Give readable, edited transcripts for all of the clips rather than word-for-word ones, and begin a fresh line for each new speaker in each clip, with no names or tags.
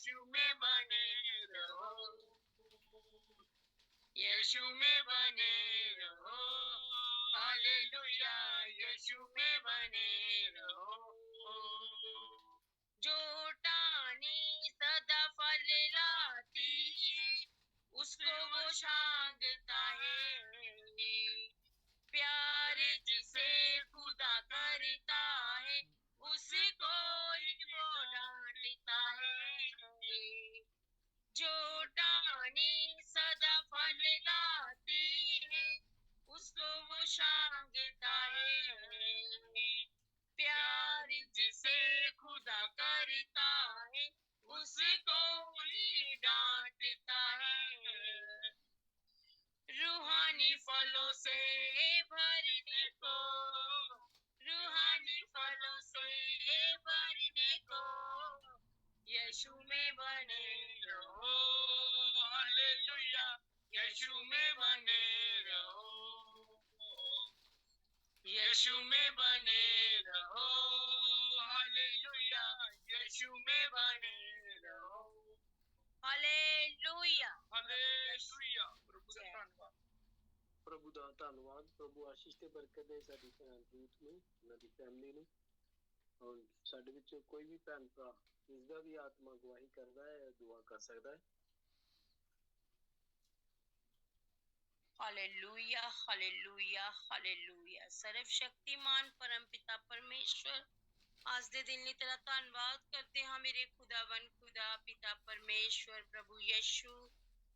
यीशु में बने रहो, यीशु में बने रहो, हालेलुया, यीशु में बने रहो। जो टानी सदा फल लाती है, उसको वो शांगता है। प्यार जिसे खुदा करता है, उसको ही वो डांटता है। जो टानी सदा फल लाती है, उसको वो शांगता है। प्यार जिसे खुदा करता है, उसको ही डांटता है। रूहानी फलों से भरने को, रूहानी फलों से भरने को, यीशु में बने रहो, हालेलुया, यीशु में बने रहो, यीशु में बने रहो, हालेलुया, यीशु में बने रहो, हालेलुया, हालेलुया। प्रभु ਦਾ ਧੰਨਵਾਦ,
ਪ੍ਰਭੂ ਦਾ ਧੰਨਵਾਦ। ਪ੍ਰਭੂ ਆਸ਼ੀਸ਼ ਤੇ ਬਰਕਤ ਦੇ ਸਾਡੀ ਭੈਣ ਰੂਥ ਨੂੰ, ਉਹਨਾਂ ਦੀ ਫੈਮਿਲੀ ਨੂੰ। ਔਰ ਸਾਡੇ ਵਿੱਚੋਂ ਕੋਈ ਵੀ ਭੈਣ ਭਰਾ ਜਿਸਦਾ ਵੀ ਆਤਮਾ ਗਵਾਹੀ ਕਰਦਾ ਹੈ, ਦੁਆ ਕਰ ਸਕਦਾ ਹੈ।
Hallelujah, hallelujah, hallelujah. सर्वशक्तिमान परम पिता परमेश्वर, आज दे दिन ਲਈ ਤੇਰਾ ਧੰਨਵਾਦ ਕਰਦੇ ਹਾਂ ਮੇਰੇ ਖੁਦਾਵੰ ਖੁਦਾ ਪਿਤਾ ਪਰਮੇਸ਼ਵਰ ਪ੍ਰਭੂ ਯਿਸੂ।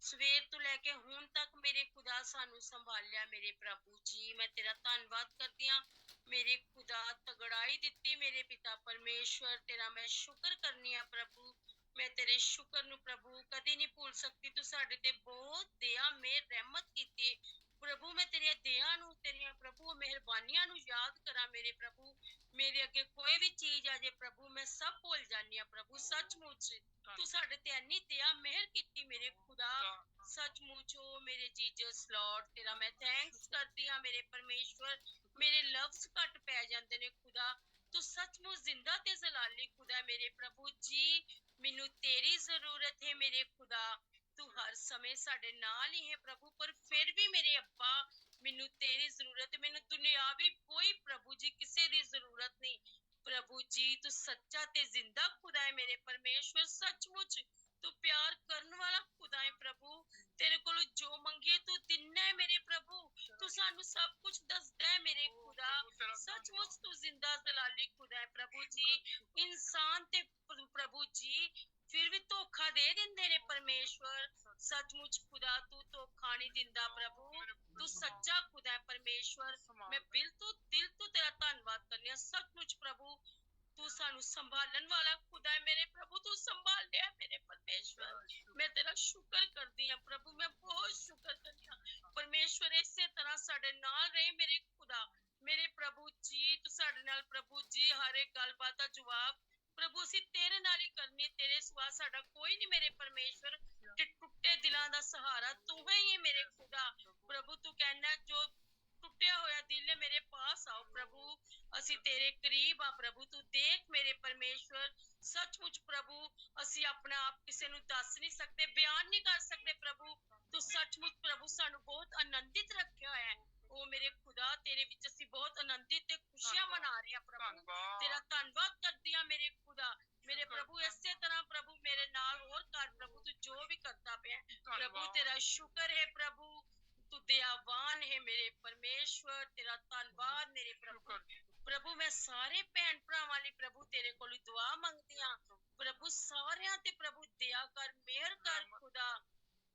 ਸਵੇਰ ਤੋਂ ਲੈ ਕੇ ਹੁਣ ਤੱਕ ਮੇਰੇ ਖੁਦਾ ਸਾਨੂੰ ਸੰਭਾਲਿਆ ਮੇਰੇ ਪ੍ਰਭੂ ਜੀ। ਮੈਂ ਤੇਰਾ ਧੰਨਵਾਦ ਕਰਦੀ ਹਾਂ ਮੇਰੇ ਖੁਦਾ, ਤਗੜਾਈ ਦਿੱਤੀ ਮੇਰੇ ਪਿਤਾ ਪਰਮੇਸ਼ਵਰ। ਤੇਰਾ ਮੈਂ ਸ਼ੁਕਰ ਕਰਨੀ ਆ ਪ੍ਰਭੂ। ਮੈਂ ਤੇਰੇ ਸ਼ੁਕਰ ਨੂੰ ਪ੍ਰਭੂ ਕਦੀ ਨਹੀਂ ਭੁੱਲ ਸਕਦੀ। ਤੂੰ ਸਾਡੇ ਤੇ ਬਹੁਤ ਦਇਆ ਮਿਹਰ ਰਹਿਮਤ ਕੀਤੀ ਪ੍ਰਭੂ। ਮੈਂ ਤੇਰੀਆਂ ਦਇਆ ਨੂੰ, ਤੇਰੀਆਂ ਪ੍ਰਭੂ ਮਿਹਰਬਾਨੀਆਂ ਨੂੰ ਯਾਦ ਕਰਾਂ ਮੇਰੇ ਪ੍ਰਭੂ। ਮੇਰੇ ਅੱਗੇ ਕੋਈ ਵੀ ਚੀਜ਼ ਆ ਜੇ ਪ੍ਰਭੂ, ਮੈਂ ਸਭ ਭੁੱਲ ਜਾਂਦੀ ਹਾਂ ਪ੍ਰਭੂ। ਸੱਚਮੁੱਚ ਤੂੰ ਸਾਡੇ ਤੇ ਇੰਨੀ ਦਇਆ ਮਿਹਰ ਕੀਤੀ ਮੇਰੇ ਖੁਦਾ। ਸੱਚਮੁੱਚ ਓ ਮੇਰੇ ਜੀਸਸ ਲਾਰਡ, ਤੇਰਾ ਮੈਂ ਥੈਂਕਸ ਕਰਦੀ ਹਾਂ ਮੇਰੇ ਪਰਮੇਸ਼ਵਰ। ਮੇਰੇ ਲਫ਼ਜ਼ ਘੱਟ ਪੈ ਜਾਂਦੇ ਨੇ ਖੁਦਾ। ਤੂੰ ਸੱਚਮੁੱਚ ਜ਼ਿੰਦਾ ਤੇ ਜ਼ਲਾਲੀ ਖੁਦਾ ਮੇਰੇ ਪ੍ਰਭੂ ਜੀ। ਮੈਨੂੰ ਤੇਰੀ ਜ਼ਰੂਰਤ ਹੈ ਮੇਰੇ ਖੁਦਾ। ਤੂੰ ਹਰ ਸਮੇਂ ਸਾਡੇ ਨਾਲ ਹੀ ਹੈ ਪ੍ਰਭੂ, ਪਰ ਫਿਰ ਵੀ ਮੇਰੇ ਅੱਬਾ ਮੈਨੂੰ ਤੇਰੀ ਜ਼ਰੂਰਤ ਹੈ। ਮੈਨੂੰ ਦੁਨਿਆਵੀ ਕੋਈ ਪ੍ਰਭੂ ਜੀ ਕਿਸੇ ਦੀ ਜ਼ਰੂਰਤ ਨਹੀਂ ਪ੍ਰਭੂ ਜੀ। ਤੂੰ ਸੱਚਾ ਤੇ ਜ਼ਿੰਦਾ ਖੁਦਾ ਹੈ ਮੇਰੇ ਪਰਮੇਸ਼ਵਰ। ਸੱਚਮੁੱਚ ਤੂੰ ਪਿਆਰ ਕਰਨ ਵਾਲਾ ਖੁਦਾ ਹੈ ਪ੍ਰਭੂ। ਤੇਰੇ ਕੋਲੋਂ ਜੋ ਮੰਗੀਏ ਤੂੰ ਦਿੰਦਾ ਹੈ ਮੇਰੇ ਪ੍ਰਭੂ। ਤੂੰ ਸਾਨੂੰ ਸਭ ਕੁਝ ਦੱਸਦਾ ਹੈ ਮੇਰੇ ਖੁਦਾ। ਸੱਚਮੁੱਚ ਤੂੰ ਜ਼ਿੰਦਾ ਜ਼ਲਾਲੀ ਖੁਦਾ ਹੈ ਪ੍ਰਭੂ ਜੀ। ਇਨਸਾਨ ਤੇ ਪ੍ਰਭੂ ਜੀ ਫਿਰ ਵੀ ਧੋਖਾ ਦੇ ਦਿੰਦੇ ਨੇ ਪਰਮੇਸ਼ਵਰ। ਸੱਚਮੁੱਚ ਖੁਦਾ ਤੂੰ ਧੋਖਾ ਨਹੀਂ ਦਿੰਦਾ ਪ੍ਰਭੂ। ਤੂੰ ਸੱਚਾ ਖੁਦਾ ਹੈ ਪਰਮੇਸ਼ਵਰ। ਮੈਂ ਦਿਲ ਤੋਂ ਤੇਰਾ ਧੰਨਵਾਦ ਕਰਨੀ ਹਾਂ। ਸੱਚਮੁੱਚ ਪ੍ਰਭੂ ਤੂੰ ਸਾਨੂੰ ਸੰਭਾਲਣ ਵਾਲਾ ਖੁਦਾ ਹੈ ਮੇਰੇ ਪ੍ਰਭੂ। ਤੂੰ ਸੰਭਾਲ ਲਿਆ ਮੇਰੇ ਪਰਮੇਸ਼ਵਰ। ਮੈਂ ਤੇਰਾ ਸ਼ੁਕਰ ਕਰਦੀ ਹਾਂ ਪ੍ਰਭੂ। ਮੈਂ ਬਹੁਤ ਸ਼ੁਕਰ ਕਰਦੀ ਹਾਂ ਪਰਮੇਸ਼ਵਰ। ਇਸੇ ਤਰ੍ਹਾਂ ਸਾਡੇ ਨਾਲ ਰਹੇ ਮੇਰੇ ਖੁਦਾ ਮੇਰੇ ਪ੍ਰਭੂ ਜੀ। ਤੂੰ ਸਾਡੇ ਨਾਲ ਪ੍ਰਭੂ ਜੀ ਹਰ ਇੱਕ ਗੱਲਬਾਤ ਦਾ ਜਵਾਬ ਪ੍ਰਭੂ ਅਸੀਂ ਤੇਰੇ ਨਾਲ ਹੀ ਕਰਨੀ। ਤੇਰੇ ਸਿਵਾ ਸਾਡਾ ਕੋਈ ਨਹੀਂ ਮੇਰੇ ਪਰਮੇਸ਼ਵਰ। ਤੇ ਟੁੱਟੇ ਦਿਲਾਂ ਦਾ ਸਹਾਰਾ ਤੂੰ ਹੀ ਹੈ ਮੇਰੇ ਖੁਦਾ। ਪ੍ਰਭੂ ਤੂੰ ਕਹਿਣਾ ਜੋ ਟੁੱਟਿਆ ਹੋਇਆ ਦਿਲ ਹੈ ਮੇਰੇ ਪਾਸ ਆਓ ਪ੍ਰਭੂ। ਅਸੀਂ ਤੇਰੇ ਕਰੀਬ ਆ ਪ੍ਰਭੂ। ਤੂੰ ਦੇਖ ਮੇਰੇ ਪਰਮੇਸ਼ਵਰ। ਸੱਚਮੁੱਚ ਪ੍ਰਭੂ ਅਸੀਂ ਆਪਣਾ ਆਪ ਕਿਸੇ ਨੂੰ ਦੱਸ ਨਹੀਂ ਸਕਦੇ, ਬਿਆਨ ਨਹੀਂ ਕਰ ਸਕਦੇ ਪ੍ਰਭੂ। ਤੂੰ ਸੱਚਮੁੱਚ ਪ੍ਰਭੂ ਸਾਨੂੰ ਬਹੁਤ ਆਨੰਦਿਤ ਰੱਖਿਆ ਹੋਇਆ ਹੈ। ਉਹ ਮੇਰੇ ਖੁਦਾ ਤੇਰੇ ਵਿੱਚ ਅਸੀਂ ਬਹੁਤ ਆਨੰਦਿਤ ਤੇ ਖੁਸ਼ੀਆਂ ਮਨਾ ਰਹੇ ਹਾਂ ਪ੍ਰਭੂ। ਤੇਰਾ ਧੰਨਵਾਦ ਕਰਦੀ ਹਾਂ ਮੇਰੇ ਖੁਦਾ ਮੇਰੇ ਪ੍ਰਭੂ। ਇਸੇ ਤਰ੍ਹਾਂ ਪ੍ਰਭੂ ਮੇਰੇ ਨਾਲ ਹੋਰ ਕਰ ਪ੍ਰਭੂ। ਤੂੰ ਜੋ ਵੀ ਕਰਦਾ ਪਿਆ ਪ੍ਰਭੂ ਤੇਰਾ ਸ਼ੁਕਰ ਹੈ ਪ੍ਰਭੂ। ਤੂੰ ਦਇਆਵਾਨ ਹੈ ਮੇਰੇ ਪਰਮੇਸ਼ਵਰ। ਤੇਰਾ ਧੰਨਵਾਦ ਮੇਰੇ ਪ੍ਰਭੂ। ਪ੍ਰਭੂ ਮੈਂ ਸਾਰੇ ਭੈਣ ਭਰਾਵਾਂ ਲਈ ਪ੍ਰਭੂ ਤੇਰੇ ਕੋਲ ਦੁਆ ਮੰਗਦੀ ਹਾਂ ਪ੍ਰਭੂ। ਸਾਰਿਆਂ ਤੇ ਪ੍ਰਭੂ ਦਇਆ ਕਰ, ਮਿਹਰ ਕਰ ਖੁਦਾ।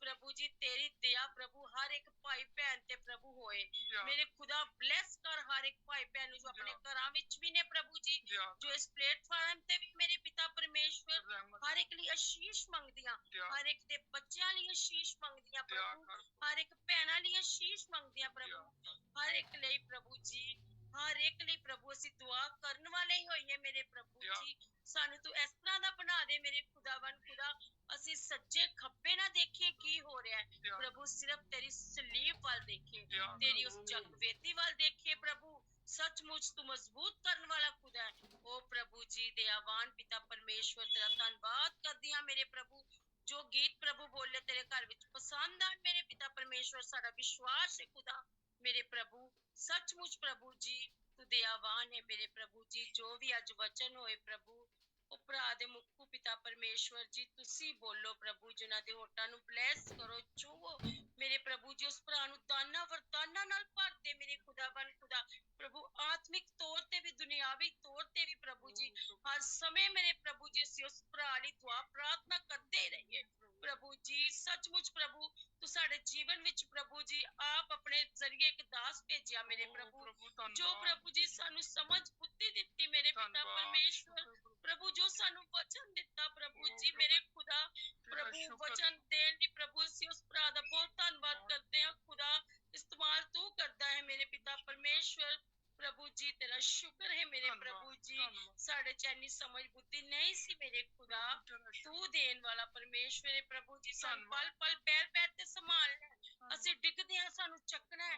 ਪ੍ਰਭੂ ਜੀ ਤੇਰੀ ਦਇਆ ਪ੍ਰਭੂ ਹਰ ਇੱਕ ਭਾਈ ਭੈਣ ਤੇ ਪ੍ਰਭੂ ਹੋਏ ਮੇਰੇ ਖੁਦਾ। ਬਲੈਸ ਕਰ ਹਰ ਇੱਕ ਭਾਈ ਭੈਣ ਨੂੰ ਜੋ ਆਪਣੇ ਘਰਾਂ ਵਿੱਚ ਵੀ ਨੇ ਪ੍ਰਭੂ ਜੀ, ਜੋ ਇਸ ਪਲੇਟਫਾਰਮ ਤੇ ਵੀ ਮੇਰੇ ਪਿਤਾ ਪਰਮੇਸ਼ਵਰ। ਹਰ ਇੱਕ ਲਈ ਆਸ਼ੀਸ਼ ਮੰਗਦੀਆਂ, ਹਰ ਇੱਕ ਦੇ ਬੱਚਿਆਂ ਲਈ ਆਸ਼ੀਸ਼ ਮੰਗਦੀਆਂ ਪ੍ਰਭੂ। ਹਰ ਇੱਕ ਭੈਣਾਂ ਲਈ ਆਸ਼ੀਸ਼ ਮੰਗਦੀਆਂ ਪ੍ਰਭੂ। ਹਰ ਇੱਕ ਲਈ ਪ੍ਰਭੂ ਜੀ, ਹਰ ਇੱਕ ਲਈ ਪ੍ਰਭੂ ਅਸੀਂ ਦੁਆ ਕਰਨ ਵਾਲੇ ਹੀ ਹੋਈਏ ਮੇਰੇ ਪ੍ਰਭੂ ਜੀ। ਸਾਨੂੰ ਤੂੰ ਇਸ ਤਰ੍ਹਾਂ ਦਾ ਬਣਾ ਦੇ ਮੇਰੇ ਖੁਦਾਵੰ ਖੁਦਾ। ਅਸੀਂ ਸੱਜੇ ਖੱਬੇ ਨਾ ਦੇਖੀਏ ਕੀ ਹੋ ਰਿਹਾ ਹੈ ਪ੍ਰਭੂ, ਸਿਰਫ ਤੇਰੀ ਸਲੀਬ ਵੱਲ ਦੇਖੀਏ, ਤੇਰੀ ਉਸ ਜਗਵੇਦੀ ਵੱਲ ਦੇਖੀਏ ਪ੍ਰਭੂ। सचमुच तू मजबूत करने वाला खुदा है। ओ प्रभु जी, दयावान पिता परमेश्वर, तेरा धन्यवाद कर दिया मेरे प्रभु। जो गीत प्रभु बोले तेरे घर विच पसंद आए मेरे पिता परमेश्वर, साडा विश्वास है खुदा मेरे प्रभु। सचमुच प्रभु जी तू दयावान है मेरे प्रभु जी। जो भी अज वचन होए प्रभु, ਉਹ ਭਰਾ ਦੇ ਮੁੱਖੂ ਪਿਤਾ ਪਰਮੇਸ਼ਵਰ ਜੀ, ਤੁਸੀਂ ਬੋਲੋ ਪ੍ਰਭੂ, ਜਿਨ੍ਹਾਂ ਦੇ ਹੋਠਾਂ ਨੂੰ ਬਲੈਸ ਕਰੋ, ਛੂਵੋ ਮੇਰੇ ਪ੍ਰਭੂ ਜੀ। ਉਸ ਭਰਾ ਨੂੰ ਦਾਨਾ ਵਰਦਾਨਾ ਨਾਲ ਭਰ ਦੇ ਮੇਰੇ ਖੁਦਾਵੰਦ ਖੁਦਾ ਪ੍ਰਭੂ। ਆਤਮਿਕ ਤੌਰ ਤੇ ਵੀ, ਦੁਨਿਆਵੀ ਤੌਰ ਤੇ ਵੀ ਪ੍ਰਭੂ ਜੀ, ਹਰ ਸਮੇਂ ਮੇਰੇ ਪ੍ਰਭੂ ਜੀ ਅਸੀਂ ਉਸ ਭਰਾ ਲਈ ਦੁਆ ਪ੍ਰਾਰਥਨਾ ਕਰਦੇ ਰਹੀਏ ਪ੍ਰਭੂ ਜੀ। ਸੱਚਮੁੱਚ ਪ੍ਰਭੂ ਤੂੰ ਸਾਡੇ ਜੀਵਨ ਵਿੱਚ ਪ੍ਰਭੂ ਜੀ ਆਪ ਆਪਣੇ ਜ਼ਰੀਏ ਇੱਕ ਦਾਸ ਭੇਜਿਆ ਮੇਰੇ ਪ੍ਰਭੂ, ਜੋ ਪ੍ਰਭੂ ਜੀ ਸਾਨੂੰ ਸਮਝ ਬੁੱਧੀ ਦਿੱਤੀ ਮੇਰੇ ਪਿਤਾ ਪਰਮੇਸ਼ਵਰ ਪ੍ਰਭੂ, ਜੋ ਸਾਨੂੰ ਵਚਨ ਦਿੱਤਾ ਪ੍ਰਭੂ ਜੀ ਮੇਰੇ ਖੁਦਾ ਪ੍ਰਭੂ। ਵਚਨ ਦੇਣ ਲਈ ਪ੍ਰਭੂ ਅਸੀਂ ਉਸ ਭਰਾ ਦਾ ਬਹੁਤ ਧੰਨਵਾਦ ਕਰਦੇ ਹਾਂ ਖੁਦਾ। ਇਸਤੇਮਾਲ ਤੂੰ ਕਰਦਾ ਹੈ ਮੇਰੇ ਪਿਤਾ ਪਰਮੇਸ਼ਵਰ ਪ੍ਰਭੂ ਜੀ। ਤੇਰਾ ਸ਼ੁਕਰ ਹੈ ਮੇਰੇ ਪ੍ਰਭੂ ਜੀ। ਸਾਡੇ ਚ ਇੰਨੀ ਸਮਝ ਬੁੱਧੀ ਨਹੀਂ ਸੀ ਮੇਰੇ ਖੁਦਾ, ਤੂੰ ਦੇਣ ਵਾਲਾ ਪਰਮੇਸ਼ਵਰ ਹੈ ਪ੍ਰਭੂ ਜੀ। ਸਾਨੂੰ ਪਲ ਪਲ ਪੈਰ ਪੈਰ ਤੇ ਸੰਭਾਲ ਲੈ, ਅਸੀਂ ਡਿੱਗਦੇ ਹਾਂ ਸਾਨੂੰ ਚੱਕਣਾ ਹੈ।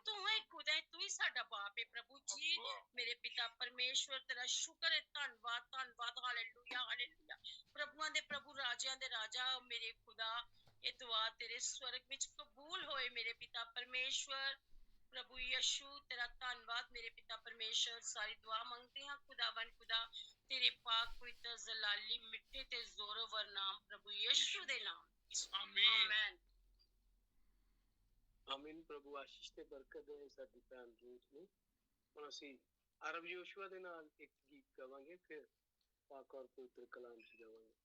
ਤੂੰ ਹੀ ਖੁਦਾ ਹੈ, ਤੂੰ ਹੀ ਸਾਡਾ ਬਾਪ ਹੈ ਪ੍ਰਭੂ ਜੀ ਮੇਰੇ ਪਿਤਾ ਪਰਮੇਸ਼ਵਰ। ਤੇਰਾ ਸ਼ੁਕਰ ਹੈ, ਧੰਨਵਾਦ ਧੰਨਵਾਦ, ਹਾਲੇਲੂਇਆ ਹਾਲੇਲੂਇਆ। ਪ੍ਰਭੂਆਂ ਦੇ ਪ੍ਰਭੂ, ਰਾਜਿਆਂ ਦੇ ਰਾਜਾ ਮੇਰੇ ਖੁਦਾ, ਇਹ ਦੁਆ ਤੇਰੇ ਸਵਰਗ ਵਿੱਚ ਕਬੂਲ ਹੋਏ ਮੇਰੇ ਪਿਤਾ ਪਰਮੇਸ਼ਵਰ प्रभु यशु। तेरा धन्यवाद मेरे पिता परमेश्वर। सारी दुआ मंगते हैं खुदावन खुदा, तेरे पाक पवित्र जलाली मिठे ते जोरोवर नाम प्रभु यशु दे नाम। आमीन आमीन
ਆਮੀਨ। ਪ੍ਰਭੂ ਆਸ਼ੀਸ਼ ਤੇ ਬਰਕਤ ਦੇ ਸਾਡੀ ਭੈਣ ਰੂਥ ਨੂੰ। ਹੁਣ ਅਸੀਂ ਅਰਬ ਯੋਸ਼ੂਆ ਦੇ ਨਾਲ ਇੱਕ ਗੀਤ ਗਾਵਾਂਗੇ, ਫਿਰ ਪਾਕ ਔਰ ਪਵਿੱਤਰ ਕਲਾਮ ਚ ਜਾਵਾਂਗੇ।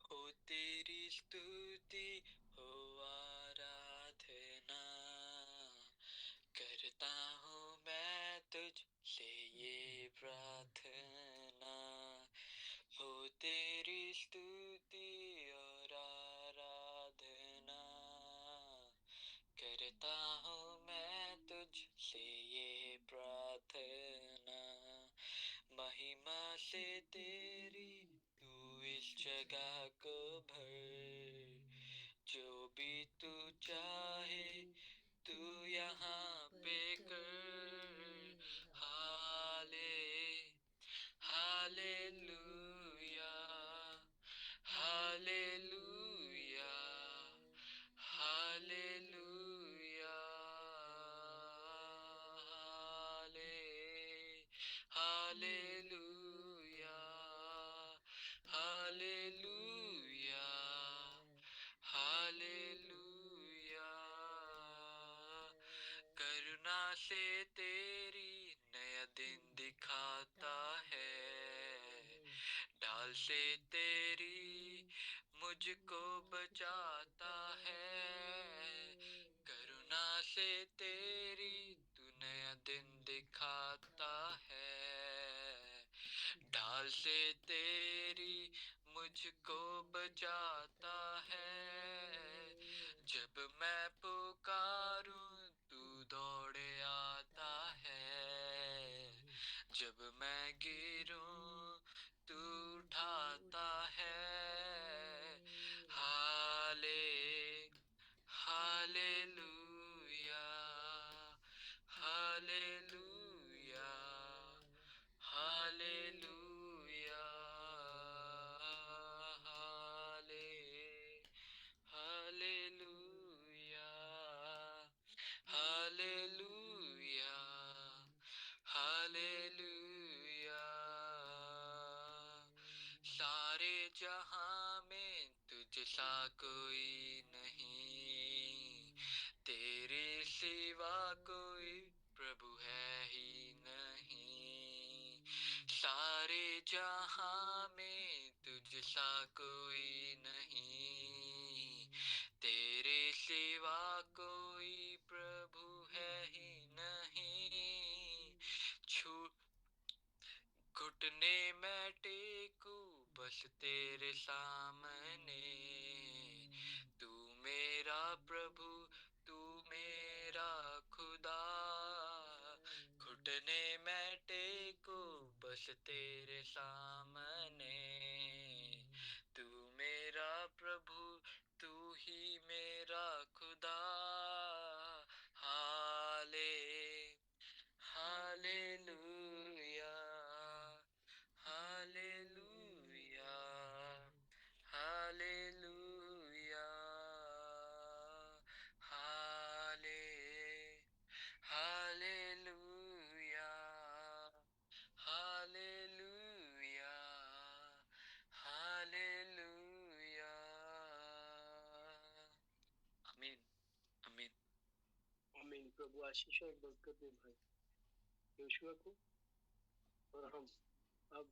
हो तेरी स्तुति हो आराधना करता हूँ मैं तुझसे ये प्रार्थना। हो तेरी स्तुति और आराधना करता हूँ मैं तुझसे ये प्रार्थना। महिमा से तेरी तू इस जगह को भर, जो भी तू चाहे तू यहाँ पे कर। Hallelujah hallelujah hallelujah hallelujah hallelujah hallelujah. करुणा से तेरी नया दिन दिखाता है, ढाल से तेरी मुझको बचाता है। करुणा से तेरी तू नया दिन दिखाता है, ढाल से तेरी मुझको बचाता है। जब मैं पुकारूं तू दौड़े आता है, जब मैं गिरूं तू उठाता है। Hallelujah hallelujah hallelujah hallelujah hallelujah hallelujah. सारे जहां में तुझ सा कोई नहीं, तेरे सिवा कोई प्रभु है ही नहीं। सारे जहां में तुझ सा कोई नहीं, तेरे सिवा कोई प्रभु है ही नहीं। छू घुटने मैं टेकू बस तेरे सामने, तू मेरा प्रभु तू मेरा खुदा। घुटने मैं टेकू बस तेरे सामने, तू मेरा प्रभु तू ही मेरा खुदा। हाले हालेलुया हालेलुया हालेलुया हाले हालेलुया हालेलुया हालेलुया। आमीन आमीन।
आमीन। प्रभु आशीष और बरकत दे भाई योशुआ को। और हम अब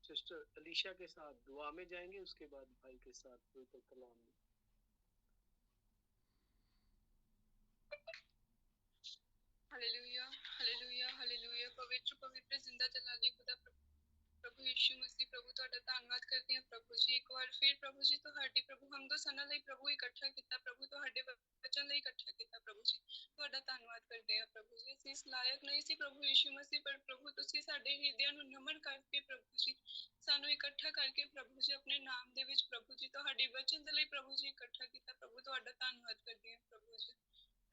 सिस्टर अलीशा के साथ दुआ में जाएंगे, उसके बाद भाई के साथ पवित्र कलाम में।
Hallelujah hallelujah hallelujah. पवित्र पवित्र जिंदा जलाली खुदा प्रभु यीशु मसीह प्रभु ਤੁਹਾਡਾ ਧੰਨਵਾਦ ਕਰਦੇ ਹਾਂ ਪ੍ਰਭੂ ਜੀ। ਇੱਕ ਵਾਰ ਫਿਰ ਪ੍ਰਭੂ ਜੀ ਤੁਹਾਡੀ ਪ੍ਰਭੂ ਹਮਦੋ ਸਨਾ ਲਈ ਪ੍ਰਭੂ ਇਕੱਠਾ ਕੀਤਾ ਪ੍ਰਭੂ, ਤੁਹਾਡੇ ਵਚਨ ਲਈ ਇਕੱਠਾ ਕੀਤਾ ਪ੍ਰਭੂ ਜੀ। ਤੁਹਾਡਾ ਧੰਨਵਾਦ ਕਰਦੇ ਹਾਂ ਪ੍ਰਭੂ ਜੀ। ਅਸੀਂ ਇਸ ਲਾਇਕ ਨਹੀਂ ਸੀ ਪ੍ਰਭੂ ਯੀਸ਼ੂ ਮਸੀਹ, ਪਰ ਪ੍ਰਭੂ ਤੁਸੀਂ ਸਾਡੇ ਹਿਰਦਿਆਂ ਨੂੰ ਨਮਨ ਕਰਕੇ ਪ੍ਰਭੂ ਜੀ ਸਾਨੂੰ ਇਕੱਠਾ ਕਰਕੇ ਪ੍ਰਭੂ ਜੀ ਆਪਣੇ ਨਾਮ ਦੇ ਵਿੱਚ ਪ੍ਰਭੂ ਜੀ ਤੁਹਾਡੇ ਵਚਨ ਦੇ ਲਈ ਪ੍ਰਭੂ ਜੀ ਇਕੱਠਾ ਕੀਤਾ ਪ੍ਰਭੂ। ਤੁਹਾਡਾ ਧੰਨਵਾਦ ਕਰਦੇ ਹਾਂ ਪ੍ਰਭੂ ਜੀ।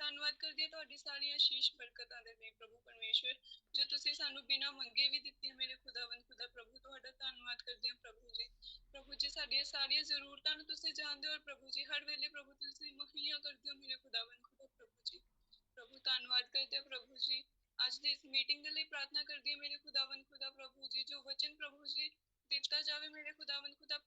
ਧੰਨਵਾਦ ਕਰਦੀ ਹਾਂ ਤੁਹਾਡੀ ਸਾਰੀਆਂ ਆਸ਼ੀਸ਼ ਬਰਕਤਾਂ ਦੇ ਲਈ ਪ੍ਰਭੂ ਪਰਮੇਸ਼ਵਰ, ਜੋ ਤੁਸੀਂ ਸਾਨੂੰ ਬਿਨਾਂ ਮੰਗੇ ਵੀ ਦਿੱਤੀਆਂ ਮੇਰੇ ਖੁਦਾਵੰਦ ਖੁਦਾ ਪ੍ਰਭੂ। ਤੁਹਾਡਾ ਧੰਨਵਾਦ ਕਰਦੇ ਹਾਂ ਪ੍ਰਭੂ ਜੀ। ਪ੍ਰਭੂ ਜੀ ਸਾਡੀਆਂ ਸਾਰੀਆਂ ਜ਼ਰੂਰਤਾਂ ਨੂੰ ਤੁਸੀਂ ਜਾਣਦੇ ਹੋ ਪ੍ਰਭੂ ਜੀ, ਹਰ ਵੇਲੇ ਪ੍ਰਭੂ ਤੁਸੀਂ ਮੁਹੱਈਆ ਕਰਦੇ ਹੋ ਮੇਰੇ ਖੁਦਾਵੰਦ ਖੁਦਾ ਪ੍ਰਭੂ ਜੀ। ਪ੍ਰਭੂ ਧੰਨਵਾਦ ਕਰਦੇ ਹਾਂ ਪ੍ਰਭੂ ਜੀ। ਅੱਜ ਦੀ ਇਸ ਮੀਟਿੰਗ ਦੇ ਲਈ ਪ੍ਰਾਰਥਨਾ ਕਰਦੀ ਹਾਂ ਮੇਰੇ ਖੁਦਾਵੰਦ ਖੁਦਾ ਪ੍ਰਭੂ ਜੀ, ਜੋ ਵਚਨ ਪ੍ਰਭੂ ਜੀ ਦਿੱਤਾ ਜਾਵੇ ਮੇਰੇ ਖੁਦਾਵੰਦ ਖੁਦਾ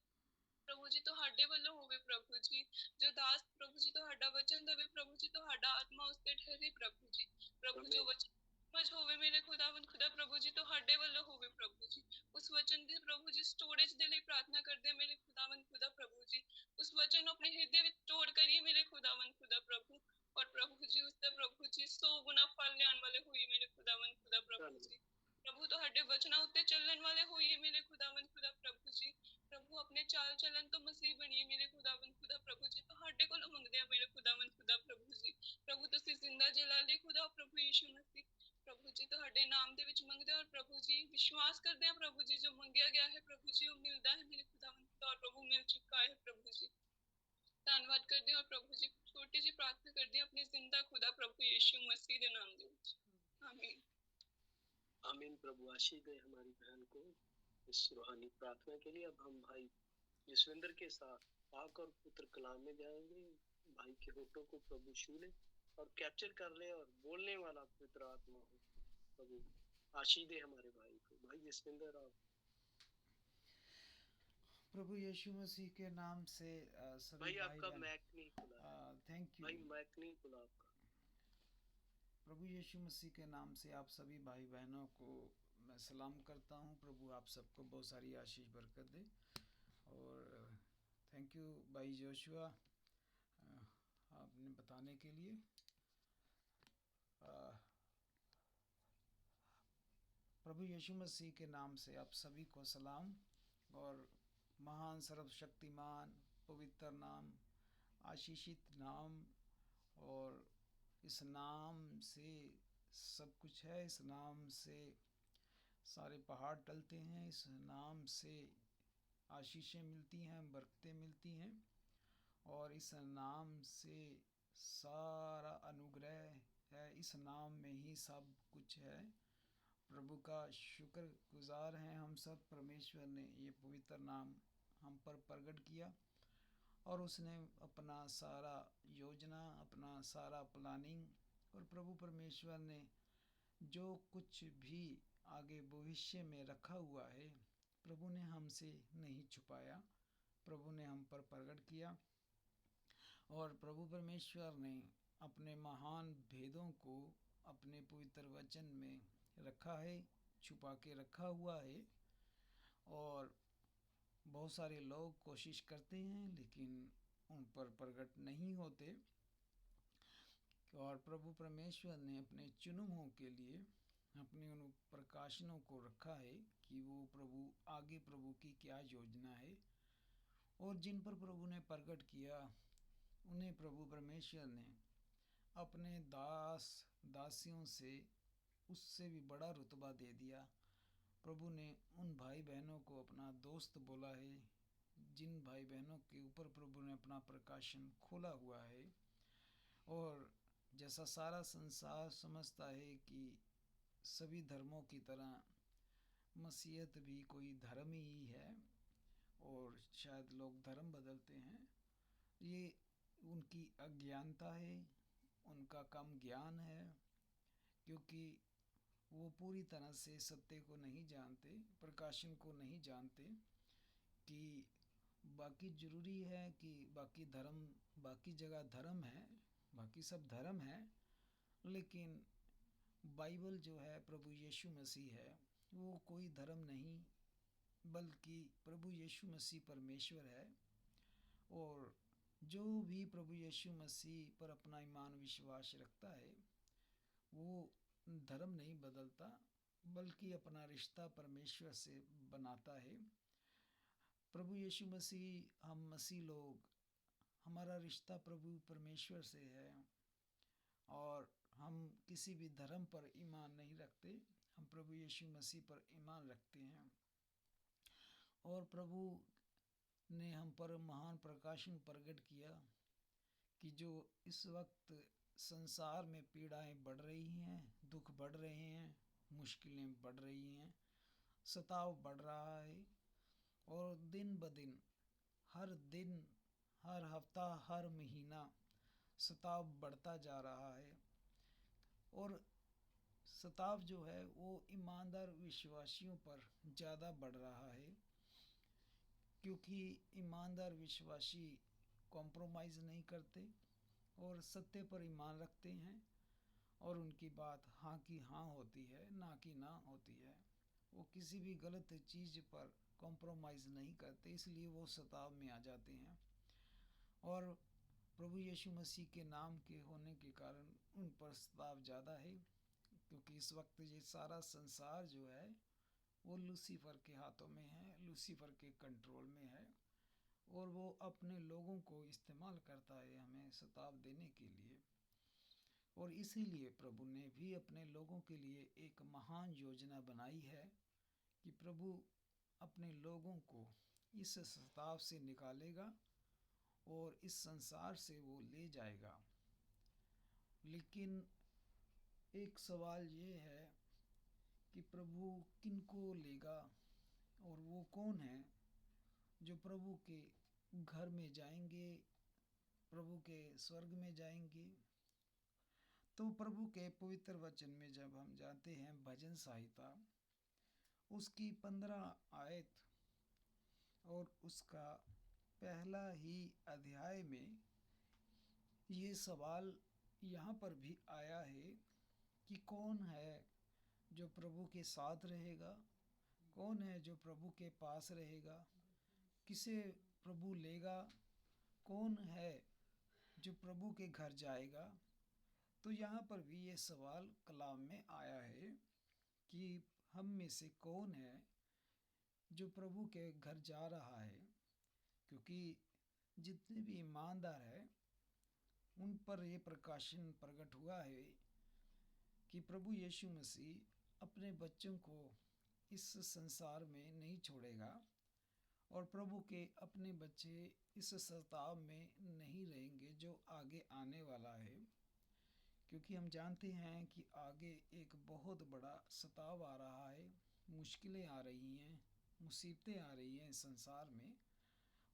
ਪ੍ਰਭੂ ਜੀ ਤੁਹਾਡੇ ਵੱਲੋਂ ਹੋਵੇ ਪ੍ਰਭੂ ਜੀ। ਜੋ ਦਾਸ ਪ੍ਰਭੂ ਜੀ ਤੁਹਾਡਾ ਵਚਨ ਦੇਵੇ ਪ੍ਰਭੂ ਜੀ, ਤੁਹਾਡਾ ਆਤਮਾ ਉਸ ਤੇ ਠਹਿਰੇ ਪ੍ਰਭੂ ਜੀ। ਪ੍ਰਭੂ ਜੋ ਵਚਨ ਸਮਝ ਹੋਵੇ ਮੇਰੇ ਖੁਦਾਵੰਦ ਖੁਦਾ ਪ੍ਰਭੂ ਜੀ ਤੁਹਾਡੇ ਵੱਲੋਂ ਹੋਵੇ ਪ੍ਰਭੂ ਜੀ। ਉਸ ਵਚਨ ਦੀ ਪ੍ਰਭੂ ਜੀ ਸਟੋਰੇਜ ਦੇ ਲਈ ਪ੍ਰਾਰਥਨਾ ਕਰਦੇ ਹਾਂ ਮੇਰੇ ਖੁਦਾਵੰਦ ਖੁਦਾ ਪ੍ਰਭੂ ਜੀ। ਉਸ ਵਚਨ ਨੂੰ ਆਪਣੇ ਹਿਰਦੇ ਵਿੱਚ ਸਟੋਰ ਕਰੀਏ ਮੇਰੇ ਖੁਦਾਵੰਦ ਖੁਦਾ ਪ੍ਰਭੂ, ਔਰ ਪ੍ਰਭੂ ਜੀ ਉਸ ਦਾ ਪ੍ਰਭੂ ਜੀ 100 ਗੁਣਾ ਫਲ ਲਿਆਉਣ ਵਾਲੇ ਹੋਈਏ ਮੇਰੇ ਖੁਦਾਵੰਦ ਖੁਦਾ ਪ੍ਰਭੂ ਜੀ। ਪ੍ਰਭੂ ਤੁਹਾਡੇ ਵਚਨਾਂ ਉੱਤੇ ਚੱਲਣ ਵਾਲੇ ਹੋਈਏ ਮੇਰੇ ਖੁਦਾਵੰਦ ਖੁਦਾ ਪ੍ਰਭੂ ਜੀ। ਪ੍ਰਭੂ ਆਪਣੇ ਚਾਲ ਚੱਲਣ ਤੋਂ ਮਸੀਹ ਬਣੀਏ ਮੇਰੇ ਖੁਦਾਵੰਦ ਖੁਦਾ ਪ੍ਰਭੂ ਜੀ। ਤੁਹਾਡੇ ਕੋਲੋਂ ਮੰਗਦੇ ਆ ਮੇਰੇ ਖੁਦਾਵੰਦ ਖੁਦਾ ਪ੍ਰਭੂ ਜੀ। ਪ੍ਰਭੂ ਤੁਸੀਂ ਜ਼ਿੰਦਾ ਜਲਾਲੀ ਖੁਦਾ ਪ੍ਰਭੂ ਯੀਸ਼ੂ ਮਸੀਹ ਪ੍ਰਭੂ ਜੀ ਤੁਹਾਡੇ ਨਾਮ ਦੇ ਵਿੱਚ ਮੰਗਦੇ ਹਾਂ, ਔਰ ਪ੍ਰਭੂ ਜੀ ਵਿਸ਼ਵਾਸ ਕਰਦੇ ਹਾਂ ਪ੍ਰਭੂ ਜੀ ਜੋ ਮੰਗਿਆ ਗਿਆ ਹੈ ਪ੍ਰਭੂ ਜੀ ਉਹ ਮਿਲਦਾ ਹੈ ਮੇਰੇ ਖੁਦਾਵੰਦ ਖੁਦਾ, ਔਰ ਪ੍ਰਭੂ ਮਿਲ ਚੁੱਕਾ ਹੈ ਪ੍ਰਭੂ ਜੀ। ਧੰਨਵਾਦ ਕਰਦੇ ਹਾਂ ਔਰ ਪ੍ਰਭੂ ਜੀ ਛੋਟੀ ਜਿਹੀ ਪ੍ਰਾਰਥਨਾ ਕਰਦੇ ਹਾਂ ਆਪਣੇ ਜ਼ਿੰਦਾ ਖੁਦਾ ਪ੍ਰਭੂ यीशु मसीह के नाम दे ਵਿੱਚ। आमीन
आमीन। प्रभु आशीष दे हमारी बहन को इस रूहानी प्रार्थना के लिए। अब हम भाई जसविंदर के साथ पाक और पुत्र कलाम में जाएंगे। भाई के होठों को प्रभु छू ले और कैप्चर कर ले, और बोलने वाला पवित्र आत्मा हो। प्रभु आशीष दे हमारे भाई को। भाई जसविंदर आप।
प्रभु यीशु मसीह के नाम से सभी
भाई
भाई
आपका
बहन
मैक नहीं खुला।
Thank you.
भाई मैक नहीं खुला आपका।
प्रभु यीशु मसीह के नाम से आप सभी भाई बहनों को मैं सलाम करता हूं। प्रभु आप सबको बहुत सारी आशीष बरकत दे। और थैंक यू भाई जोशुआ आपने बताने के लिए। प्रभु यीशु मसीह के नाम से आप सभी को सलाम। और महान सर्वशक्तिमान पवित्र नाम, आशीषित नाम, और इस नाम से सब कुछ है। इस नाम से सारे पहाड़ टलते हैं। इस नाम से आशीषें मिलती हैं, बरकतें मिलती हैं, और इस नाम से सारा अनुग्रह है। इस नाम में ही सब कुछ है। प्रभु का शुक्र गुजार हैं हम सब। परमेश्वर ने ये पवित्र नाम हम पर प्रकट किया, और उसने अपना सारा योजना, अपना सारा प्लानिंग, और प्रभु परमेश्वर ने जो कुछ भी आगे भविष्य में रखा हुआ है प्रभु ने हमसे नहीं छुपाया। प्रभु ने हम पर प्रकट किया, और प्रभु परमेश्वर ने अपने महान भेदों को अपने पवित्र वचन में रखा है, छुपा के रखा हुआ है। और बहुत सारे लोग कोशिश करते हैं लेकिन उन पर प्रकट नहीं होते। और प्रभु परमेश्वर ने अपने चुनुओं के लिए अपने उन प्रकाशनों को रखा है कि वो प्रभु आगे प्रभु की क्या योजना है। और जिन पर प्रभु ने प्रकट किया उन्हें प्रभु परमेश्वर ने अपने दास दासियों से उससे भी बड़ा रुतबा दे दिया। प्रभु ने उन भाई बहनों को अपना दोस्त बोला है जिन भाई बहनों के ऊपर प्रभु ने अपना प्रकाशन खोला हुआ है, और जैसा सारा संसार समझता है कि सभी धर्मों की तरह मसीहत भी कोई धर्म ही है, और शायद लोग धर्म बदलते हैं, ये उनकी अज्ञानता है, उनका कम ज्ञान है, क्योंकि वो पूरी तरह से सत्य को नहीं जानते, प्रकाशन को नहीं जानते कि बाकी ज़रूरी है कि बाकी धर्म, बाकी जगह धर्म है, बाकी सब धर्म है, लेकिन बाइबल जो है प्रभु यीशु मसीह है, वो कोई धर्म नहीं, बल्कि प्रभु यीशु मसीह परमेश्वर है। और जो भी प्रभु यीशु मसीह पर अपना ईमान विश्वास रखता है, वो धर्म नहीं बदलता, बल्कि अपना रिश्ता परमेश्वर से बनाता है। प्रभु यीशु मसीह, हम मसीह लोग, हमारा रिश्ता प्रभु परमेश्वर से है, और हम किसी भी धर्म पर ईमान नहीं रखते, हम प्रभु यीशु मसीह पर ईमान रखते हैं। और प्रभु ने हम पर महान प्रकाशन प्रकट किया कि जो इस वक्त संसार में पीड़ाएं बढ़ रही हैं, दुख बढ़ रहे हैं, मुश्किलें बढ़ रही हैं, सताव बढ़ रहा है, और दिन ब दिन, हर हफ्ता, हर महीना सताव बढ़ता जा रहा है। और सताव जो है वो ईमानदार विश्वासियों पर ज़्यादा बढ़ रहा है, क्योंकि ईमानदार विश्वासी कॉम्प्रोमाइज़ नहीं करते और सत्य पर ईमान रखते हैं, और उनकी बात हाँ की हाँ होती है, ना की ना होती है। वो किसी भी गलत चीज़ पर कॉम्प्रोमाइज़ नहीं करते, इसलिए वो सताव में आ जाते हैं। और प्रभु यीशु मसीह के नाम के होने के कारण उन पर सताव ज़्यादा है, क्योंकि इस वक्त ये सारा संसार जो है वो लूसीफर के हाथों में है, लूसीफर के कंट्रोल में है, और वो अपने लोगों को इस्तेमाल करता है हमें सताव देने के लिए। और इसीलिए प्रभु ने भी अपने लोगों के लिए एक महान योजना बनाई है कि प्रभु अपने लोगों को इस सताव से निकालेगा और इस संसार से वो ले जाएगा। लेकिन एक सवाल ये है कि प्रभु किनको लेगा, और वो कौन है जो प्रभु के घर में जाएंगे, प्रभु के स्वर्ग में जाएंगे। तो प्रभु के पवित्र वचन में जब हम जाते हैं भजन संहिता उसकी 15 आयत और उसका पहला ही अध्याय में ये सवाल यहाँ पर भी आया है कि कौन है जो प्रभु के साथ रहेगा, कौन है जो प्रभु के पास रहेगा, किसे प्रभु लेगा, कौन है जो प्रभु के घर जाएगा। तो यहाँ पर भी ये सवाल कलाम में आया है कि हम में से कौन है जो प्रभु के घर जा रहा है, क्योंकि जितने भी ईमानदार हैं उन पर ये प्रकाशन प्रकट हुआ है कि प्रभु यीशु मसीह अपने बच्चों को इस संसार में नहीं छोड़ेगा, और प्रभु के अपने बच्चे इस सताव में नहीं रहेंगे जो आगे आने वाला है। क्योंकि हम जानते हैं कि आगे एक बहुत बड़ा सताव आ रहा है, मुश्किलें आ रही हैं, मुसीबतें आ रही हैं संसार में,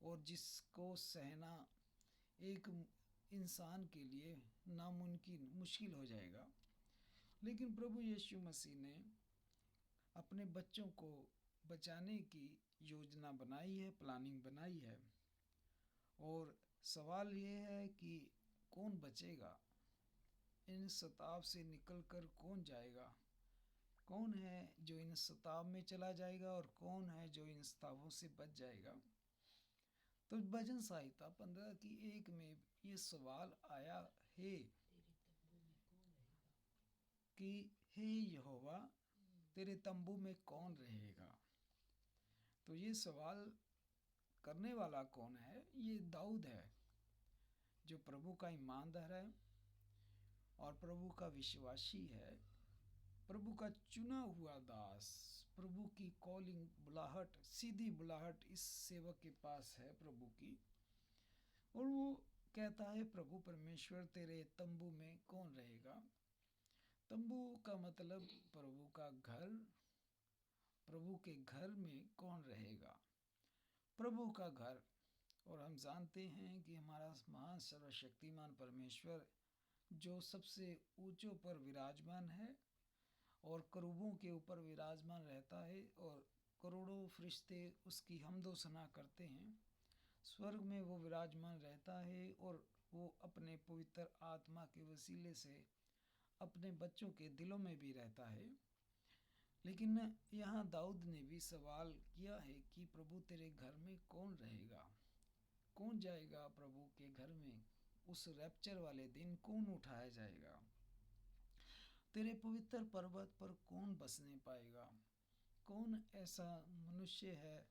और जिसको सहना एक इंसान के लिए नामुमकिन, मुश्किल हो जाएगा। लेकिन प्रभु यीशु मसीह ने अपने बच्चों को बचाने की योजना बनाई है, प्लानिंग बनाई है। और सवाल ये है कि कौन बचेगा, इन सताव से निकलकर कौन जाएगा, कौन है जो इन सताव में चला जाएगा और कौन है जो इन सतावों से बच जाएगा। तो भजन संहिता 15 की 1 में ये सवाल आया है कि हे यहोवा तेरे तंबू में कौन रहेगा। तो ये सवाल करने वाला कौन है? ये दाऊद है, जो प्रभु का ईमानदार है और प्रभु का विश्वासी है, प्रभु का चुना हुआ दास, प्रभु की कॉलिंग, बुलाहट, सीधी बुलाहट इस सेवक के पास है प्रभु की। और वो कहता है, प्रभु परमेश्वर तेरे तंबू में कौन रहेगा। तंबू का मतलब प्रभु का घर। प्रभु के घर में कौन रहेगा, प्रभु का घर। और हम जानते हैं कि हमारा महान सर्वशक्तिमान परमेश्वर जो सबसे ऊंचों पर विराजमान है और करूबों के ऊपर विराजमान रहता है, और करोड़ों फरिश्ते उसकी हमदो सना करते हैं। स्वर्ग में वो विराजमान रहता है और वो अपने पवित्र आत्मा के वसीले से अपने बच्चों के दिलों में भी रहता है। लेकिन यहाँ दाऊद ने भी सवाल किया है कि प्रभु तेरे घर में कौन रहेगा, कौन जाएगा प्रभु के घर में, उस रैप्चर वाले दिन कौन उठाया जाएगा, तेरे पवित्र पर्वत पर कौन बसने पाएगा। कौन ऐसा मनुष्य है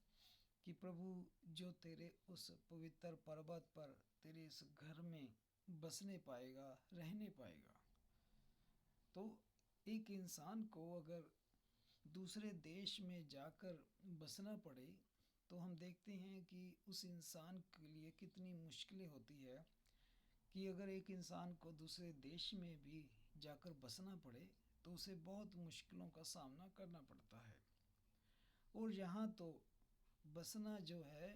कि प्रभु जो तेरे उस पवित्र पर्वत पर, तेरे इस घर में बसने पाएगा, रहने पाएगा। तो एक इंसान को अगर दूसरे देश में जाकर बसना पड़े तो हम देखते हैं कि उस इंसान के लिए कितनी मुश्किलें होती है, कि अगर एक इंसान को दूसरे देश में भी जाकर बसना पड़े तो उसे बहुत मुश्किलों का सामना करना पड़ता है। और यहाँ तो बसना जो है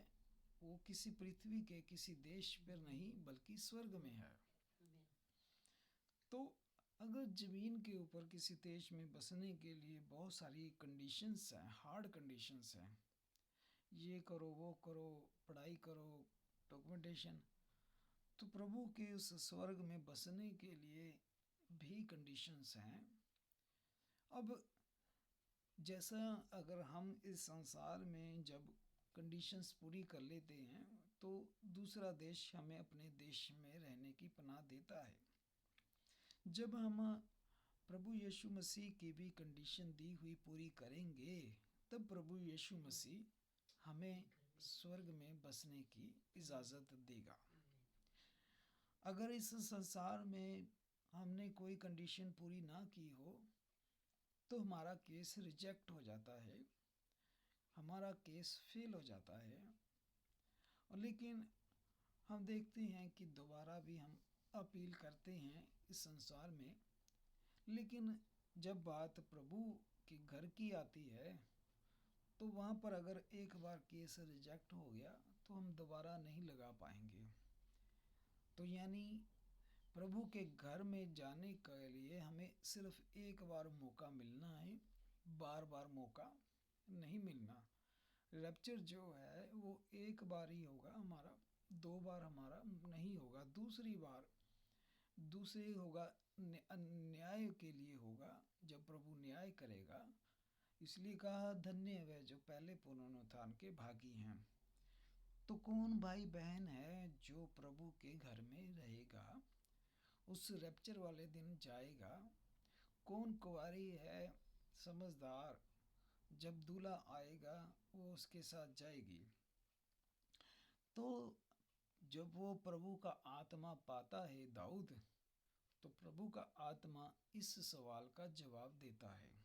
वो किसी पृथ्वी के किसी देश पर नहीं बल्कि स्वर्ग में है। तो अगर ज़मीन के ऊपर किसी देश में बसने के लिए बहुत सारी कंडीशंस हैं, हार्ड कंडीशंस हैं, ये करो वो करो, पढ़ाई करो, डॉक्यूमेंटेशन, तो प्रभु के उस स्वर्ग में बसने के लिए भी कंडीशंस हैं। अब जैसा अगर हम इस संसार में जब कंडीशंस पूरी कर लेते हैं तो दूसरा देश हमें अपने देश में रहने की पनाह देता है। जब हम प्रभु यीशु मसीह की भी कंडीशन दी हुई पूरी करेंगे तब प्रभु यीशु मसीह हमें स्वर्ग में बसने की इजाज़त देगा। अगर इस संसार में हमने कोई कंडीशन पूरी ना की हो तो हमारा केस रिजेक्ट हो जाता है, हमारा केस फेल हो जाता है। और लेकिन हम देखते हैं कि दोबारा भी हम अपील करते हैं इस संसार में, लेकिन जब बात प्रभु के घर की आती है तो वहाँ पर अगर एक बार केस रिजेक्ट हो गया तो हम दोबारा नहीं लगा पाएंगे। तो यानी प्रभु के घर में जाने के लिए हमें सिर्फ एक बार मौका मिलना है, बार बार मौका नहीं मिलना। रैप्चर जो है वो एक बार ही होगा हमारा, दो बार हमारा नहीं होगा। दूसरी बार दूसरे होगा, न्याय के लिए होगा, जब प्रभु न्याय करेगा। इसलिए कहा धन्य है वह जो पहले पुनरुत्थान के भागी हैं। तो कौन भाई बहन है जो प्रभु के घर में रहेगा, उस रैप्चर वाले दिन जाएगा। कौन कुंवारी है समझदार, जब दूल्हा आएगा वो उसके साथ जाएगी। तो जब वो प्रभु का आत्मा पाता है दाऊद, तो प्रभु का आत्मा इस सवाल का जवाब देता है।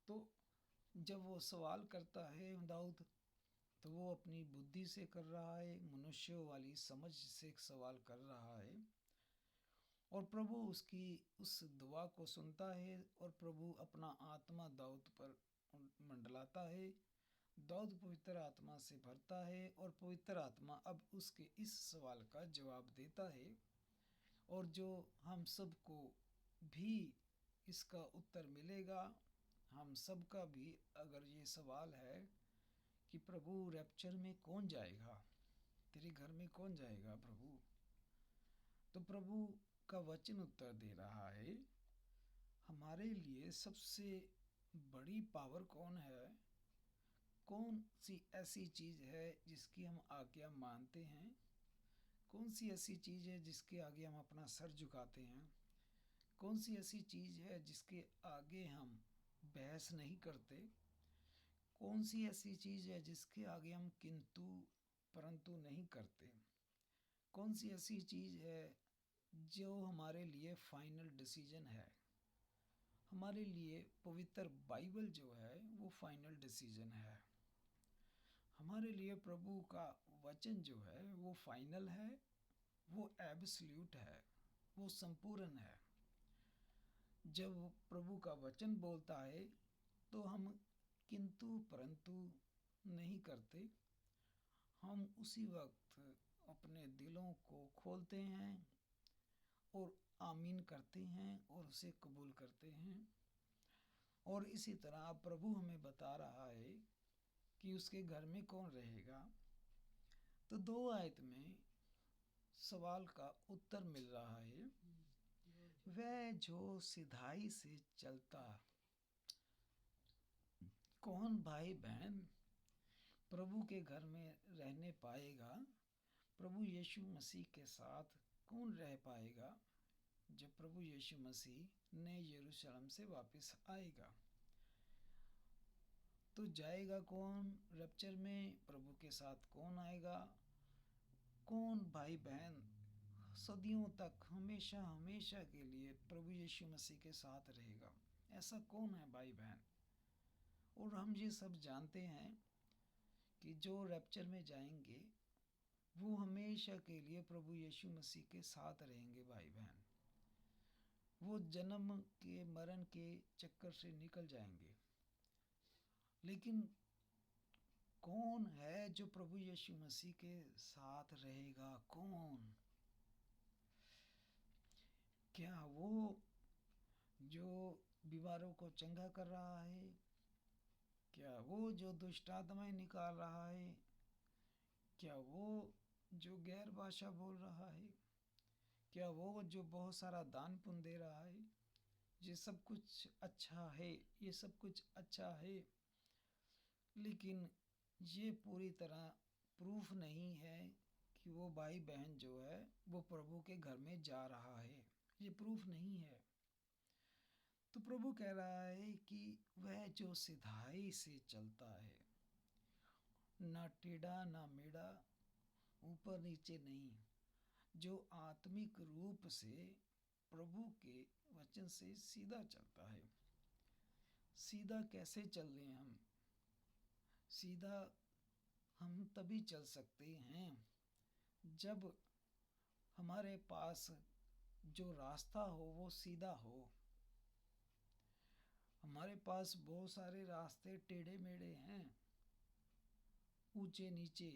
तो जब वो सवाल करता है दाऊद, तो वो अपनी बुद्धि से कर रहा है, मनुष्यों वाली समझ से सवाल कर रहा है। और प्रभु उसकी उस दुआ को सुनता है और प्रभु अपना आत्मा दाऊद पर मंडलाता है। दाऊद पवित्र आत्मा से भरता है और पवित्र आत्मा अब उसके इस सवाल का जवाब देता है। और जो हम सबको भी इसका उत्तर मिलेगा, हम सबका भी अगर ये सवाल है कि प्रभु रैप्चर में कौन जाएगा, तेरे घर में कौन जाएगा प्रभु, तो प्रभु का वचन उत्तर दे रहा है, हमारे लिए सबसे बड़ी पावर कौन है, कौन सी ऐसी चीज़ है जिसकी हम आज्ञा मानते हैं, कौन सी ऐसी चीज़ है जिसके आगे हम अपना सर झुकाते हैं, कौन सी ऐसी चीज़ है जिसके आगे हम बहस नहीं करते, कौन सी ऐसी चीज़ है जिसके आगे हम किंतु परंतु नहीं करते, कौन सी ऐसी चीज़ है जो हमारे लिए फाइनल डिसीजन है। हमारे लिए पवित्र बाइबल जो है वो फाइनल डिसीजन है। हमारे लिए प्रभु का वचन जो है वो फाइनल है, वो एब्सोल्यूट है, वो संपूर्ण है। जब प्रभु का वचन बोलता है तो हम किंतु परंतु नहीं करते, हम उसी वक्त अपने दिलों को खोलते हैं और आमीन करते हैं और उसे कबूल करते हैं। और इसी तरह प्रभु हमें बता रहा है कि उसके घर में कौन रहेगा। तो 2 आयत में सवाल का उत्तर मिल रहा है, वह जो सिधाई से चलता। कौन भाई बहन प्रभु के घर में रहने पाएगा? प्रभु यीशु मसीह के साथ कौन रह पाएगा जब प्रभु यीशु मसीह नए यरूशलेम से वापस आएगा? तो जाएगा कौन रैप्चर में? प्रभु के साथ कौन आएगा? कौन भाई बहन सदियों तक हमेशा हमेशा के लिए प्रभु यीशु मसीह के साथ रहेगा? ऐसा कौन है भाई बहन? और हम ये सब जानते हैं कि जो रैप्चर में जाएंगे वो हमेशा के लिए प्रभु यीशु मसीह के साथ रहेंगे भाई बहन। वो जन्म के मरण के चक्कर से निकल जाएंगे। लेकिन कौन है जो प्रभु यीशु मसीह के साथ रहेगा? कौन? क्या वो जो बीमारों को चंगा कर रहा है? क्या वो जो दुष्ट आत्माएं निकाल रहा है? क्या वो जो गैर भाषा बोल रहा है? क्या वो जो बहुत सारा दान पुण्य दे रहा है? ये सब कुछ अच्छा है, ये सब कुछ अच्छा है, लेकिन ये पूरी तरह प्रूफ नहीं है कि वो भाई बहन जो है वो प्रभु के घर में जा रहा है। ये प्रूफ नहीं है। तो प्रभु कह रहा है कि वह जो सिधाई से चलता है, ना टेढ़ा ना मेढ़ा, ऊपर नीचे नहीं, जो आत्मिक रूप से प्रभु के वचन से सीधा चलता है। सीधा कैसे चल रहे हैं हम? सीधा हम तभी चल सकते हैं जब हमारे पास जो रास्ता हो वो सीधा हो। हमारे पास बहुत सारे रास्ते टेढ़े मेढ़े हैं, ऊंचे नीचे,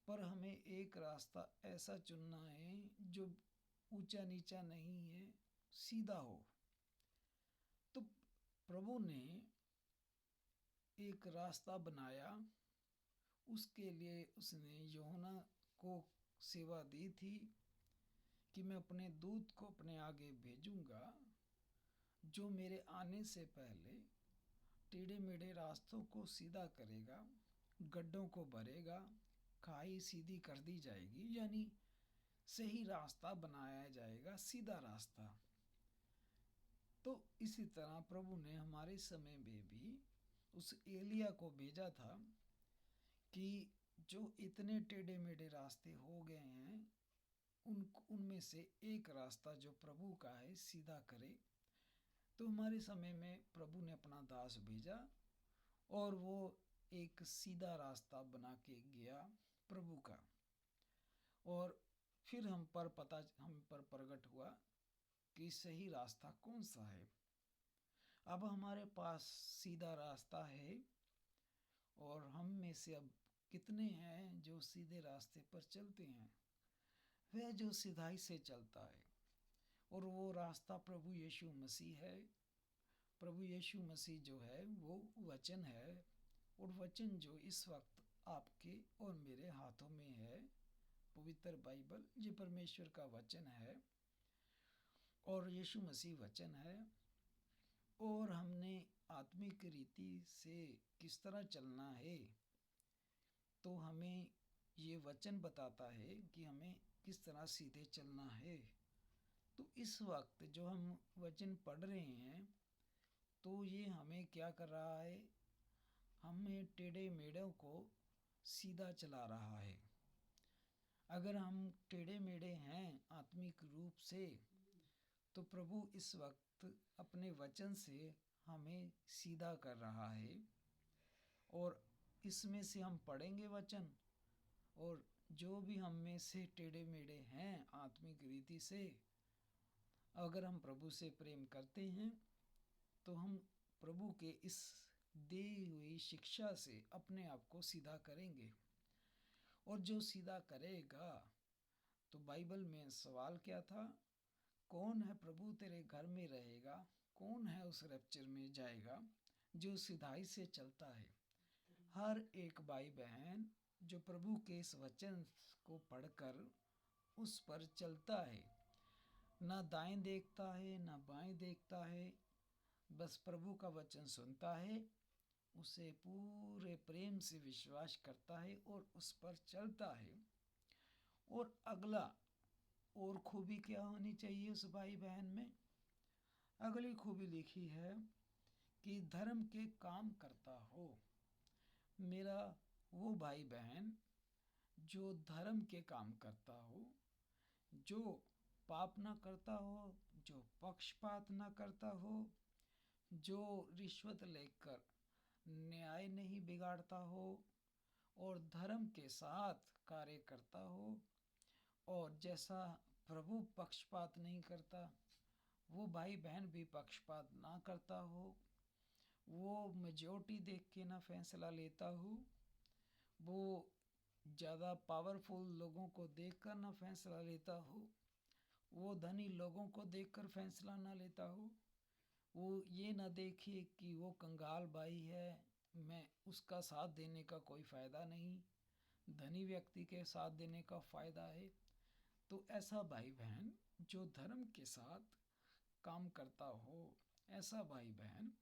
पर हमें एक रास्ता ऐसा चुनना है जो ऊंचा नीचा नहीं है, सीधा हो। तो प्रभु ने एक रास्ता बनाया, उसके लिए उसने यूहन्ना को सेवा दी थी कि मैं अपने दूत को अपने आगे भेजूंगा जो मेरे आने से पहले टेढ़े मेढ़े रास्तों को सीधा करेगा, गड्ढों को भरेगा, खाई सीधी कर दी जाएगी, यानी सही रास्ता बनाया जाएगा, सीधा रास्ता। तो इसी तरह प्रभु ने हमारे समय में भी उस एलिया को भेजा था कि जो इतने टेढ़े मेढ़े रास्ते हो गए हैं उनमें से एक रास्ता जो प्रभु का है सीधा करे। तो हमारे समय में प्रभु ने अपना दास भेजा और वो एक सीधा रास्ता बना के गया प्रभु का। और फिर हम पर प्रकट हुआ कि सही रास्ता कौन सा है। अब हमारे पास सीधा रास्ता है और हम में से अब कितने हैं जो सीधे रास्ते पर चलते हैं? वह जो सिधाई से चलता है, और वो रास्ता प्रभु यीशु मसीह है। प्रभु यीशु मसीह जो है वो वचन है, और वचन जो इस वक्त आपके और मेरे हाथों में है, पवित्र बाइबल, ये परमेश्वर का वचन है और यीशु मसीह वचन है। और हमने आत्मिक रीति से किस तरह चलना है, तो हमें ये वचन बताता है कि हमें किस तरह सीधे चलना है। तो इस वक्त जो हम वचन पढ़ रहे हैं तो ये हमें क्या कर रहा है? हमें टेढ़े मेढ़ों को सीधा चला रहा है। अगर हम टेढ़े मेढ़े हैं आत्मिक रूप से, तो प्रभु इस वक्त वक्त अपने वचन से हमें सीधा कर रहा है। और इसमें से हम पढ़ेंगे वचन, और जो भी हम में से टेढ़े मेढ़े हैं आत्मिक रीति से, अगर हम प्रभु से प्रेम करते हैं तो हम प्रभु के इस दी हुई शिक्षा से अपने आप को सीधा करेंगे। और जो सीधा करेगा, तो बाइबल में सवाल क्या था, कौन है प्रभु तेरे घर में रहेगा, कौन है उस रैप्चर में जाएगा जो सिधाई से चलता है। हर एक भाई बहन जो प्रभु के इस वचन को पढ़कर उस पर चलता है, ना दाएं देखता है ना बाएं देखता है, बस प्रभु का वचन सुनता है, उसे पूरे प्रेम से विश्वास करता है और उस पर चलता है। और अगला और खूबी क्या होनी चाहिए उस भाई बहन में? अगली खूबी लिखी है कि धर्म के काम करता हो। मेरा वो भाई बहन जो धर्म के काम करता हो, जो पाप ना करता हो, जो पक्षपात ना करता हो, जो रिश्वत लेकर न्याय नहीं बिगाड़ता हो, और धर्म के साथ कार्य करता हो, और जैसा प्रभु पक्षपात नहीं करता, वो भाई बहन भी पक्षपात ना करता हो, वो मेजॉरिटी देख के ना फैसला लेता हो, वो ज़्यादा पावरफुल लोगों को देखकर ना फैसला लेता हो, वो धनी लोगों को देखकर फैसला ना लेता हो, वो ये ना देखे कि वो कंगाल भाई है, मैं उसका साथ देने का कोई फ़ायदा नहीं, धनी व्यक्ति के साथ देने का फ़ायदा है। तो ऐसा भाई बहन जो धर्म के साथ काम करता हो, ऐसा भाई बहन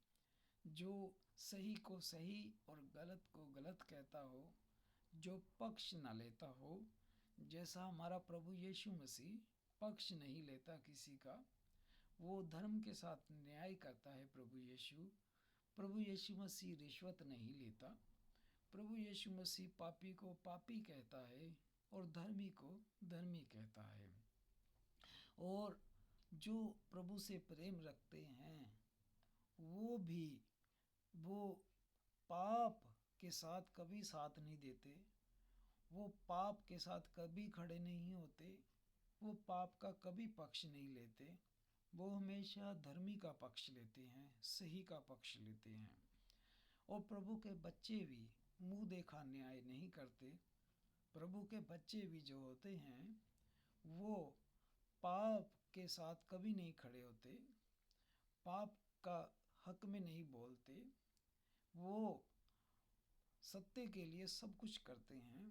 जो सही को सही और गलत को गलत कहता हो, जो पक्ष ना लेता हो, जैसा हमारा प्रभु यीशु मसीह पक्ष नहीं लेता किसी का, वो धर्म के साथ न्याय करता है। प्रभु यीशु मसीह रिश्वत नहीं लेता। प्रभु यीशु मसीह पापी को पापी कहता है और धर्मी को धर्मी कहता है। और जो प्रभु से प्रेम रखते हैं वो पाप के साथ कभी साथ नहीं देते, वो पाप के साथ कभी खड़े नहीं होते, वो पाप का कभी पक्ष नहीं लेते, वो हमेशा धर्मी का पक्ष लेते हैं, सही का पक्ष लेते हैं। और प्रभु के बच्चे भी मुंह देखा न्याय नहीं करते। प्रभु के बच्चे भी जो होते हैं वो पाप के साथ कभी नहीं खड़े होते, पाप का हक में नहीं बोलते, वो सत्य के लिए सब कुछ करते हैं,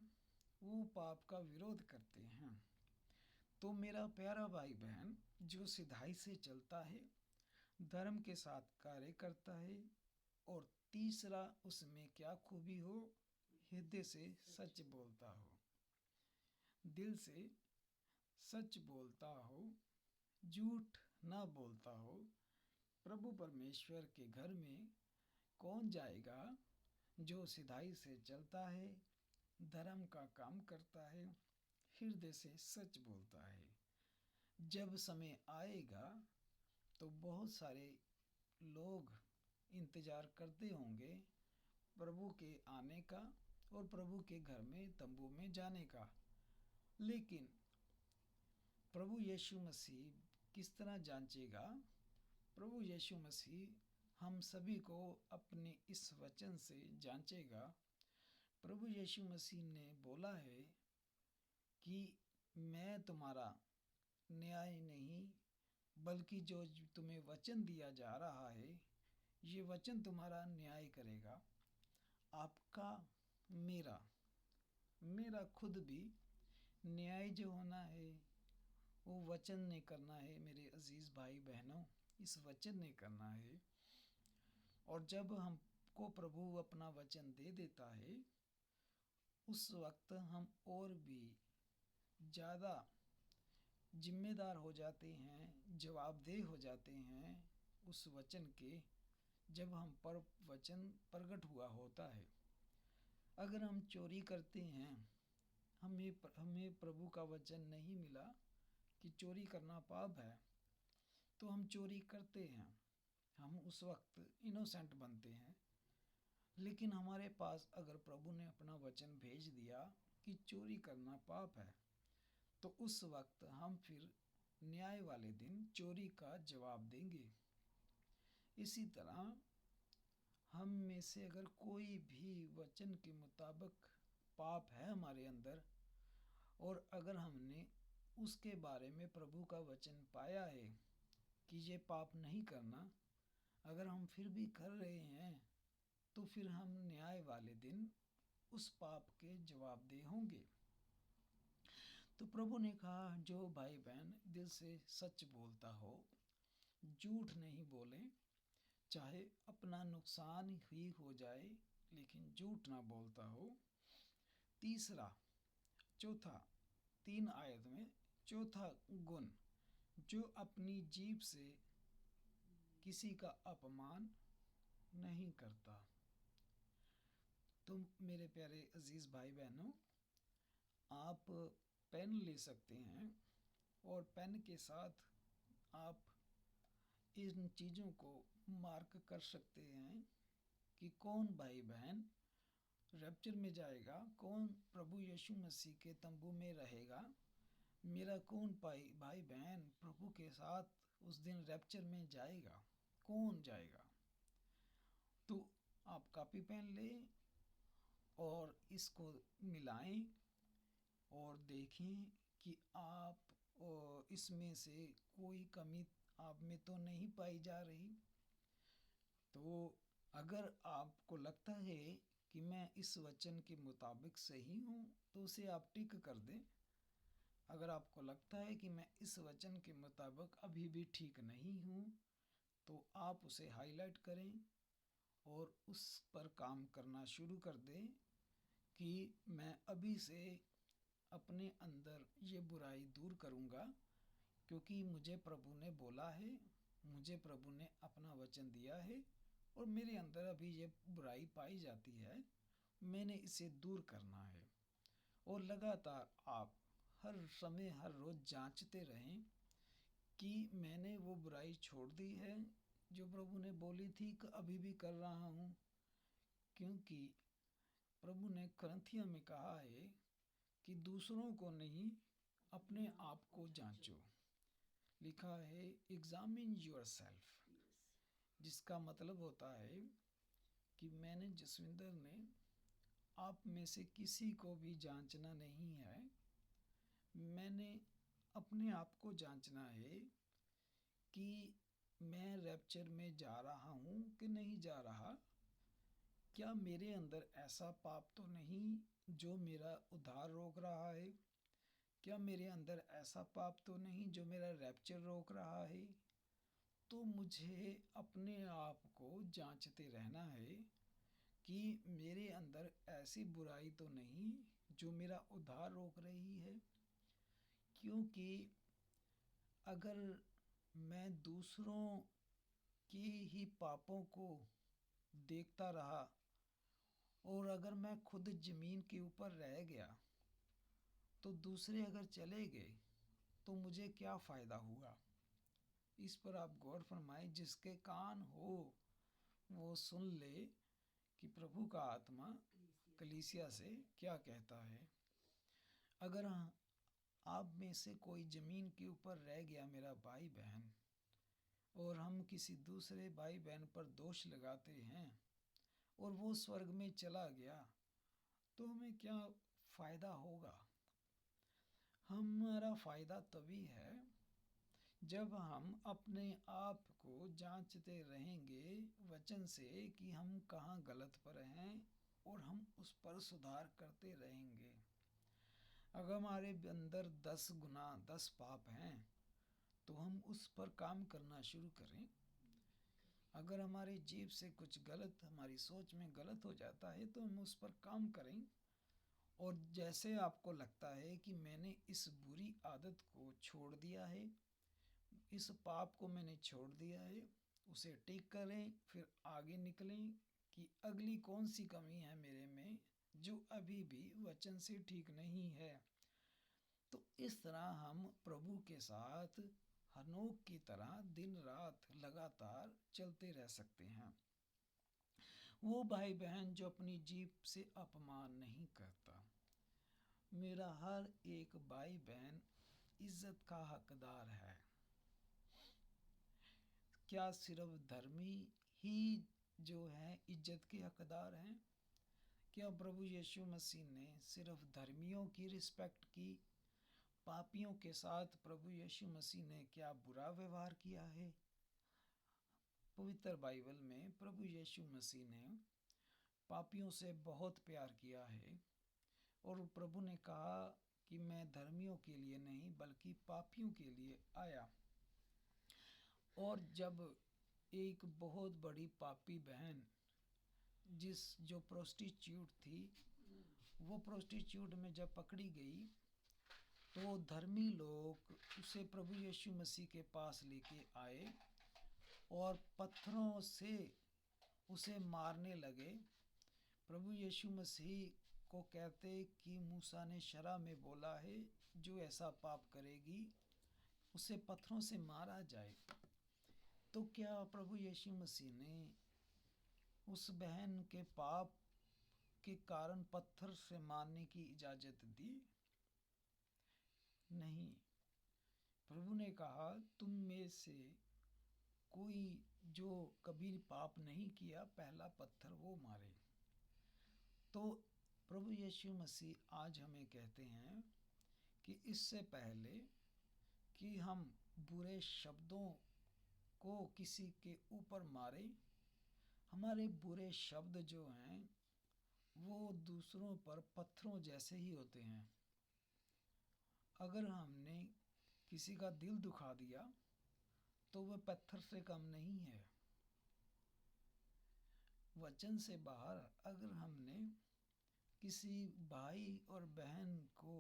वो पाप का विरोध करते हैं। तो मेरा प्यारा भाई बहन जो सिधाई से चलता है, धर्म के साथ कार्य करता है, और तीसरा उसमें क्या खूबी हो, हृदय से सच बोलता हो, दिल से सच बोलता हो, झूठ ना बोलता हो। प्रभु परमेश्वर के घर में कौन जाएगा जो सिधाई से चलता है, धर्म का काम करता है, हृदय से सच बोलता है। जब समय आएगा तो बहुत सारे लोग इंतज़ार करते होंगे प्रभु के आने का और प्रभु के घर में तंबू में जाने का, लेकिन प्रभु यीशु मसीह किस तरह जांचेगा? प्रभु यीशु मसीह हम सभी को अपने इस वचन से जांचेगा। प्रभु यीशु मसीह ने बोला है कि मैं तुम्हारा न्याय नहीं, बल्कि जो तुम्हें वचन दिया जा रहा है, ये वचन तुम्हारा न्याय करेगा। आपका मेरा खुद भी न्याय जो होना है वो वचन ने करना है। मेरे अजीज़ भाई बहनों, इस वचन ने करना है। और जब हमको प्रभु अपना वचन दे देता है, उस वक्त हम और भी ज़्यादा जिम्मेदार हो जाते हैं, जवाबदेह हो जाते हैं उस वचन के, जब हम पर वचन प्रकट हुआ होता है। अगर हम चोरी करते हैं, हमें प्रभु का वचन नहीं मिला कि चोरी करना पाप है, तो हम चोरी करते हैं, हम उस वक्त इनोसेंट बनते हैं। लेकिन हमारे पास अगर प्रभु ने अपना वचन भेज दिया कि चोरी करना पाप है, तो उस वक्त हम फिर न्याय वाले दिन चोरी का जवाब देंगे। इसी तरह हम में से अगर कोई भी वचन के मुताबिक पाप है हमारे अंदर, और अगर हमने उसके बारे में प्रभु का वचन पाया है कि ये पाप नहीं करना, अगर हम फिर भी कर रहे हैं, तो फिर हम न्याय वाले दिन उस पाप के जवाबदेह होंगे। तो प्रभु ने कहा, जो भाई बहन दिल से सच बोलता हो, झूठ नहीं बोले, चाहे अपना नुकसान ही हो जाए लेकिन झूठ ना बोलता हो। चौथा 3 आयत में चौथा गुण, जो अपनी जीभ से किसी का अपमान नहीं करता। तो मेरे प्यारे अजीज भाई बहनों, आप पेन ले सकते हैं और पेन के साथ आप इन चीज़ों को मार्क कर सकते हैं कि कौन भाई बहन रैप्चर में जाएगा, कौन प्रभु यीशु मसीह के तंबू में रहेगा, मेरा कौन भाई बहन प्रभु के साथ उस दिन रैप्चर में जाएगा, कौन जाएगा। तो आप कॉपी पेन लें और इसको मिलाएं और देखें कि आप इसमें से कोई कमी आप में तो नहीं पाई जा रही। तो अगर आपको लगता है कि मैं इस वचन के मुताबिक सही हूँ, तो उसे आप टिक कर दें। अगर आपको लगता है कि मैं इस वचन के मुताबिक अभी भी ठीक नहीं हूँ, तो आप उसे हाईलाइट करें और उस पर काम करना शुरू कर दें कि मैं अभी से अपने अंदर ये बुराई दूर करूँगा, क्योंकि मुझे प्रभु ने बोला है, मुझे प्रभु ने अपना वचन दिया है और मेरे अंदर अभी ये बुराई पाई जाती है, मैंने इसे दूर करना है। और लगातार आप हर समय हर रोज़ जांचते रहें कि मैंने वो बुराई छोड़ दी है जो प्रभु ने बोली थी कि अभी भी कर रहा हूँ। क्योंकि प्रभु ने कुरिन्थियों में कहा है कि दूसरों को नहीं, अपने आप को जांचो। लिखा है एग्जामिन योरसेल्फ, जिसका मतलब होता है कि मैंने जसविंदर ने आप में से किसी को भी जांचना नहीं है, मैंने अपने आप को जांचना है कि मैं रैप्चर में जा रहा हूँ कि नहीं जा रहा। क्या मेरे अंदर ऐसा पाप तो नहीं जो मेरा उद्धार रोक रहा है? क्या मेरे अंदर ऐसा पाप तो नहीं जो मेरा रैप्चर रोक रहा है? तो मुझे अपने आप को जांचते रहना है कि मेरे अंदर ऐसी बुराई तो नहीं जो मेरा उद्धार रोक रही है। क्योंकि अगर मैं दूसरों के ही पापों को देखता रहा और अगर मैं खुद ज़मीन के ऊपर रह गया, तो दूसरे अगर चले गए तो मुझे क्या फ़ायदा हुआ? इस पर आप गौर फरमाएं। जिसके कान हो वो सुन ले कि प्रभु का आत्मा कलीसिया से क्या कहता है। अगर आप में से कोई ज़मीन के ऊपर रह गया मेरा भाई बहन, और हम किसी दूसरे भाई बहन पर दोष लगाते हैं और वो स्वर्ग में चला गया, तो हमें क्या फ़ायदा होगा? हमारा फ़ायदा तभी है जब हम अपने आप को जांचते रहेंगे वचन से कि हम कहाँ गलत पर हैं और हम उस पर सुधार करते रहेंगे। अगर हमारे अंदर 10 गुनाह 10 पाप हैं, तो हम उस पर काम करना शुरू करें। अगर हमारी जीभ से कुछ गलत, हमारी सोच में गलत हो जाता है, तो हम उस पर काम करें। और जैसे आपको लगता है कि मैंने इस बुरी आदत को छोड़ दिया है, इस पाप को मैंने छोड़ दिया है, उसे ठीक करें, फिर आगे निकलें कि अगली कौन सी कमी है मेरे में जो अभी भी वचन से ठीक नहीं है। तो इस तरह हम प्रभु के साथ हनोक की तरह दिन रात लगातार चलते रह सकते हैं। वो भाई बहन जो अपनी जीभ से अपमान नहीं करता। मेरा हर एक भाई बहन इज्जत का हकदार है। क्या सिर्फ धर्मी ही जो है इज्जत के हकदार हैं? क्या प्रभु यीशु मसीह ने सिर्फ धर्मियों की रिस्पेक्ट की? पापियों के साथ प्रभु यीशु मसीह ने क्या बुरा व्यवहार किया है? पवित्र बाइबल में प्रभु यीशु मसीह ने पापियों से बहुत प्यार किया है और प्रभु ने कहा कि मैं धर्मियों के लिए नहीं बल्कि पापियों के लिए आया। और जब एक बहुत बड़ी पापी बहन जो प्रोस्टिट्यूट थी, वो प्रोस्टिट्यूट में जब पकड़ी गई तो धर्मी लोग उसे प्रभु यीशु मसीह के पास लेके आए और पत्थरों से उसे मारने लगे। प्रभु यीशु मसीह को कहते कि मूसा ने शरह में बोला है जो ऐसा पाप करेगी उसे पत्थरों से मारा जाए। तो क्या प्रभु यीशु मसीह ने उस बहन के पाप के कारण पत्थर से मारने की इजाज़त दी? नहीं। प्रभु ने कहा तुम में से कोई जो कभी पाप नहीं किया पहला पत्थर वो मारे। तो प्रभु यीशु मसीह आज हमें कहते हैं कि इससे पहले कि हम बुरे शब्दों को किसी के ऊपर मारे, हमारे बुरे शब्द जो हैं वो दूसरों पर पत्थरों जैसे ही होते हैं। अगर हमने किसी का दिल दुखा दिया तो वह पत्थर से कम नहीं है। वचन से बाहर अगर हमने किसी भाई और बहन को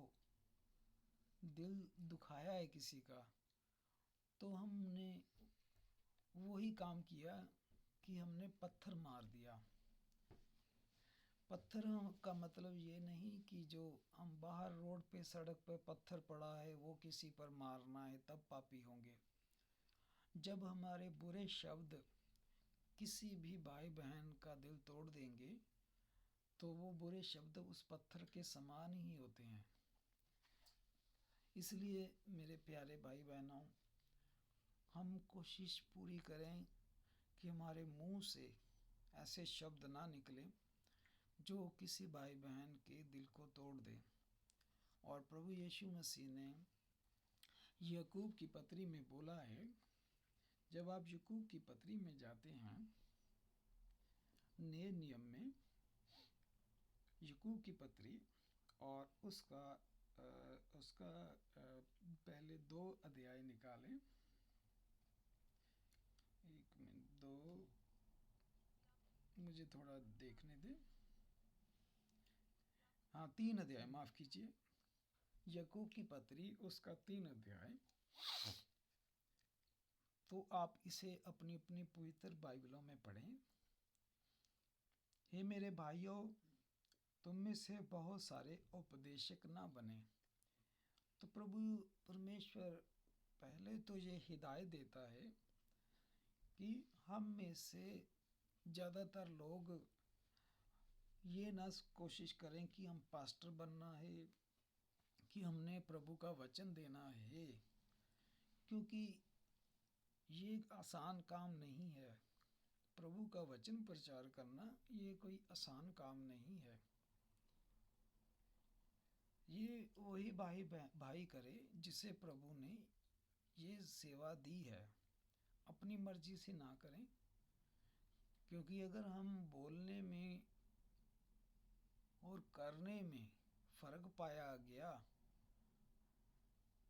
दिल दुखाया है किसी का, तो हमने वही काम किया कि हमने पत्थर मार दिया। पत्थर का मतलब ये नहीं कि जो हम बाहर रोड पे सड़क पे पत्थर पड़ा है वो किसी पर मारना है तब पापी होंगे। जब हमारे बुरे शब्द किसी भी भाई बहन का दिल तोड़ देंगे तो वो बुरे शब्द उस पत्थर के समान ही होते हैं। इसलिए मेरे प्यारे भाई बहनों, हम कोशिश पूरी करें कि हमारे मुंह से ऐसे शब्द ना निकले जो किसी भाई बहन के दिल को तोड़ दे। और प्रभु यीशु मसीह ने याकूब की पत्री में बोला है, जब आप याकूब की पत्री में जाते हैं नए नियम में याकूब की पत्री और उसका पहले 2 अध्याय निकालें। 1 मिनट 2 मुझे थोड़ा देखने दे। हाँ 3 अध्याय, माफ कीजिए, याकूब की पत्री उसका 3 अध्याय। तो आप इसे अपनी अपनी पवित्र बाइबलों में पढ़ें। हे मेरे भाइयों, तुम में से बहुत सारे उपदेशक ना बने। तो प्रभु परमेश्वर पहले तो ये हिदायत देता है कि हम में से ज़्यादातर लोग ये ना कोशिश करें कि हम पास्टर बनना है, कि हमने प्रभु का वचन देना है, क्योंकि ये एक आसान काम नहीं है। प्रभु का वचन प्रचार करना ये कोई आसान काम नहीं है। ये वही भाई करे जिसे प्रभु ने ये सेवा दी है, अपनी मर्जी से ना करें। क्योंकि अगर हम बोलने में और करने में फर्क पाया गया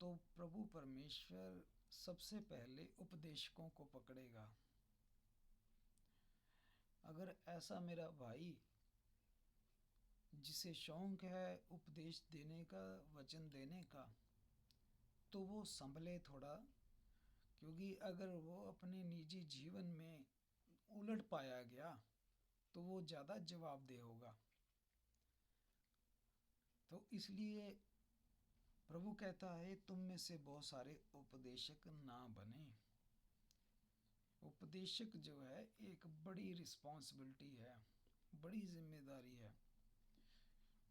तो प्रभु परमेश्वर सबसे पहले उपदेशकों को पकड़ेगा। अगर ऐसा मेरा भाई जिसे शौक है उपदेश देने का, वचन देने का, तो वो संभले थोड़ा, क्योंकि अगर वो अपने निजी जीवन में उलट पाया गया तो वो ज़्यादा जवाबदेह होगा। तो इसलिए प्रभु कहता है तुम में से बहुत सारे उपदेशक ना बने। उपदेशक जो है एक बड़ी रिस्पॉन्सिबिलिटी है, बड़ी जिम्मेदारी है।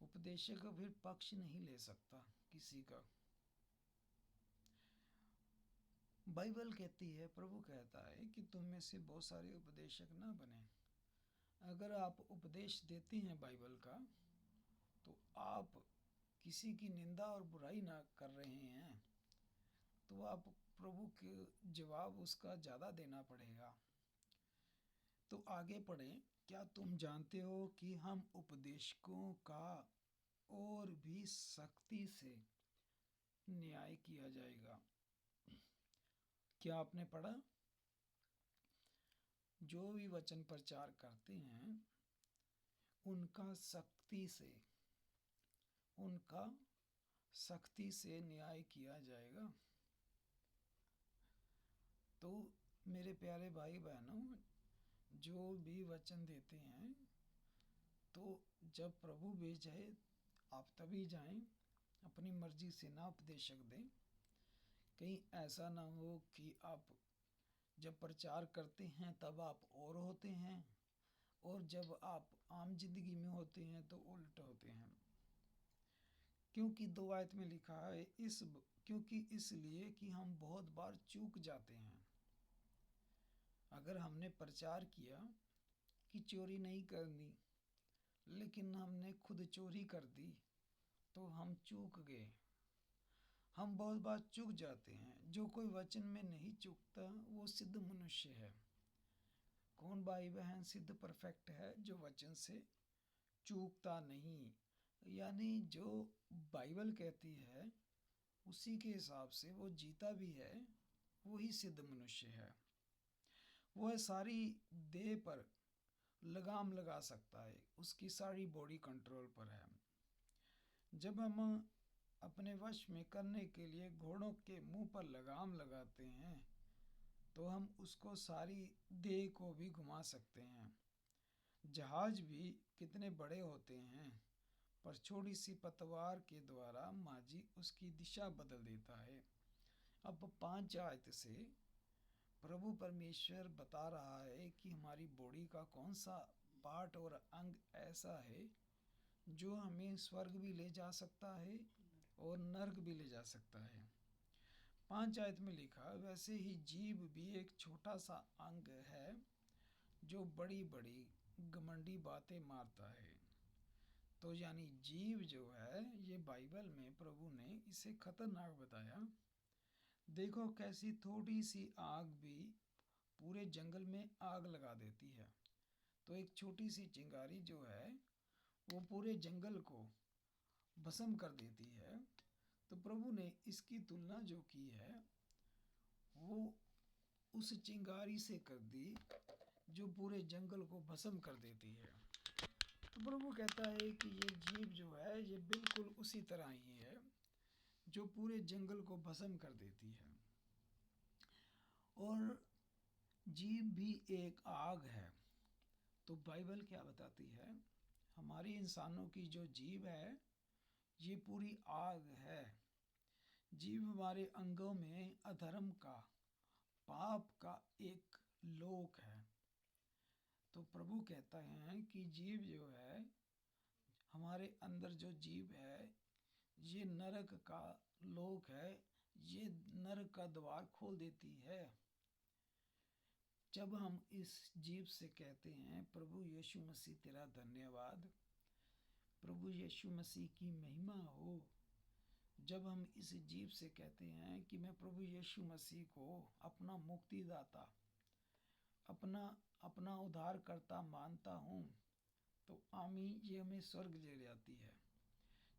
उपदेशक फिर पक्ष नहीं ले सकता किसी का। बाइबल कहती है, प्रभु कहता है कि तुम में से बहुत सारे उपदेशक ना बने। अगर आप उपदेश देते हैं बाइबल का, तो आप किसी की निंदा और बुराई ना कर रहे हैं, तो आप प्रभु के जवाब उसका ज़्यादा देना पड़ेगा। तो आगे पढ़ें। क्या तुम जानते हो कि हम उपदेशकों का और भी सख्ती से न्याय किया जाएगा? क्या आपने पढ़ा? जो भी वचन प्रचार करते हैं उनका सख्ती से न्याय किया जाएगा। तो मेरे प्यारे भाई बहनों, जो भी वचन देते हैं, तो जब प्रभु भेजे आप तभी जाएं, अपनी मर्जी से ना उपदेशक दें। कहीं ऐसा ना हो कि आप जब प्रचार करते हैं तब आप और होते हैं, और जब आप आम जिंदगी में होते हैं तो उल्ट होते हैं। क्योंकि 2 आयत में लिखा है, क्योंकि इसलिए कि हम बहुत बार चूक जाते हैं। अगर हमने प्रचार किया कि चोरी नहीं करनी, लेकिन हमने खुद चोरी कर दी, तो हम चूक गए। हम बहुत बार चूक जाते हैं। जो कोई वचन में नहीं चूकता वो सिद्ध मनुष्य है। कौन भाई बहन सिद्ध परफेक्ट है? जो वचन से चूकता नहीं, यानी जो बाइबल कहती है उसी के हिसाब से वो जीता भी है, वही सिद्ध मनुष्य है। वह सारी देह पर लगाम लगा सकता है, उसकी सारी बॉडी कंट्रोल पर है। जब हम अपने वश में करने के लिए घोड़ों के मुंह पर लगाम लगाते हैं, तो हम उसको सारी देह को भी घुमा सकते हैं। जहाज भी कितने बड़े होते हैं, पर छोटी सी पतवार के द्वारा माझी उसकी दिशा बदल देता है। अब 5 आयत से प्रभु परमेश्वर बता रहा है कि हमारी बॉडी का कौन सा पार्ट और अंग ऐसा है जो हमें स्वर्ग भी ले जा सकता है और नर्क भी ले जा सकता है। 5 आयत में लिखा, वैसे ही जीभ भी एक छोटा सा अंग है जो बड़ी बड़ी घमंडी बातें मारता है। तो यानी जीव जो है, ये बाइबल में प्रभु ने इसे खतरनाक बताया। देखो कैसी थोड़ी सी आग भी पूरे जंगल में आग लगा देती है। तो एक छोटी सी चिंगारी जो है वो पूरे जंगल को भस्म कर देती है। तो प्रभु ने इसकी तुलना जो की है वो उस चिंगारी से कर दी जो पूरे जंगल को भस्म कर देती है। तो प्रभु कहता है कि ये जीव जो है ये बिल्कुल उसी तरह ही है जो पूरे जंगल को भस्म कर देती है। और जीव भी एक आग है। तो बाइबल क्या बताती है? हमारी इंसानों की जो जीव है ये पूरी आग है। जीव हमारे अंगों में अधर्म का, पाप का एक लोक है। तो प्रभु कहता है कि जीव जो है, हमारे अंदर जो जीव है, ये नरक का लोक है, ये नरक का द्वार खोल देती है। जब हम इस जीव से कहते हैं, प्रभु यीशु मसीह तेरा धन्यवाद, प्रभु यीशु मसीह की महिमा हो। जब हम इस जीव से कहते हैं कि मैं प्रभु यीशु मसीह को अपना मुक्तिदाता, अपना उद्धारकर्ता मानता हूँ, तो आमीन, ये हमें स्वर्ग ले जाती है।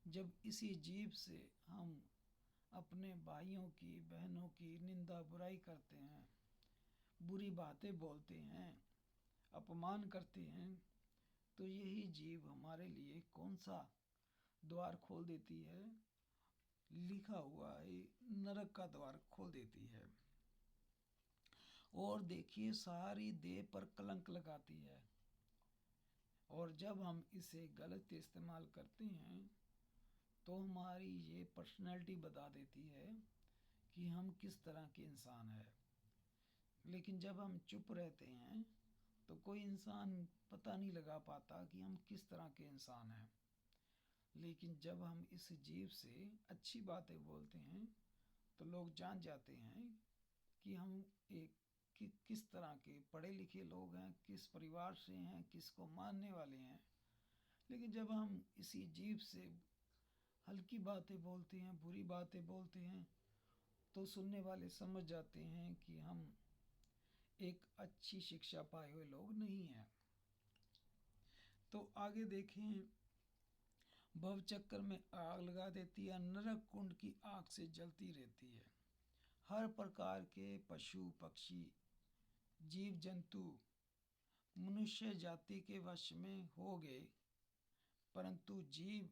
जब इसी जीव से हम अपने भाइयों की, बहनों की निंदा बुराई करते हैं, बुरी बातें बोलते हैं, अपमान करते हैं, तो यही जीव हमारे लिए कौन सा द्वार खोल देती है? लिखा हुआ है, नरक का द्वार खोल देती है। और देखिए सारी देह पर कलंक लगाती है। और जब हम इसे गलत इस्तेमाल करते हैं तो हमारी ये पर्सनैलिटी बता देती है कि हम किस तरह के इंसान हैं। लेकिन जब हम चुप रहते हैं तो कोई इंसान पता नहीं लगा पाता कि हम किस तरह के इंसान हैं। लेकिन जब हम इस जीभ से अच्छी बातें बोलते हैं तो लोग जान जाते हैं कि हम किस तरह के पढ़े लिखे लोग हैं, किस परिवार से हैं, किसको मानने वाले हैं। लेकिन जब हम इसी जीभ से हल्की बातें बोलते हैं, बुरी बातें बोलते हैं, तो सुनने वाले समझ जाते हैं कि हम एक अच्छी शिक्षा पाए हुए लोग नहीं हैं। तो आगे देखें, भव चक्कर में आग लगा देती है, नरक कुंड की आग से जलती रहती है। हर प्रकार के पशु पक्षी जीव जंतु मनुष्य जाति के वश में हो गए, परंतु जीव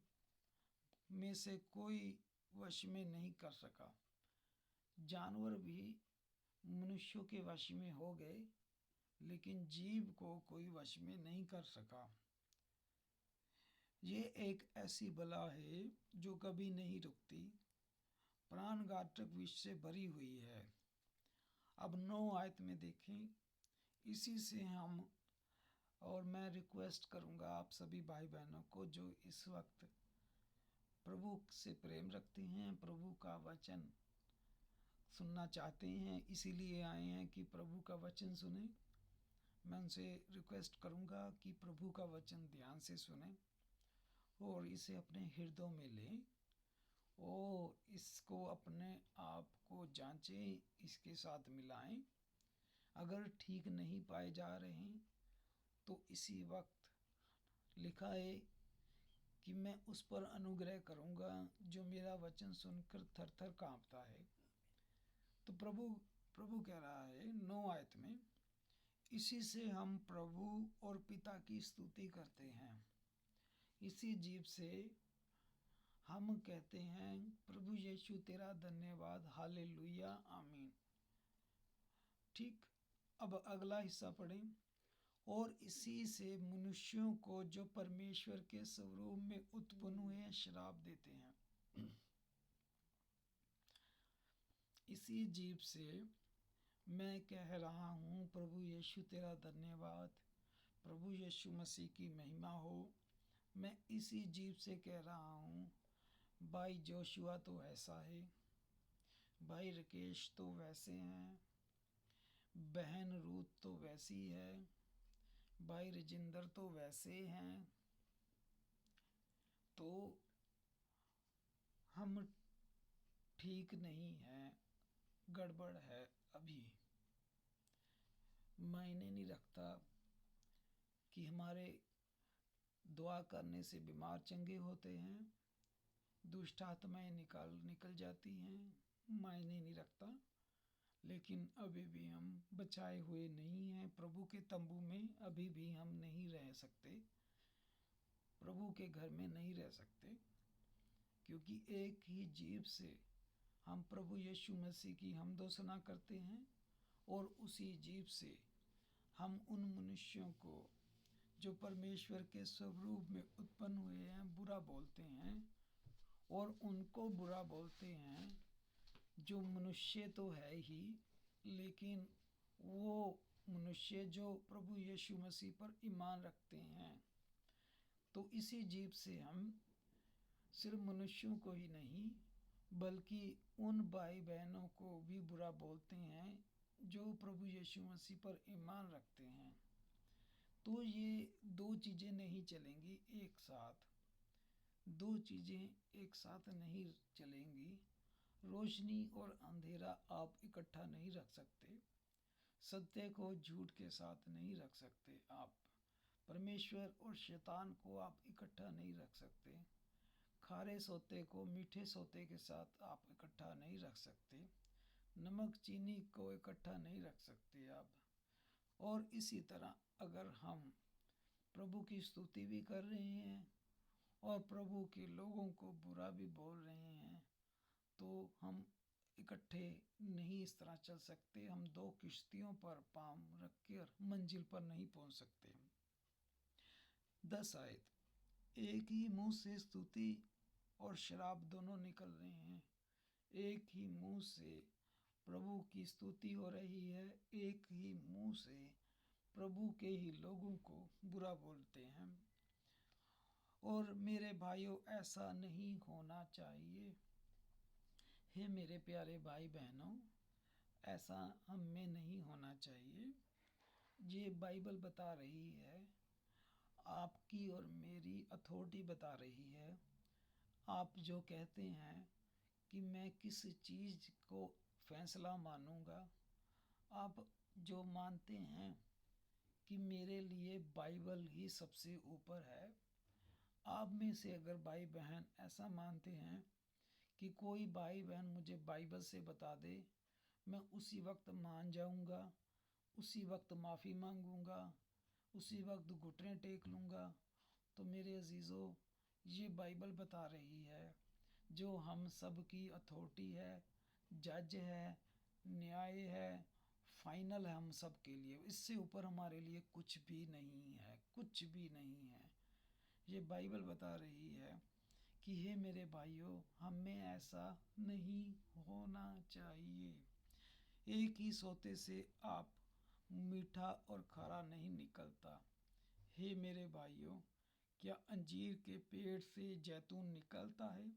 में से कोई वश में नहीं कर सका। जानवर भी मनुष्यों के वश में हो गए, लेकिन जीव को कोई वश में नहीं कर सका। ये एक ऐसी बला है जो कभी नहीं रुकती, प्राणघातक विष से भरी हुई है। अब 9 आयत में देखें, इसी से हम, और मैं रिक्वेस्ट करूंगा आप सभी भाई बहनों को जो इस वक्त प्रभु से प्रेम रखते हैं, प्रभु का वचन सुनना चाहते हैं, इसीलिए आए हैं कि प्रभु का वचन सुने। मैं उनसे रिक्वेस्ट करूंगा कि प्रभु का वचन ध्यान से सुने और इसे अपने हृदय में लें और इसको अपने आप को जांचें, इसके साथ मिलाएं। अगर ठीक नहीं पाए जा रहे हैं तो इसी वक्त लिखा है कि मैं उस पर अनुग्रह करूंगा जो मेरा वचन सुनकर थर थर कांपता है। तो प्रभु कह रहा है 9 आयत में, इसी से हम प्रभु और पिता की स्तुति करते हैं। इसी जीव से हम कहते हैं, प्रभु यीशु तेरा धन्यवाद, हालेलुया, आमीन। ठीक, अब अगला हिस्सा पढ़ें। और इसी से मनुष्यों को जो परमेश्वर के स्वरूप में उत्पन्न हुए श्राप देते हैं। इसी जीव से मैं कह रहा हूँ, प्रभु यीशु तेरा धन्यवाद, प्रभु यीशु मसीह की महिमा हो। मैं इसी जीव से कह रहा हूँ, भाई जोशुआ तो ऐसा है, भाई राकेश तो वैसे हैं, बहन रूथ तो वैसी है, भाई रजिंदर तो वैसे हैं। तो हम ठीक नहीं हैं, गड़बड़ है। अभी मायने नहीं रखता कि हमारे दुआ करने से बीमार चंगे होते हैं, दुष्ट आत्माएं निकल जाती हैं, मायने नहीं रखता। लेकिन अभी भी हम बचाए हुए नहीं हैं। प्रभु के तंबू में अभी भी हम नहीं रह सकते, प्रभु के घर में नहीं रह सकते, क्योंकि एक ही जीव से हम प्रभु यीशु मसीह की हमदोसना करते हैं और उसी जीव से हम उन मनुष्यों को जो परमेश्वर के स्वरूप में उत्पन्न हुए हैं बुरा बोलते हैं, और उनको बुरा बोलते हैं जो मनुष्य तो है ही, लेकिन वो मनुष्य जो प्रभु यीशु मसीह पर ईमान रखते हैं। तो इसी जीव से हम सिर्फ मनुष्यों को ही नहीं बल्कि उन भाई बहनों को भी बुरा बोलते हैं जो प्रभु यीशु मसीह पर ईमान रखते हैं। तो ये 2 चीज़ें नहीं चलेंगी एक साथ, 2 चीज़ें एक साथ नहीं चलेंगी। रोशनी और अंधेरा आप इकट्ठा नहीं रख सकते, सत्य को झूठ के साथ नहीं रख सकते, आप परमेश्वर और शैतान को आप इकट्ठा नहीं रख सकते, खारे सोते को मीठे सोते के साथ आप इकट्ठा नहीं रख सकते, नमक चीनी को इकट्ठा नहीं रख सकते आप। और इसी तरह अगर हम प्रभु की स्तुति भी कर रहे हैं और प्रभु के लोगों को बुरा भी बोल रहे हैं, तो हम इकट्ठे नहीं इस तरह चल सकते। हम 2 किश्तियों पर पांव रखकर मंजिल पर नहीं पहुंच सकते। 10 आयत, एक ही मुंह से स्तुति और शराब दोनों निकल रहे हैं। एक ही मुंह से प्रभु की स्तुति हो रही है, एक ही मुंह से प्रभु के ही लोगों को बुरा बोलते हैं। और मेरे भाइयों, ऐसा नहीं होना चाहिए। हे मेरे प्यारे भाई बहनों, ऐसा हम में नहीं होना चाहिए। ये बाइबल बता रही है, आपकी और मेरी अथॉरिटी बता रही है। आप जो कहते हैं कि मैं किस चीज़ को फैसला मानूंगा, आप जो मानते हैं कि मेरे लिए बाइबल ही सबसे ऊपर है, आप में से अगर भाई बहन ऐसा मानते हैं कि कोई भाई बहन मुझे बाइबल से बता दे, मैं उसी वक्त मान जाऊंगा, उसी वक्त माफ़ी मांगूंगा, उसी वक्त घुटने टेक लूँगा, तो मेरे अजीज़ों, ये बाइबल बता रही है, जो हम सब की अथॉरिटी है, जज है, न्याय है, फाइनल है हम सब के लिए। इससे ऊपर हमारे लिए कुछ भी नहीं है, कुछ भी नहीं है। ये बाइबल बता रही है कि हे मेरे भाइयों, हमें ऐसा नहीं होना चाहिए। एक ही सोते से आप मीठा और खारा नहीं निकलता। हे मेरे भाइयों, क्या अंजीर के पेड़ से जैतून निकलता है?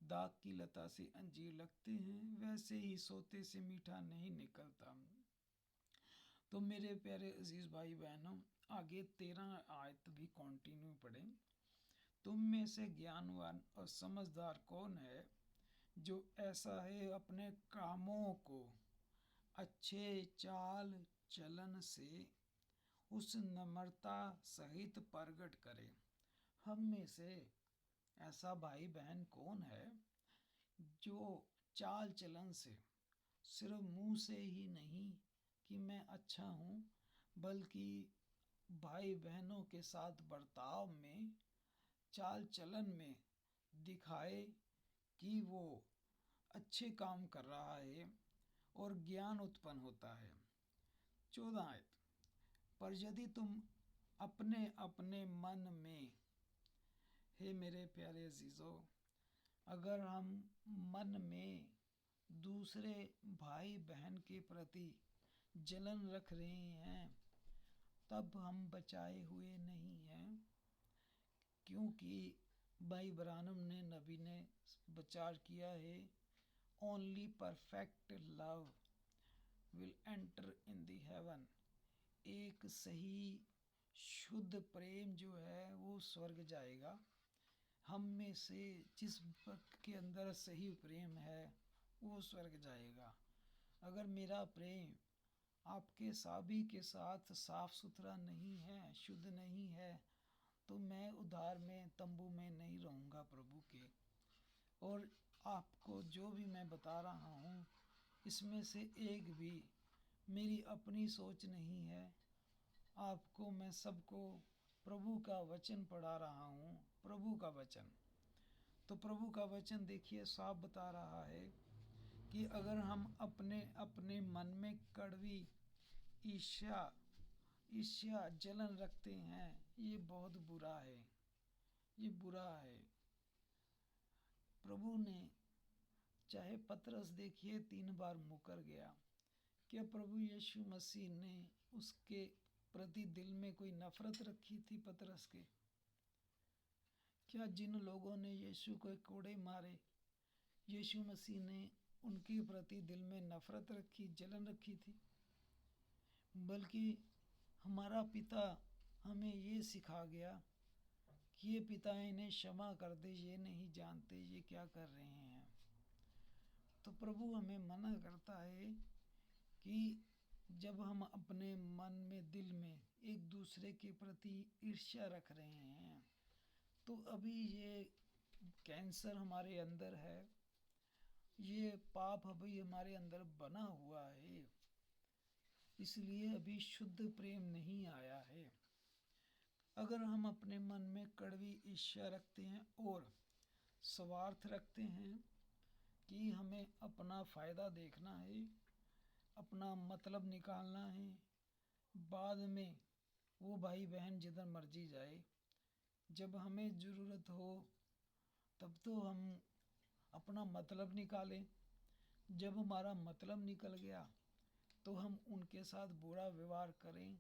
दाग की लता से अंजीर लगते हैं, वैसे ही सोते से मीठा नहीं निकलता। तो मेरे प्यारे अजीज भाई बहनों, आगे 13 आयत भी कंटिन्यू पढ़ें। तुम में से ज्ञानवान और समझदार कौन है, जो ऐसा है अपने कामों को अच्छे चाल चलन से उस नम्रता सहित प्रकट करे। हम में से ऐसा भाई बहन कौन है जो चाल चलन से, सिर्फ मुंह से ही नहीं कि मैं अच्छा हूँ, बल्कि भाई बहनों के साथ बर्ताव में, चाल चलन में दिखाए कि वो अच्छे काम कर रहा है और ज्ञान उत्पन्न होता है। 14 आयत, पर यदि तुम अपने अपने मन में, हे मेरे प्यारे अजीज़ों, अगर हम मन में दूसरे भाई बहन के प्रति जलन रख रहे हैं, तब हम बचाए हुए नहीं हैं, क्योंकि भाई ब्रानम ने, नबी ने विचार किया है, only perfect love will enter in the haven. एक सही शुद्ध प्रेम जो है वो स्वर्ग जाएगा। हम में से जिस भक्त के अंदर सही प्रेम है वो स्वर्ग जाएगा। अगर मेरा प्रेम आपके सभी के साथ साफ सुथरा नहीं है, शुद्ध नहीं है, तो मैं उधार में, तंबू में नहीं रहूँगा प्रभु के। और आपको जो भी मैं बता रहा हूँ, इसमें से एक भी मेरी अपनी सोच नहीं है। आपको मैं सबको प्रभु का वचन पढ़ा रहा हूँ, प्रभु का वचन। तो प्रभु का वचन देखिए साफ बता रहा है कि अगर हम अपने अपने मन में कड़वी ईर्ष्या जलन रखते हैं, ये बहुत बुरा है, ये बुरा है। प्रभु ने, चाहे पतरस देखिए 3 बार मुकर गया, क्या प्रभु यीशु मसीह ने उसके प्रति दिल में कोई नफरत रखी थी पतरस के? क्या जिन लोगों ने यीशु को कोड़े मारे, यीशु मसीह ने उनके प्रति दिल में नफरत रखी, जलन रखी थी? बल्कि हमारा पिता हमें ये सिखा गया कि ये पिता इन्हें क्षमा कर दे, ये नहीं जानते ये क्या कर रहे हैं। तो प्रभु हमें मना करता है कि जब हम अपने मन में, दिल में एक दूसरे के प्रति ईर्ष्या रख रहे हैं, तो अभी ये कैंसर हमारे अंदर है, ये पाप अभी हमारे अंदर बना हुआ है, इसलिए अभी शुद्ध प्रेम नहीं आया है। अगर हम अपने मन में कड़वी ईर्ष्या रखते हैं और स्वार्थ रखते हैं कि हमें अपना फ़ायदा देखना है, अपना मतलब निकालना है, बाद में वो भाई बहन जिधर मर्जी जाए, जब हमें ज़रूरत हो तब तो हम अपना मतलब निकालें। जब हमारा मतलब निकल गया तो हम उनके साथ बुरा व्यवहार करें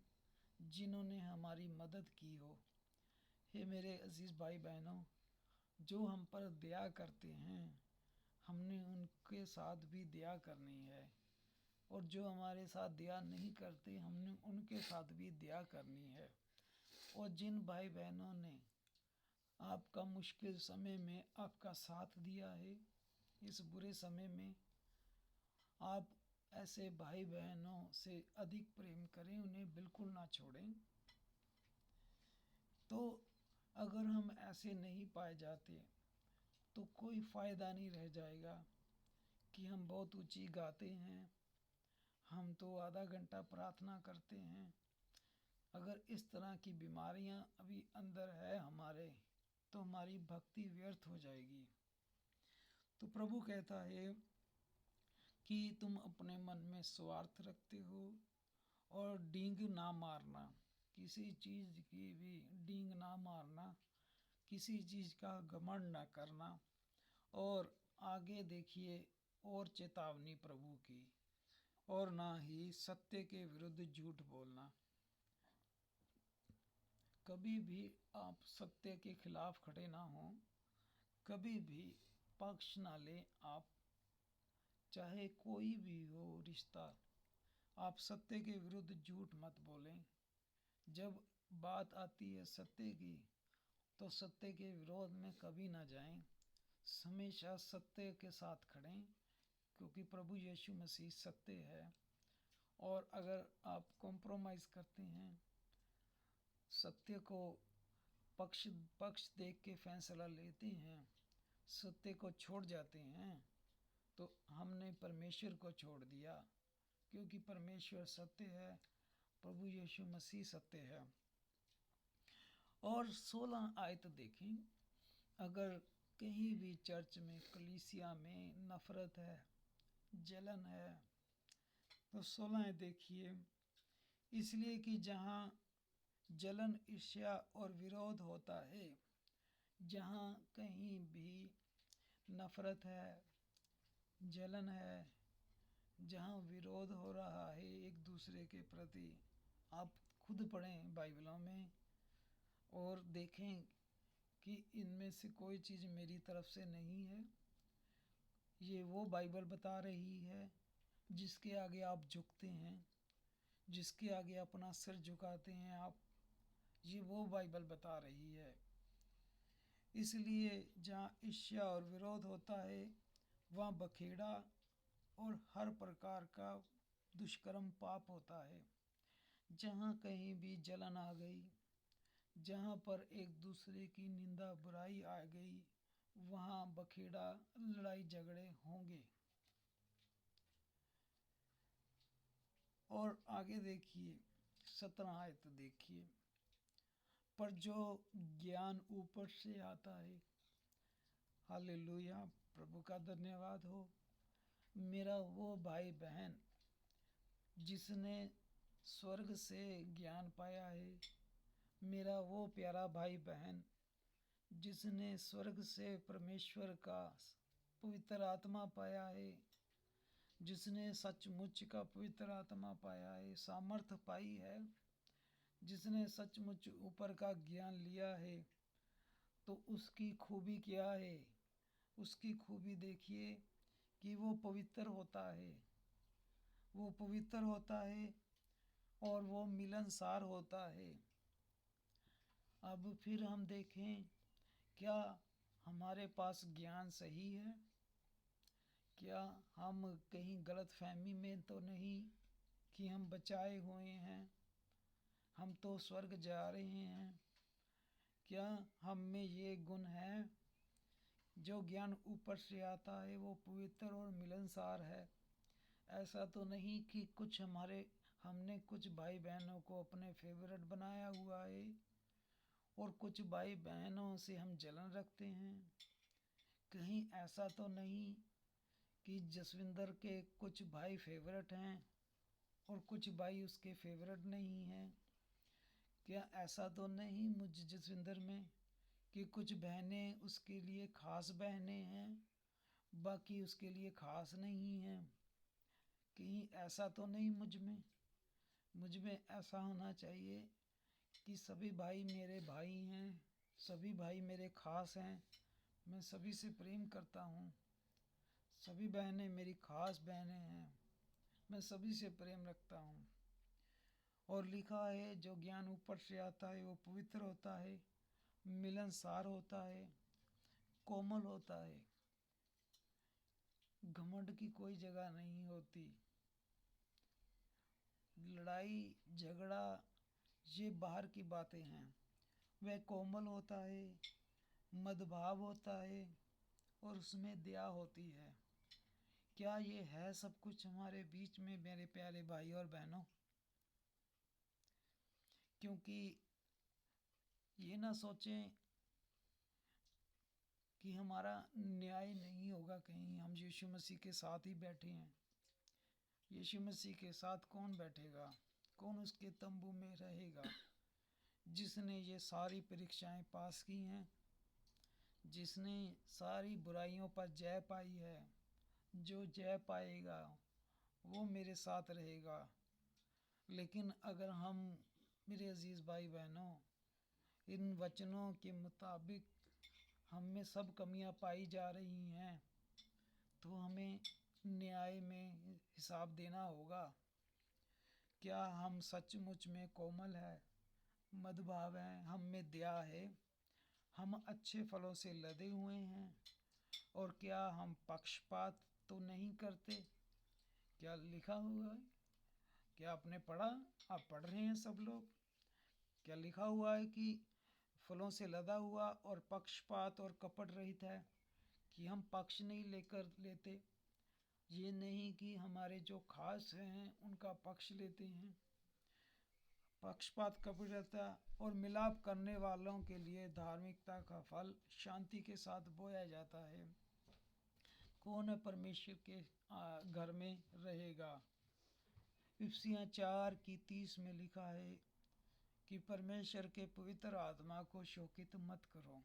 जिन्होंने हमारी मदद की हो। हे मेरे अजीज़ भाई बहनों, जो हम पर दया करते हैं हमने उनके साथ भी दया करनी है, और जो हमारे साथ दया नहीं करते हमने उनके साथ भी दया करनी है। और जिन भाई बहनों ने आपका मुश्किल समय में आपका साथ दिया है, इस बुरे समय में आप ऐसे भाई बहनों से अधिक प्रेम करें, उन्हें बिल्कुल ना छोड़ें। तो अगर हम ऐसे नहीं पाए जाते तो कोई फ़ायदा नहीं रह जाएगा कि हम बहुत ऊंची गाते हैं, हम तो आधा घंटा प्रार्थना करते हैं। अगर इस तरह की बीमारियां अभी अंदर है हमारे, तो हमारी भक्ति व्यर्थ हो जाएगी। तो प्रभु कहता है कि तुम अपने मन में स्वार्थ रखते हो और डींग ना मारना, किसी चीज़ की भी डींग ना मारना, किसी चीज़ का घमंड ना करना। और आगे देखिए, और चेतावनी प्रभु की, और ना ही सत्य के विरुद्ध झूठ बोलना। कभी भी आप सत्य के खिलाफ खड़े ना हों, कभी भी पक्ष ना लें आप, चाहे कोई भी हो रिश्ता, आप सत्य के विरुद्ध झूठ मत बोलें। जब बात आती है सत्य की तो सत्य के विरोध में कभी ना जाएं, हमेशा सत्य के साथ खड़ें, क्योंकि प्रभु यीशु मसीह सत्य है। और अगर आप कॉम्प्रोमाइज़ करते हैं, सत्य को पक्ष पक्ष देख के फैसला लेते हैं, सत्य को छोड़ जाते हैं, तो हमने परमेश्वर को छोड़ दिया, क्योंकि परमेश्वर सत्य है, प्रभु यीशु मसीह सत्य है। और 16 आयत देखें, अगर कहीं भी चर्च में, कलीसिया में नफरत है, जलन है, तो 16 देखिए, इसलिए कि जहाँ जलन, ईर्ष्या और विरोध होता है, जहाँ कहीं भी नफरत है, जलन है, जहाँ विरोध हो रहा है एक दूसरे के प्रति, आप खुद पढ़ें बाइबलों में और देखें कि इनमें से कोई चीज़ मेरी तरफ से नहीं है। ये वो बाइबल बता रही है जिसके आगे आप झुकते हैं, जिसके आगे अपना सिर झुकाते हैं आप, ये वो बाइबल बता रही है। इसलिए जहाँ ईर्ष्या और विरोध होता है वहाँ बखेड़ा और हर प्रकार का दुष्कर्म पाप होता है। जहाँ कहीं भी जलन आ गई, जहाँ पर एक दूसरे की निंदा बुराई आ गई, वहाँ बखेड़ा, लड़ाई झगड़े होंगे। और आगे देखिए 17 आयत देखिए, पर जो ज्ञान ऊपर से आता है, हालेलुया, प्रभु का धन्यवाद हो, मेरा वो भाई बहन जिसने स्वर्ग से ज्ञान पाया है, मेरा वो प्यारा भाई बहन जिसने स्वर्ग से परमेश्वर का पवित्र आत्मा पाया है, जिसने सचमुच का पवित्र आत्मा पाया है, सामर्थ पाई है, जिसने सचमुच ऊपर का ज्ञान लिया है, तो उसकी खूबी क्या है? उसकी खूबी देखिए कि वो पवित्र होता है, वो पवित्र होता है और वो मिलनसार होता है। अब फिर हम देखें, क्या हमारे पास ज्ञान सही है? क्या हम कहीं गलत फहमी में तो नहीं कि हम बचाए हुए हैं, हम तो स्वर्ग जा रहे हैं? क्या हम में ये गुण है? जो ज्ञान ऊपर से आता है वो पवित्र और मिलनसार है। ऐसा तो नहीं कि हमने कुछ भाई बहनों को अपने फेवरेट बनाया हुआ है और कुछ भाई बहनों से हम जलन रखते हैं। कहीं ऐसा तो नहीं कि जसविंदर के कुछ भाई फेवरेट हैं और कुछ भाई उसके फेवरेट नहीं हैं? क्या ऐसा तो नहीं मुझ जसविंदर में कि कुछ बहनें उसके लिए खास बहनें हैं, बाकी उसके लिए खास नहीं हैं। कहीं ऐसा तो नहीं मुझ में ऐसा होना चाहिए कि सभी भाई मेरे भाई हैं, सभी भाई मेरे खास हैं, मैं सभी से प्रेम करता हूँ, सभी बहनें मेरी खास बहनें हैं, मैं सभी से प्रेम रखता हूँ। और लिखा है जो ज्ञान ऊपर से आता है वो पवित्र होता है, मिलनसार होता है, कोमल होता है, घमंड की कोई जगह नहीं होती। लड़ाई झगड़ा ये बाहर की बातें हैं। वह कोमल होता है, मदभाव होता है और उसमें दया होती है। क्या ये है सब कुछ हमारे बीच में मेरे प्यारे भाई और बहनों? क्योंकि ये ना सोचें कि हमारा न्याय नहीं होगा कहीं, हम यीशु मसीह के साथ ही बैठे हैं। यीशु मसीह के साथ कौन बैठेगा, कौन उसके तंबू में रहेगा? जिसने ये सारी परीक्षाएं पास की हैं, जिसने सारी बुराइयों पर जय पाई है, जो जय पाएगा वो मेरे साथ रहेगा। लेकिन अगर हम, मेरे अजीज़ भाई बहनों, इन वचनों के मुताबिक हम में सब कमियां पाई जा रही हैं, तो हमें न्याय में हिसाब देना होगा। क्या हम सचमुच में कोमल है, मदभाव है, हम में दया है, हम अच्छे फलों से लदे हुए हैं? और क्या हम पक्षपात तो नहीं करते? क्या लिखा हुआ है? क्या आपने पढ़ा? आप पढ़ रहे हैं सब लोग? क्या लिखा हुआ है कि फलों से लदा हुआ और पक्षपात और कपट रहित है, कि हम पक्ष नहीं लेते। ये नहीं कि हमारे जो खास हैं उनका पक्ष लेते हैं। पक्षपात, कपटता और मिलाप करने वालों के लिए धार्मिकता का फल शांति के साथ बोया जाता है। कौन परमेश्वर के घर में रहेगा? इफिसियाँ 4:30 में लिखा है कि परमेश्वर के पवित्र आत्मा को शोकित मत करो।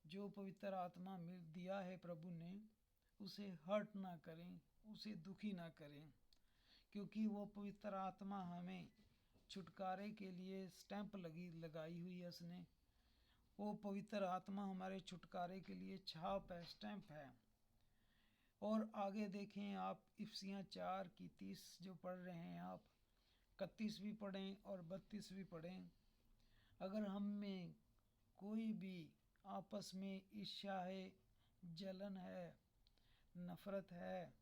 जो पवित्र आत्मा दिया है प्रभु ने, उसे हर्ट ना करें, उसे दुखी ना करें, क्योंकि वो पवित्र आत्मा हमें छुटकारे के लिए स्टैंप लगाई हुई है उसने। वो पवित्र आत्मा हमारे छुटकारे के लिए छाप है, स्टैंप है। और आगे देखें आप, इफिसियाँ 4:30 जो पढ़ रहे हैं आप, 31 भी पढ़ें और 32 भी पढ़ें। अगर हम में कोई भी आपस में ईर्ष्या है, जलन है, नफरत है,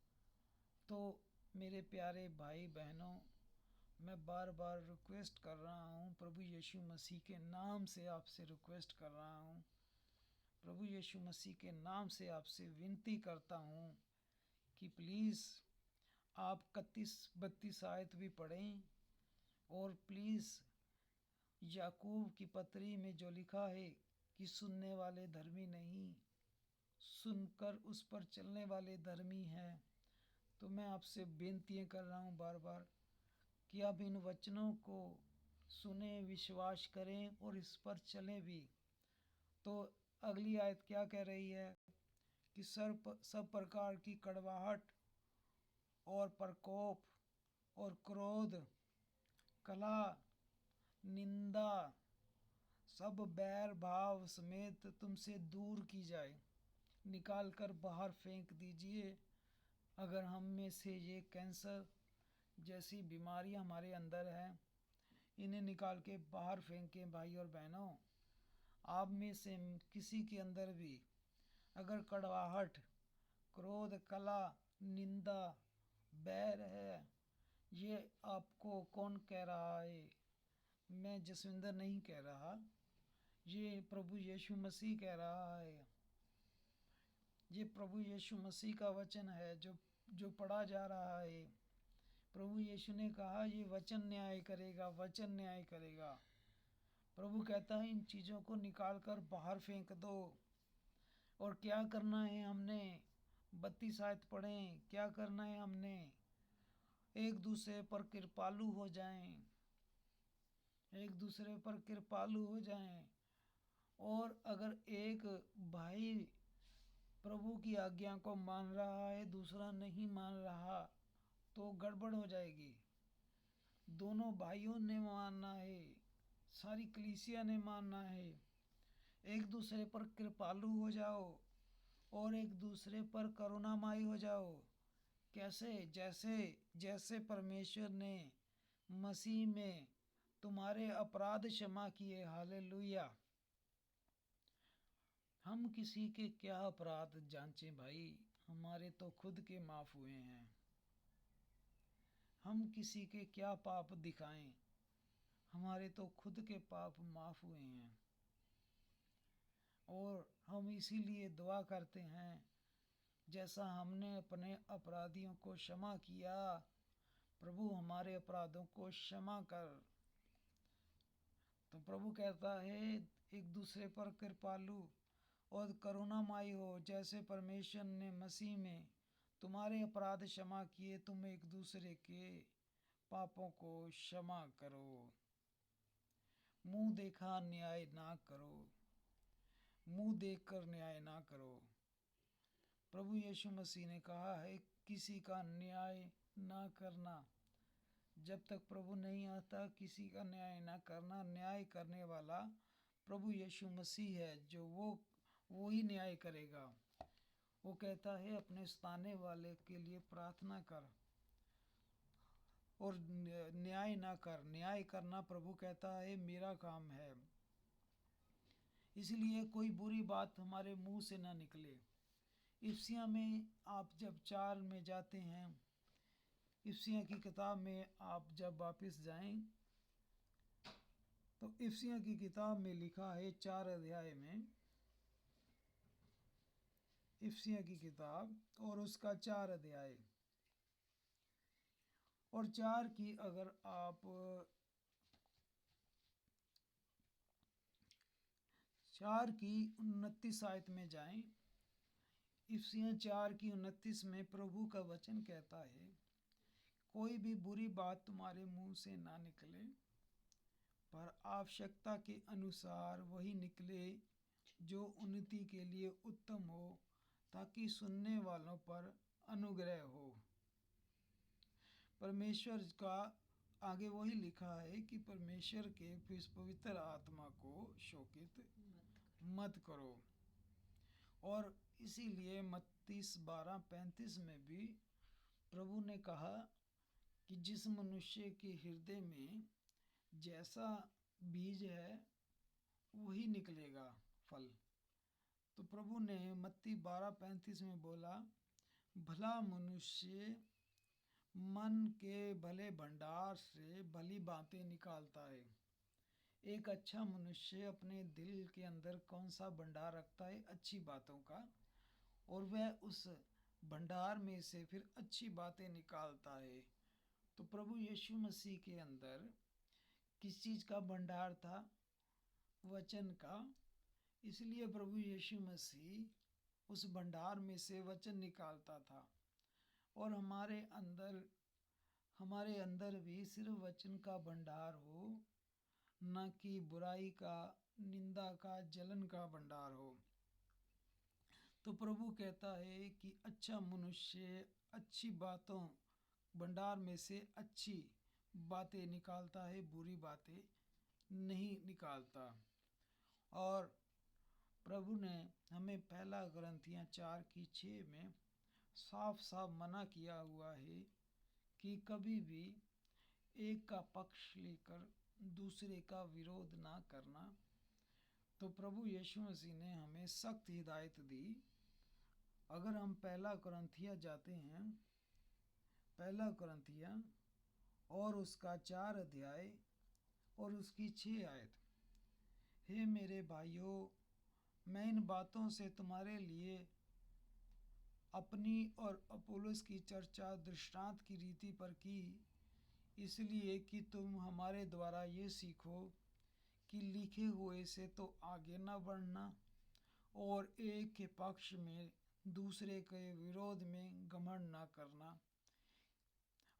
तो मेरे प्यारे भाई बहनों, मैं बार बार रिक्वेस्ट कर रहा हूँ, प्रभु यीशु मसीह के नाम से आपसे रिक्वेस्ट कर रहा हूँ, प्रभु यीशु मसीह के नाम से आपसे विनती करता हूँ कि प्लीज़ आप 31-32 आयत भी पढ़ें। और प्लीज़ याकूब की पत्री में जो लिखा है कि सुनने वाले धर्मी नहीं, सुनकर उस पर चलने वाले धर्मी हैं, तो मैं आपसे बेनतियाँ कर रहा हूँ बार बार कि आप इन वचनों को सुने, विश्वास करें और इस पर चलें भी। तो अगली आयत क्या कह रही है कि सब प्रकार की कड़वाहट और प्रकोप और क्रोध, कलह, निंदा, सब बैर भाव समेत तुमसे दूर की जाए, निकाल कर बाहर फेंक दीजिए। अगर हम में से ये कैंसर जैसी बीमारी हमारे अंदर है, इन्हें निकाल के बाहर फेंकें। भाई और बहनों, आप में से किसी के अंदर भी अगर कड़वाहट, क्रोध, कलह, निंदा, बैर है, ये आपको कौन कह रहा है? मैं जसविंदर नहीं कह रहा, ये प्रभु यीशु मसीह कह रहा है। ये प्रभु यीशु मसीह का वचन है जो पढ़ा जा रहा है। प्रभु यीशु ने कहा ये वचन न्याय करेगा, वचन न्याय करेगा। प्रभु कहता है इन चीज़ों को निकाल कर बाहर फेंक दो। और क्या करना है हमने? 32 आयत पढ़ें। क्या करना है हमने? एक दूसरे पर कृपालु हो जाएं, एक दूसरे पर कृपालु हो जाएं और अगर एक भाई प्रभु की आज्ञा को मान रहा है, दूसरा नहीं मान रहा, तो गड़बड़ हो जाएगी। दोनों भाइयों ने मानना है, सारी कलीसिया ने मानना है। एक दूसरे पर कृपालु हो जाओ और एक दूसरे पर करुणामयी हो जाओ। कैसे? जैसे जैसे परमेश्वर ने मसीह में तुम्हारे अपराध क्षमा किए। हालेलुया। हम किसी के क्या अपराध जांचें भाई, हमारे तो खुद के माफ हुए हैं। हम किसी के क्या पाप दिखाएं, हमारे तो खुद के पाप माफ हुए हैं। और हम इसीलिए दुआ करते हैं, जैसा हमने अपने अपराधियों को क्षमा किया, प्रभु हमारे अपराधों को क्षमा कर। तो प्रभु कहता है एक दूसरे पर कृपालु और करुणामयी हो, जैसे परमेश्वर ने मसीह में तुम्हारे अपराध क्षमा किए, तुम एक दूसरे के पापों को क्षमा करो। मुंह देखा न्याय ना करो, मुंह देखकर न्याय ना करो। प्रभु यीशु मसीह ने कहा है किसी का न्याय ना करना। जब तक प्रभु नहीं आता किसी का न्याय ना करना। न्याय करने वाला प्रभु यीशु मसीह है, जो वो ही न्याय करेगा। वो कहता है अपने सताने वाले के लिए प्रार्थना कर और न्याय ना कर। न्याय करना प्रभु कहता है मेरा काम है। इसलिए कोई बुरी बात हमारे मुंह से ना निकले। इफ्सिया में आप जब 4 में जाते हैं, इफ्सिया की किताब में आप जब वापस जाएं, तो इफ्सिया की किताब में लिखा है 4 अध्याय में, इफ्सिया की किताब और उसका 4 अध्याय और 4 की अगर आप 4 की 29 आयत में जाएं, इफ्सिया 4 की 29 में प्रभु का वचन कहता है कोई भी बुरी बात तुम्हारे मुंह से ना निकले, पर आवश्यकता के अनुसार वही निकले जो उन्नति के लिए उत्तम हो, ताकि सुनने वालों पर अनुग्रह हो। परमेश्वर का आगे वही लिखा है कि परमेश्वर के पवित्र आत्मा को शोकित मत करो। और इसीलिए मत्ती 12:35 में भी प्रभु ने कहा कि जिस मनुष्य के हृदय में जैसा बीज है वही निकलेगा फल। तो प्रभु ने मत्ती 12:35 में बोला, भला मनुष्य मन के भले भंडार से भली बातें निकालता है। एक अच्छा मनुष्य अपने दिल के अंदर कौन सा भंडार रखता है? अच्छी बातों का, और वह उस भंडार में से फिर अच्छी बातें निकालता है। तो प्रभु यीशु मसीह के अंदर किस चीज़ का भंडार था? वचन का। इसलिए प्रभु यीशु मसीह उस भंडार में से वचन निकालता था। और हमारे अंदर भी सिर्फ वचन का भंडार हो, न कि बुराई का, निंदा का, जलन का भंडार हो। तो प्रभु कहता है कि अच्छा मनुष्य अच्छी बातों भंडार में से अच्छी बातें निकालता है, बुरी बातें नहीं निकालता। और प्रभु ने हमें 1 कुरिन्थियों 4:6 में साफ साफ मना किया हुआ है कि कभी भी एक का पक्ष लेकर दूसरे का विरोध ना करना। तो प्रभु यीशु मसीह ने हमें सख्त हिदायत दी। अगर हम 1 कुरिन्थियों जाते हैं, 1 कुरिन्थियों और उसका 4 अध्याय और उसकी 6 आयत। हे मेरे भाइयों, मैं इन बातों से तुम्हारे लिए अपनी और अपोलोस की चर्चा दृष्टांत की रीति पर की, इसलिए कि तुम हमारे द्वारा ये सीखो कि लिखे हुए से तो आगे न बढ़ना और एक के पक्ष में दूसरे के विरोध में घमंड न करना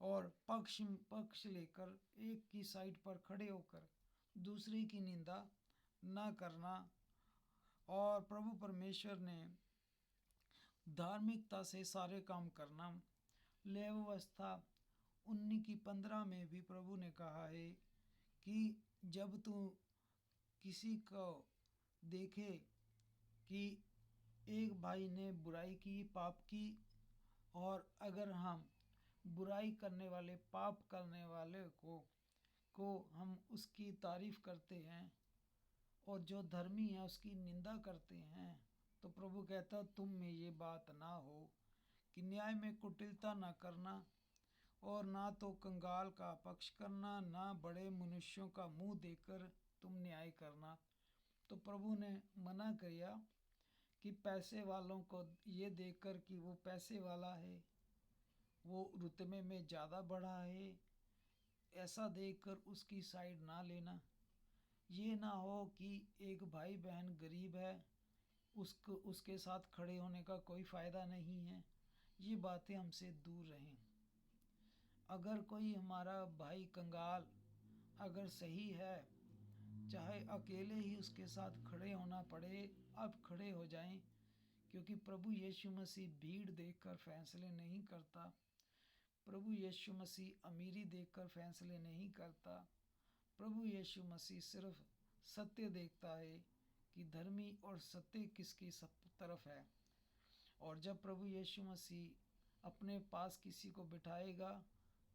और पक्ष लेकर एक की साइड पर खड़े होकर दूसरे की निंदा न करना और प्रभु परमेश्वर ने धार्मिकता से सारे काम करना। लेवी व्यवस्था 19:15 में भी प्रभु ने कहा है कि जब तू किसी को देखे कि एक भाई ने बुराई की, पाप की, और अगर हम बुराई करने वाले, पाप करने वाले को हम उसकी तारीफ करते हैं और जो धर्मी है उसकी निंदा करते हैं, तो प्रभु कहता तुम में ये बात ना हो कि न्याय में कुटिलता ना करना और ना तो कंगाल का पक्ष करना, ना बड़े मनुष्यों का मुंह देखकर तुम न्याय करना। तो प्रभु ने मना किया कि पैसे वालों को ये देखकर कि वो पैसे वाला है, वो रुतबे में ज़्यादा बढ़ा है, ऐसा देखकर उसकी साइड ना लेना। ये ना हो कि एक भाई बहन गरीब है, उसके साथ खड़े होने का कोई फ़ायदा नहीं है। ये बातें हमसे दूर रहें। अगर कोई हमारा भाई कंगाल अगर सही है, चाहे अकेले ही उसके साथ खड़े होना पड़े, अब खड़े हो जाएं, क्योंकि प्रभु यीशु मसीह भीड़ देखकर फैसले नहीं करता। प्रभु यीशु मसीह अमीरी देखकर फैसले नहीं करता। प्रभु यीशु मसीह सिर्फ सत्य देखता है कि धर्मी और सत्य किसकी सब तरफ है। और जब प्रभु यीशु मसीह अपने पास किसी को बिठाएगा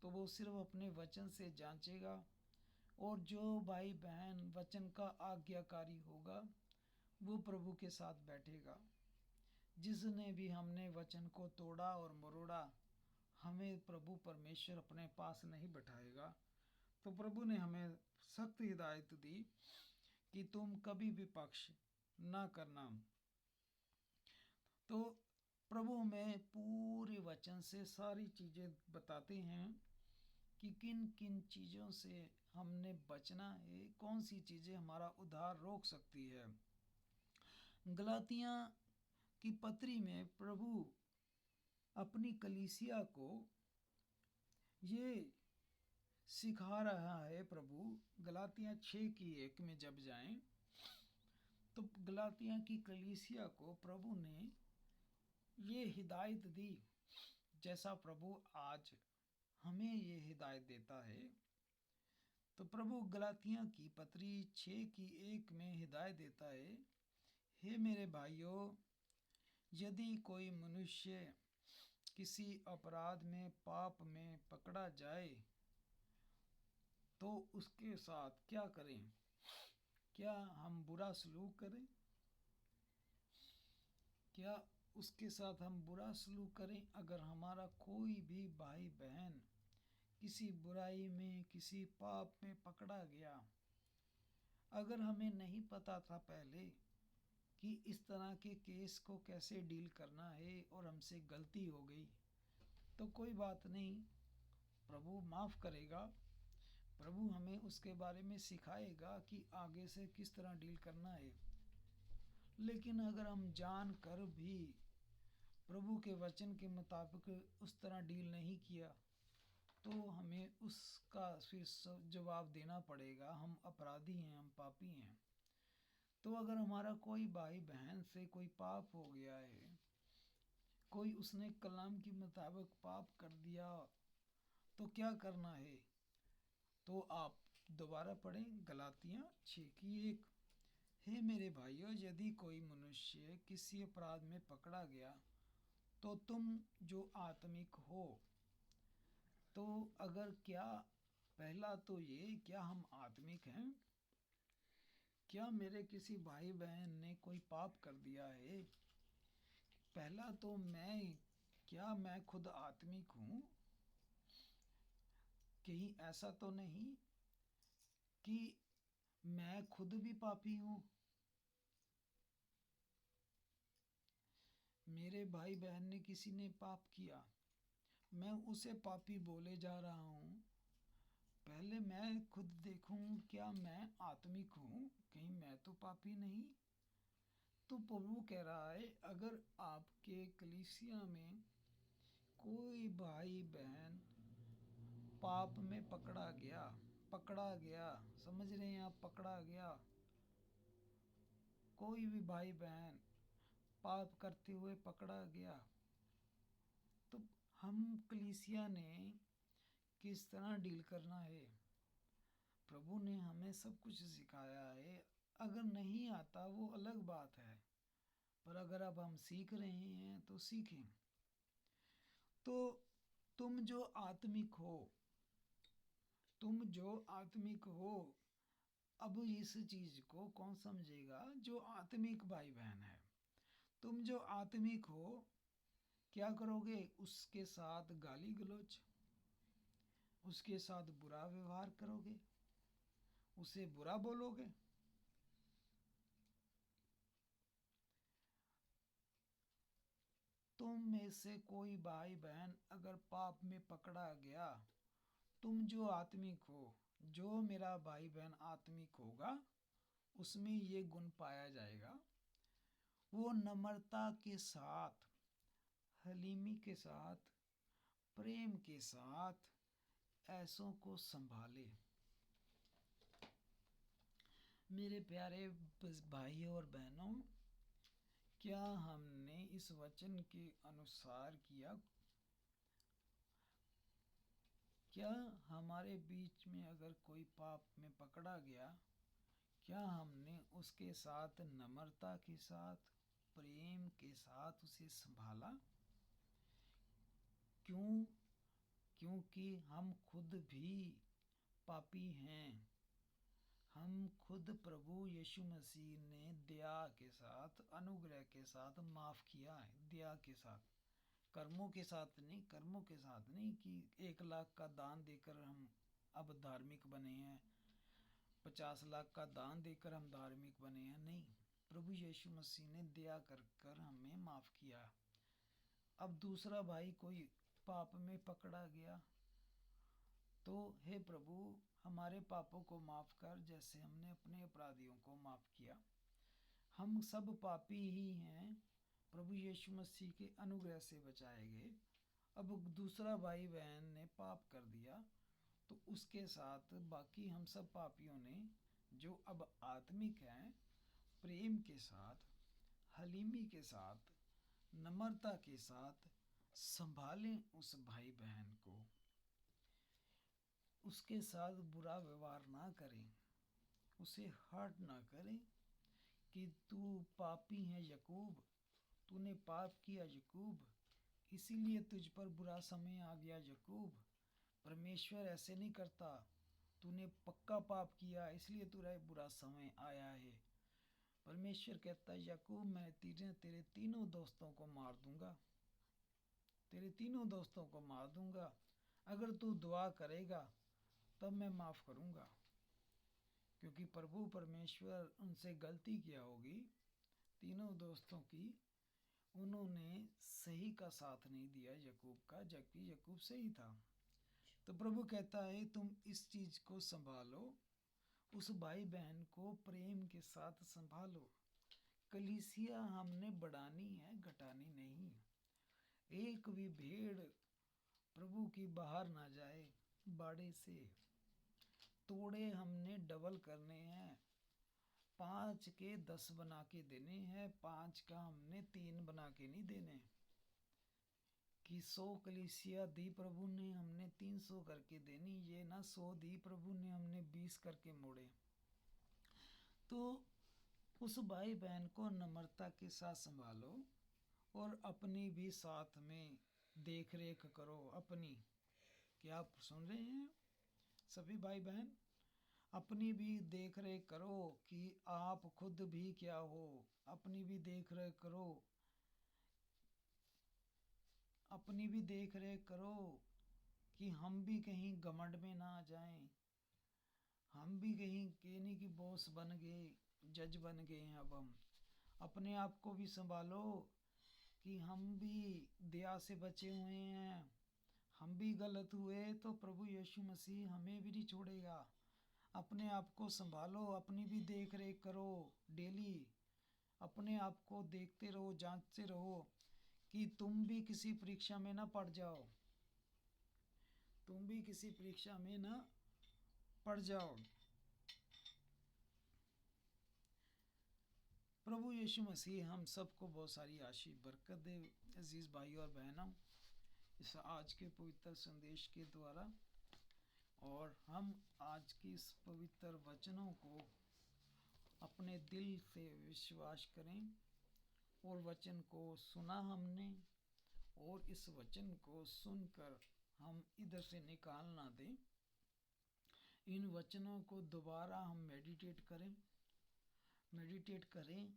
तो वो सिर्फ अपने वचन से जांचेगा, और जो भाई बहन वचन का आज्ञाकारी होगा वो प्रभु के साथ बैठेगा। जिसने भी हमने वचन को तोड़ा और मरोड़ा, हमें प्रभु परमेश्वर अपने पास नहीं बैठाएगा। तो प्रभु ने हमें सख्त हिदायत दी कि तुम कभी भी पक्ष ना करना। तो प्रभु में पूरे वचन से सारी चीज़ें बताते हैं कि किन किन चीज़ों से हमने बचना है, कौन सी चीज़ें हमारा उद्धार रोक सकती है। गलातिया की पत्री में प्रभु अपनी कलीसिया को ये सिखा रहा है। प्रभु गलातिया 6:1 में जब जाएं तो गलातिया की कलीसिया को प्रभु ने ये हिदायत दी, जैसा प्रभु आज हमें ये हिदायत देता है। तो प्रभु गलातिया की पत्री 6:1 में हिदायत देता है, हे मेरे भाइयों, यदि कोई मनुष्य किसी अपराध में, पाप में पकड़ा जाए तो उसके साथ क्या करें? क्या हम बुरा सलूक करें? क्या उसके साथ हम बुरा सलूक करें? अगर हमारा कोई भी भाई बहन किसी बुराई में, किसी पाप में पकड़ा गया, अगर हमें नहीं पता था पहले कि इस तरह के केस को कैसे डील करना है और हमसे गलती हो गई, तो कोई बात नहीं, प्रभु माफ़ करेगा। प्रभु हमें उसके बारे में सिखाएगा कि आगे से किस तरह डील करना है। लेकिन अगर हम जान कर भी प्रभु के वचन के मुताबिक उस तरह डील नहीं किया, तो हमें उसका फिर जवाब देना पड़ेगा। हम अपराधी हैं, हम पापी हैं। तो अगर हमारा कोई भाई बहन से कोई पाप हो गया है, कोई उसने कलाम के मुताबिक पाप कर दिया, तो क्या करना है? तो आप दोबारा पढ़ें गलातियाँ 6:1। हे मेरे भाइयों, यदि कोई मनुष्य किसी अपराध में पकड़ा गया, तो तुम जो आत्मिक हो, तो अगर क्या पहला तो ये, क्या हम आत्मिक हैं? क्या मेरे किसी भाई बहन ने कोई पाप कर दिया है? पहला तो क्या मैं खुद आत्मिक हूँ? कहीं ऐसा तो नहीं कि मैं खुद भी पापी हूँ? मेरे भाई बहन ने किसी ने पाप किया, मैं उसे पापी बोले जा रहा हूँ। पहले मैं खुद देखूं, क्या मैं आत्मिक हूँ? कहीं मैं तो पापी नहीं। तो प्रभु कह रहा है, अगर आपके कलीसिया में कोई भाई बहन पाप में पकड़ा गया, समझ रहे हैं आप? पकड़ा गया, कोई भी भाई बहन पाप करते हुए पकड़ा गया तो हम कलीसिया ने किस तरह डील करना है। प्रभु ने हमें सब कुछ सिखाया है। अगर नहीं आता वो अलग बात है, पर अगर अब हम सीख रहे हैं तो सीखें। तो तुम जो आत्मिक हो, अब इस चीज को कौन समझेगा? जो आत्मिक भाई बहन है। तुम जो आत्मिक हो, क्या करोगे? उसके साथ गाली गलौज, उसके साथ बुरा व्यवहार करोगे, उसे बुरा बोलोगे। तुम में से कोई भाई बहन अगर पाप में पकड़ा गया, तुम जो आत्मिक हो, जो मेरा भाई बहन आत्मिक होगा उसमें ये गुण पाया जाएगा। वो नम्रता के साथ, हलीमी के साथ, प्रेम के साथ ऐसों को संभाले। मेरे प्यारे भाइयों और बहनों, क्या हमने इस वचन के अनुसार किया? क्या हमारे बीच में अगर कोई पाप में पकड़ा गया, क्या हमने उसके साथ नम्रता के साथ, प्रेम के साथ उसे संभाला? क्यों? क्योंकि हम खुद भी पापी हैं। हम खुद प्रभु यीशु मसीह ने दया के साथ, अनुग्रह के साथ माफ किया है। दया के साथ, कर्मों के साथ नहीं। कर्मों के साथ नहीं कि 1 लाख का दान देकर हम अब धार्मिक बने हैं, 50 लाख का दान देकर हम धार्मिक बने हैं। नहीं, प्रभु यीशु मसीह ने दया कर हमें माफ किया। अब दूसरा भाई कोई पाप में पकड़ा गया तो हे प्रभु, हमारे पापों को माफ कर, जैसे हमने अपने अपराधियों को माफ किया। हम सब पापी ही हैं, प्रभु यीशु मसीह के अनुग्रह से बचाए गए। अब दूसरा भाई बहन ने पाप कर दिया तो उसके साथ बाकी हम सब पापियों ने, जो अब आत्मिक हैं, प्रेम के साथ, हलीमी के साथ, नम्रता के साथ संभालें उस भाई बहन को। उसके साथ बुरा व्यवहार ना करें, उसे हर्ट ना करें कि तू पापी है यकूब, तूने पाप किया यकूब, इसीलिए तुझ पर बुरा समय आ गया यकूब। परमेश्वर ऐसे नहीं करता, तूने पक्का पाप किया इसलिए तुझे बुरा समय आया है। परमेश्वर कहता है याकूब, मैं तेरे तीनों दोस्तों को मार दूंगा, तेरे तीनों दोस्तों को मार दूंगा। अगर तू दुआ करेगा तब मैं माफ़ करूंगा। क्योंकि प्रभु परमेश्वर उनसे गलती किया होगी, तीनों दोस्तों की, उन्होंने सही का साथ नहीं दिया यकूब का, जबकि यकूब सही था। तो प्रभु कहता है तुम इस चीज़ को संभालो, उस भाई बहन को प्रेम के साथ संभालो। कलीसिया हमने बढ़ानी है, घटानी नहीं। एक भी भेड़ प्रभु की बाहर ना जाए बाड़े से। तोड़े हमने डबल करने हैं, 5 के 10 बना के देने हैं, 5 का हमने 3 बना के नहीं देने। कि 100 कलीसिया दी प्रभु ने, हमने 300 करके देनी। ये ना 100 दी प्रभु ने, हमने 20 करके मोड़े। तो उस भाई बहन को नम्रता के साथ संभालो और अपनी भी साथ में देख रेख करो अपनी। क्या आप सुन रहे हैं सभी भाई बहन? अपनी भी देख रेख करो कि आप खुद भी क्या हो, अपनी भी देख रेख करो, अपनी भी देख रेख करो कि हम भी कहीं घमंड में ना आ जाएं। हम भी कहीं के नहीं कि बॉस बन गए, जज बन गए हैं। अब हम अपने आप को भी संभालो कि हम भी दया से बचे हुए हैं। हम भी गलत हुए तो प्रभु यीशु मसीह हमें भी नहीं छोड़ेगा। अपने आप को संभालो, अपनी भी देख रेख करो डेली। अपने आप को देखते रहो, जांचते रहो कि तुम भी किसी परीक्षा में ना पड़ जाओ, तुम भी किसी परीक्षा में ना पड़ जाओ। प्रभु यीशु मसीह हम सबको बहुत सारी आशीष बरकत दे। अजीज़ भाई और बहनों, इस आज के पवित्र संदेश के द्वारा और हम आज की इस पवित्र वचनों को अपने दिल से विश्वास करें और वचन को सुना हमने, और इस वचन को सुनकर हम इधर से निकाल ना दें। इन वचनों को दोबारा हम मेडिटेट करें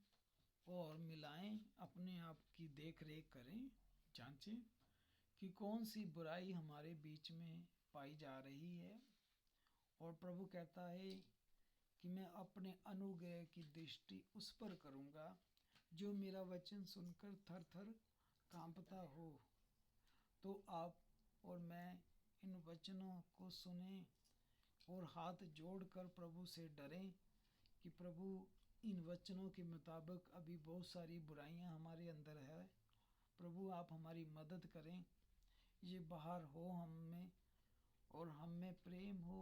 और मिलाएं, अपने आप की देख रेख करें, जांचें कि कौन सी बुराई हमारे बीच में पाई जा रही है। और प्रभु कहता है कि मैं अपने अनुग्रह की दृष्टि उस पर करूँगा जो मेरा वचन सुनकर थर थर कांपता हो। तो आप और मैं इन वचनों को सुने और हाथ जोड़कर प्रभु से डरें कि प्रभु, इन वचनों के मुताबिक अभी बहुत सारी बुराइयां हमारे अंदर है। प्रभु आप हमारी मदद करें, ये बाहर हो हम में, और हम में प्रेम हो,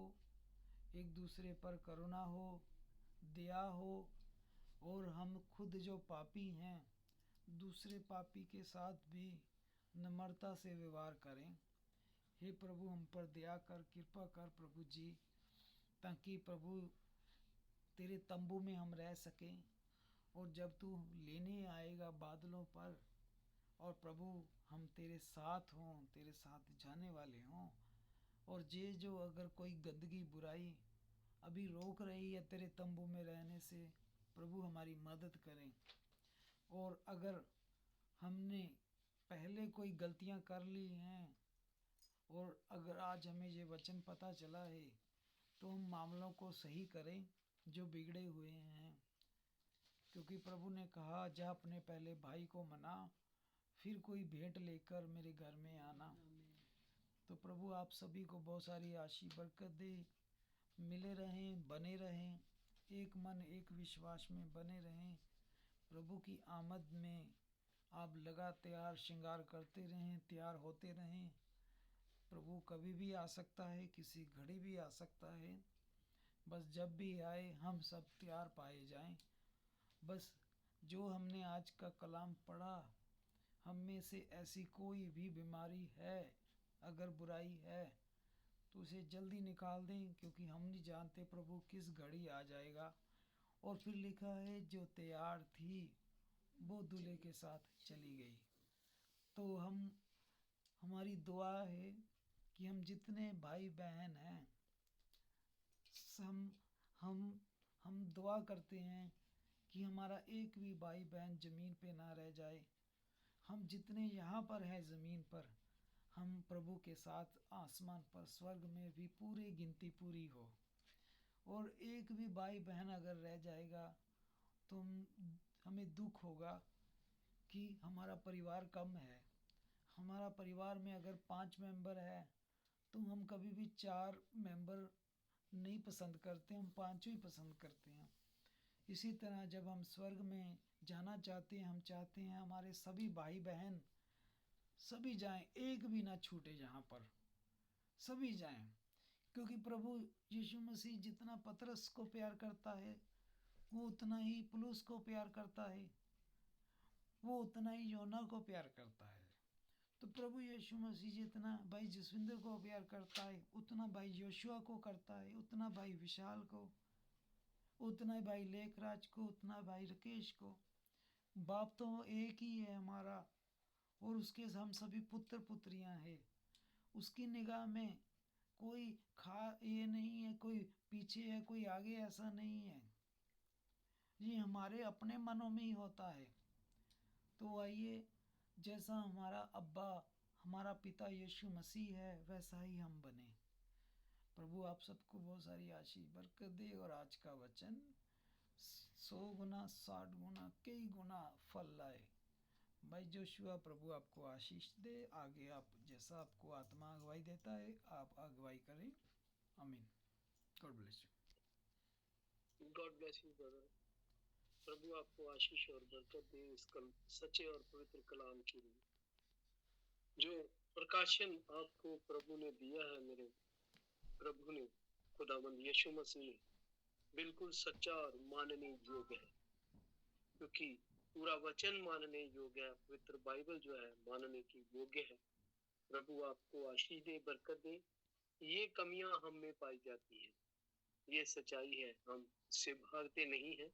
एक दूसरे पर करुणा हो, दया हो, और हम खुद जो पापी हैं दूसरे पापी के साथ भी नम्रता से व्यवहार करें। हे प्रभु, हम पर दया कर, कृपा कर प्रभु जी, ताकि प्रभु तेरे तंबू में हम रह सकें, और जब तू लेने आएगा बादलों पर, और प्रभु हम तेरे साथ हों, तेरे साथ जाने वाले हों। और ये जो अगर कोई गंदगी बुराई अभी रोक रही है तेरे तंबू में रहने से, प्रभु हमारी मदद करें। और अगर हमने पहले कोई गलतियां कर ली हैं, और अगर आज हमें ये वचन पता चला है, तो हम मामलों को सही करें जो बिगड़े हुए हैं। क्योंकि प्रभु ने कहा, जा अपने पहले भाई को मना, फिर कोई भेंट लेकर मेरे घर में आना। तो प्रभु आप सभी को बहुत सारी आशीष बरकत दे, मिले रहें, बने रहें, एक मन एक विश्वास में बने रहें। प्रभु की आमद में आप लगातार श्रृंगार करते रहें, तैयार होते रहें। प्रभु कभी भी आ सकता है, किसी घड़ी भी आ सकता है। बस जब भी आए हम सब तैयार पाए जाएं। बस जो हमने आज का कलाम पढ़ा, हम में से ऐसी कोई भी बीमारी है, अगर बुराई है, तो उसे जल्दी निकाल दें, क्योंकि हम नहीं जानते प्रभु किस घड़ी आ जाएगा। और फिर लिखा है, जो तैयार थी वो दूल्हे के साथ चली गई। तो हमारी दुआ है कि हम जितने भाई बहन हैं, हम दुआ करते हैं कि हमारा एक भी भाई बहन ज़मीन पे ना रह जाए। हम जितने यहाँ पर हैं ज़मीन पर, हम प्रभु के साथ आसमान पर स्वर्ग में भी पूरी गिनती पूरी हो। और एक भी भाई बहन अगर रह जाएगा तो हमें दुख होगा कि हमारा परिवार कम है। हमारा परिवार में अगर 5 मेंबर है तो हम कभी भी 4 मेंबर नहीं पसंद करते, हम 5 ही पसंद करते हैं। इसी तरह जब हम स्वर्ग में जाना चाहते हैं, हम चाहते हैं हमारे सभी भाई बहन सभी जाएं, एक भी ना छूटे, यहाँ पर सभी जाएं। क्योंकि प्रभु यीशु मसीह जितना पतरस को प्यार करता है, वो उतना ही पुलुस को प्यार करता है, वो उतना ही योना को प्यार करता है। तो प्रभु यीशु मसीह जितना भाई जसविंदर को प्यार करता है, उतना भाई योशुआ को करता है, उतना भाई विशाल को, उतना भाई लेखराज को, उतना भाई राकेश को। बाप तो एक ही है हमारा, और उसके हम सभी पुत्र पुत्रियां हैं। उसकी निगाह में कोई ये नहीं है, कोई पीछे है, कोई आगे, ऐसा नहीं है। ये हमारे अपने मनों में ही होता है। तो आइए, जैसा हमारा अब्बा, हमारा पिता यीशु मसीह है, वैसा ही हम बने। प्रभु आप सबको बहुत सारी आशीष बरकत दे, और आज का वचन 100 गुना, 60 गुना, कई गुना फल लाए। भाई जोशुआ, प्रभु आपको आशीष दे। आगे आप जैसा आपको आत्मा अगुवाई देता है, आप अगुवाई करें। आमीन। God bless you.
God bless you brother. प्रभु आपको आशीष और बरकत दे इस सच्चे और पवित्र कलाम के लिए। जो प्रकाशन आपको प्रभु ने दिया है, मेरे प्रभु ने, खुदावंद यीशु मसीह ने, बिल्कुल सच्चा और मानने योग्य है। क्योंकि पूरा वचन मानने योग्य है, पवित्र बाइबल जो है मानने की योग्य है। प्रभु आपको आशीष दे, बरकत दे। ये कमियां हम में पाई जाती है, ये सच्चाई है, हम इससे भागते नहीं हैं।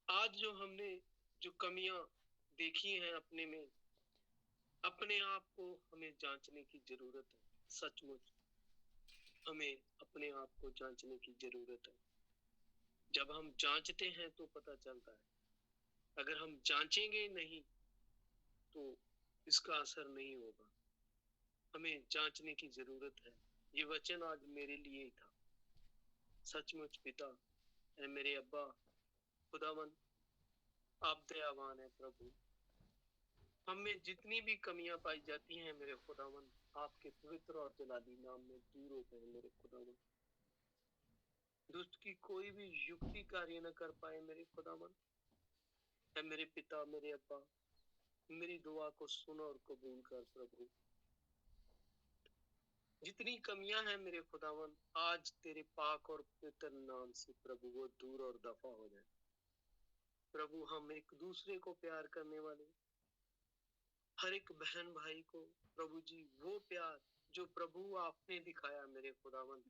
आज जो हमने जो कमियां देखी हैं अपने में, अपने आप को हमें जांचने की जरूरत है। सचमुच हमें अपने आप को जांचने की जरूरत है। जब हम जांचते हैं तो पता चलता है, अगर हम जांचेंगे नहीं तो इसका असर नहीं होगा। हमें जांचने की जरूरत है। ये वचन आज मेरे लिए ही था। सचमुच पिता ऐ मेरे अब्बा खुदावन, आप दयावान है प्रभु। हम में जितनी भी कमियां पाई जाती हैं मेरे खुदावन, आपके पवित्र और जलाली नाम में दूर हो गए मेरे खुदावन। दुष्ट की कोई भी युक्ति कार्य न कर पाए मेरे खुदावन। ऐ मेरे पिता, मेरे अब्बा, मेरी दुआ को सुन और कबूल कर प्रभु। जितनी कमियां हैं मेरे खुदावन, आज तेरे पाक और पवित्र नाम से प्रभु वो दूर और दफा हो जाए। प्रभु हम एक दूसरे को प्यार करने वाले, हर एक बहन भाई को प्रभु जी वो प्यार जो प्रभु आपने दिखाया मेरे खुदावन,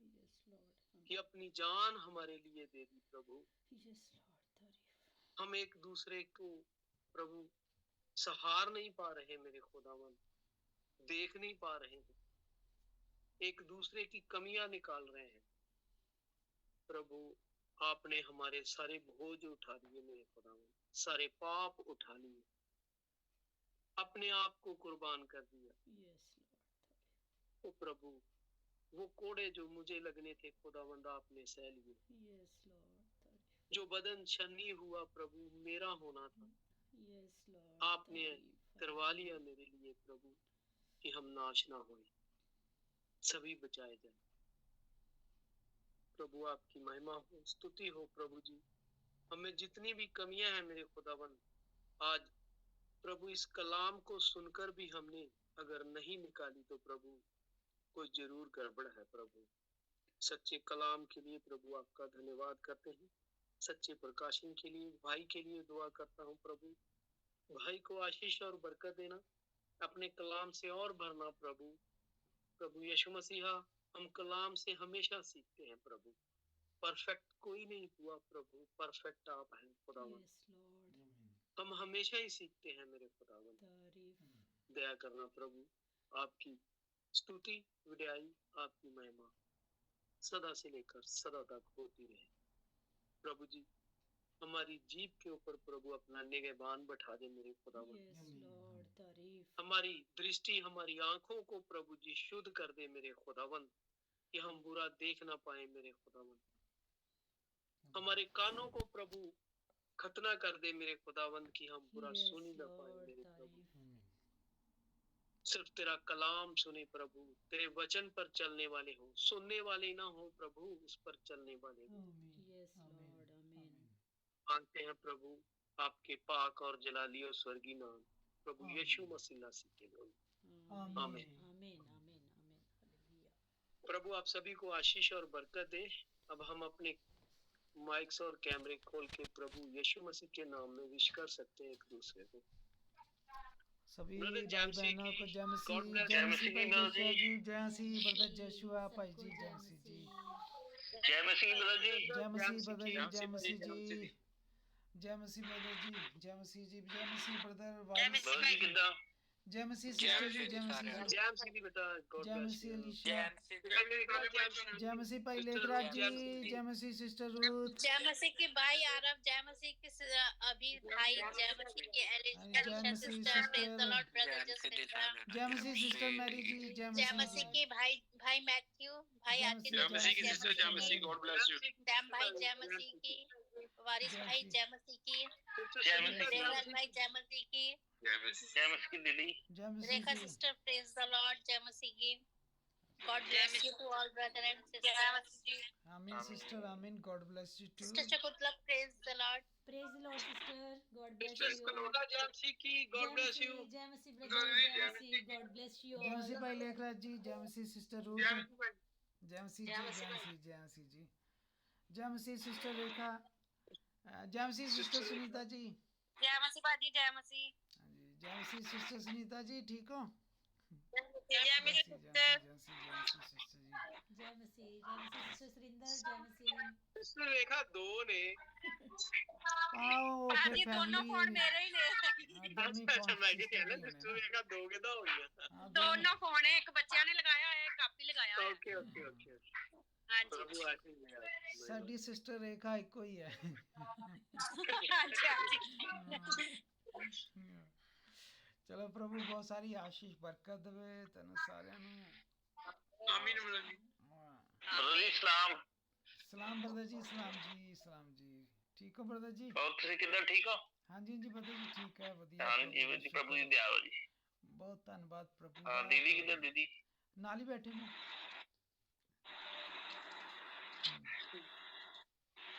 कि अपनी जान हमारे लिए दे दी प्रभु। हम एक दूसरे को प्रभु सहार नहीं पा रहे मेरे खुदावन, देख नहीं पा रहे हैं, एक दूसरे की कमियां निकाल रहे हैं। प्रभु आपने हमारे सारे बोझ उठा लिए मेरे खुदावन, सारे पाप उठा लिए, अपने आप को कुर्बान कर दिया। ओ प्रभु वो कोड़े जो मुझे लगने थे खुदावंद आपने सह लिए। जो बदन छन्नी हुआ प्रभु मेरा होना था, आपने करवा लिया मेरे लिए प्रभु, कि हम नाश ना होए, सभी बचाए जाए। प्रभु आपकी महिमा हो, स्तुति हो प्रभु जी। हमें जितनी भी कमियां हैं मेरे खुदावन, आज प्रभु इस कलाम को सुनकर भी हमने अगर नहीं निकाली तो प्रभु कोई जरूर गड़बड़ है प्रभु। सच्चे कलाम के लिए प्रभु आपका धन्यवाद करते हैं। सच्चे प्रकाशन के लिए भाई के लिए दुआ करता हूँ प्रभु। भाई को आशीष और बरकत देना, अपने कलाम से और भरना प्रभु। प्रभु यीशु मसीहा, हम कलाम से हमेशा सीखते हैं प्रभु। परफेक्ट कोई नहीं हुआ प्रभु, परफेक्ट आप हैं खुदावन। हम हमेशा ही सीखते हैं मेरे खुदावन। दया करना प्रभु, आपकी स्तुति विदाई, आपकी महिमा सदा से लेकर सदा तक होती रहे प्रभु जी। हमारी जीभ के ऊपर प्रभु अपना निगहबान बैठा दे मेरे खुदावन। हमारी दृष्टि, हमारी आंखों को प्रभु जी शुद्ध कर दे मेरे खुदावन, कि हम बुरा देख ना पाए मेरे खुदावन। हमारे कानों को प्रभु खतना कर दे मेरे खुदावन, कि हम बुरा सुन ही ना पाए मेरे प्रभु। सिर्फ तेरा कलाम सुने प्रभु, तेरे वचन पर चलने वाले हो, सुनने वाले ना हो प्रभु, उस पर चलने वाले हो। मांगते हैं प्रभु आपके पाक और जलाली और स्वर्गीय नाम, प्रभु यीशु मसीह नाम के नाम, आमीन। प्रभु आप सभी को आशीष और बरकत दे। अब हम अपने माइक्स और कैमरे खोल के प्रभु यीशु मसीह के नाम में विश कर सकते हैं एक दूसरे को।
सभी भाई बहनों को जय मसीह, जय मसीह भाई जोशुआ जी, जय मसीह ब्रदर जोशुआ भाई जी, जय मसीह जी,
जय मसीह ब्रदर जी,
जय मसीह ब्रदर जी, जय मसीह जी, जय मसीह ब्रदर जी, जय मसीह जी, जय मसीह ब्रदर वारिस, जय मसीह सिस्टर जी, जय मसीह जी,
जय मसीह बेटा,
जय मसीह अलीशा, जय मसीह भाई लेखराज जी, जय मसीह सिस्टर रूथ,
जय मसीह की भाई आरव, जय मसीह की अभी भाई, जय मसीह की Elisha sister, praise the Lord brother Jasvindra,
जय मसीह सिस्टर मैरी जी,
जय मसीह की भाई मैथ्यू, भाई आतिश,
जय मसीह की सिस्टर, जय मसीह, गॉड ब्लेस यू।
डैम भाई जय मसीह की, वारिस भाई जय मसीह की,
जय मसीह,
देवराज भाई जय मसीह की,
जय मसीह की लिली,
जय मसीह
Rekha
ji,
sister praise the Lord, जय मसीह की। God bless you too all brother and sister.
आमीन सिस्टर, आमीन, God bless you too.
Sister Shakuntala praise the Lord.
Praise the Lord, sister. God bless
sister
you.
कलोड़ा, जय मसीह की, God bless you.
Jai Masi, brother. Jai Masi. God bless you
जय मसीह
all.
भाई लेखराज जी, जय मसीह सिस्टर रूथ,
जय मसीह भाई,
जय मसीह जी, जय मसीह, जय मसीह जी, जय मसीह सिस्टर रेखा, ਜੈ ਮਸੀਹ ਸਿਸਟਰ ਸੁਨੀਤਾ ਜੀ।
ਜੈ ਮਸੀਹ ਭਾਜੀ, ਜੈ ਮਸੀਹ।
ਹਾਂਜੀ ਜੈ ਮਸੀਹ ਸਿਸਟਰ ਸੁਨੀਤਾ ਜੀ, ਠੀਕ ਹੋ?
ਜੈ ਮਸੀਹ ਸਿਸਟਰ।
ਸਿਸਟਰ ਜੀ।
जय मसीह सिस्टर सुरिंदर, जय मसीह।
ਸਿਸਟਰ ਰੇਖਾ 2 ਨੇ।
ਆਓ ਫਿਰ
ਭਾਜੀ ਦੋਨੋਂ
ਫੈਮਿਲੀ।
ਫੋਨ ਮੇਰੇ ਹੀ ਨੇ।
ਅੱਛਾ ਮੈਂ ਕਿਹਾ ਨਾ ਸਿਸਟਰ ਰੇਖਾ 2 ਕਿਦਾਂ ਹੋ ਗਈਆਂ?
ਦੋਨੋਂ ਫੋਨ ਹੈ, ਇੱਕ ਬੱਚਿਆਂ ਨੇ ਲਗਾਇਆ ਹੋਇਆ, ਇੱਕ ਆਪ ਹੀ ਲਗਾਇਆ ਹੋਇਆ।
Okay okay okay.
ਹਾਂਜੀ
ਪ੍ਰਭੂ ਆਸ਼ੀਸ਼ ਦੇ।
ਸਾਡੀ ਸਿਸਟਰ ਰੇਖਾ ਇੱਕੋ ਹੀ ਹੈ।
ਹਾਂਜੀ ਹਾਂਜੀ।
ਚਲੋ ਪ੍ਰਭੂ ਬਹੁਤ ਸਾਰੀ ਆਸ਼ੀਸ਼ ਬਰਕਤ ਦੇਵੇ ਤੁਹਾਨੂੰ ਸਾਰਿਆਂ ਨੂੰ।
ਆਮੀਨ ਬੋਲੋ।
ਬ੍ਰਦਰ
ਸਲਾਮ।
ਸਲਾਮ ਬ੍ਰਦਰ ਜੀ, ਸਲਾਮ ਜੀ, ਸਲਾਮ ਜੀ। ਠੀਕ ਹੋ ਬ੍ਰਦਰ ਜੀ?
ਹੋਰ ਤੁਸੀਂ ਕਿੱਦਾਂ, ਠੀਕ ਹੋ?
ਹਾਂਜੀ ਹਾਂਜੀ ਬ੍ਰਦਰ ਜੀ, ਠੀਕ ਹੈ, ਵਧੀਆ।
ਹਾਂਜੀ ਜੀ, ਪ੍ਰਭੂ ਦੀ ਦਇਆ ਹੋ ਜੀ।
ਬਹੁਤ ਧੰਨਵਾਦ ਪ੍ਰਭੂ
ਹਾਂ
ਦਾ।
ਦੀਦੀ ਕਿੱਦਾਂ? ਦੀਦੀ
ਨਾਲ ਹੀ ਬੈਠੇ ਨੇ।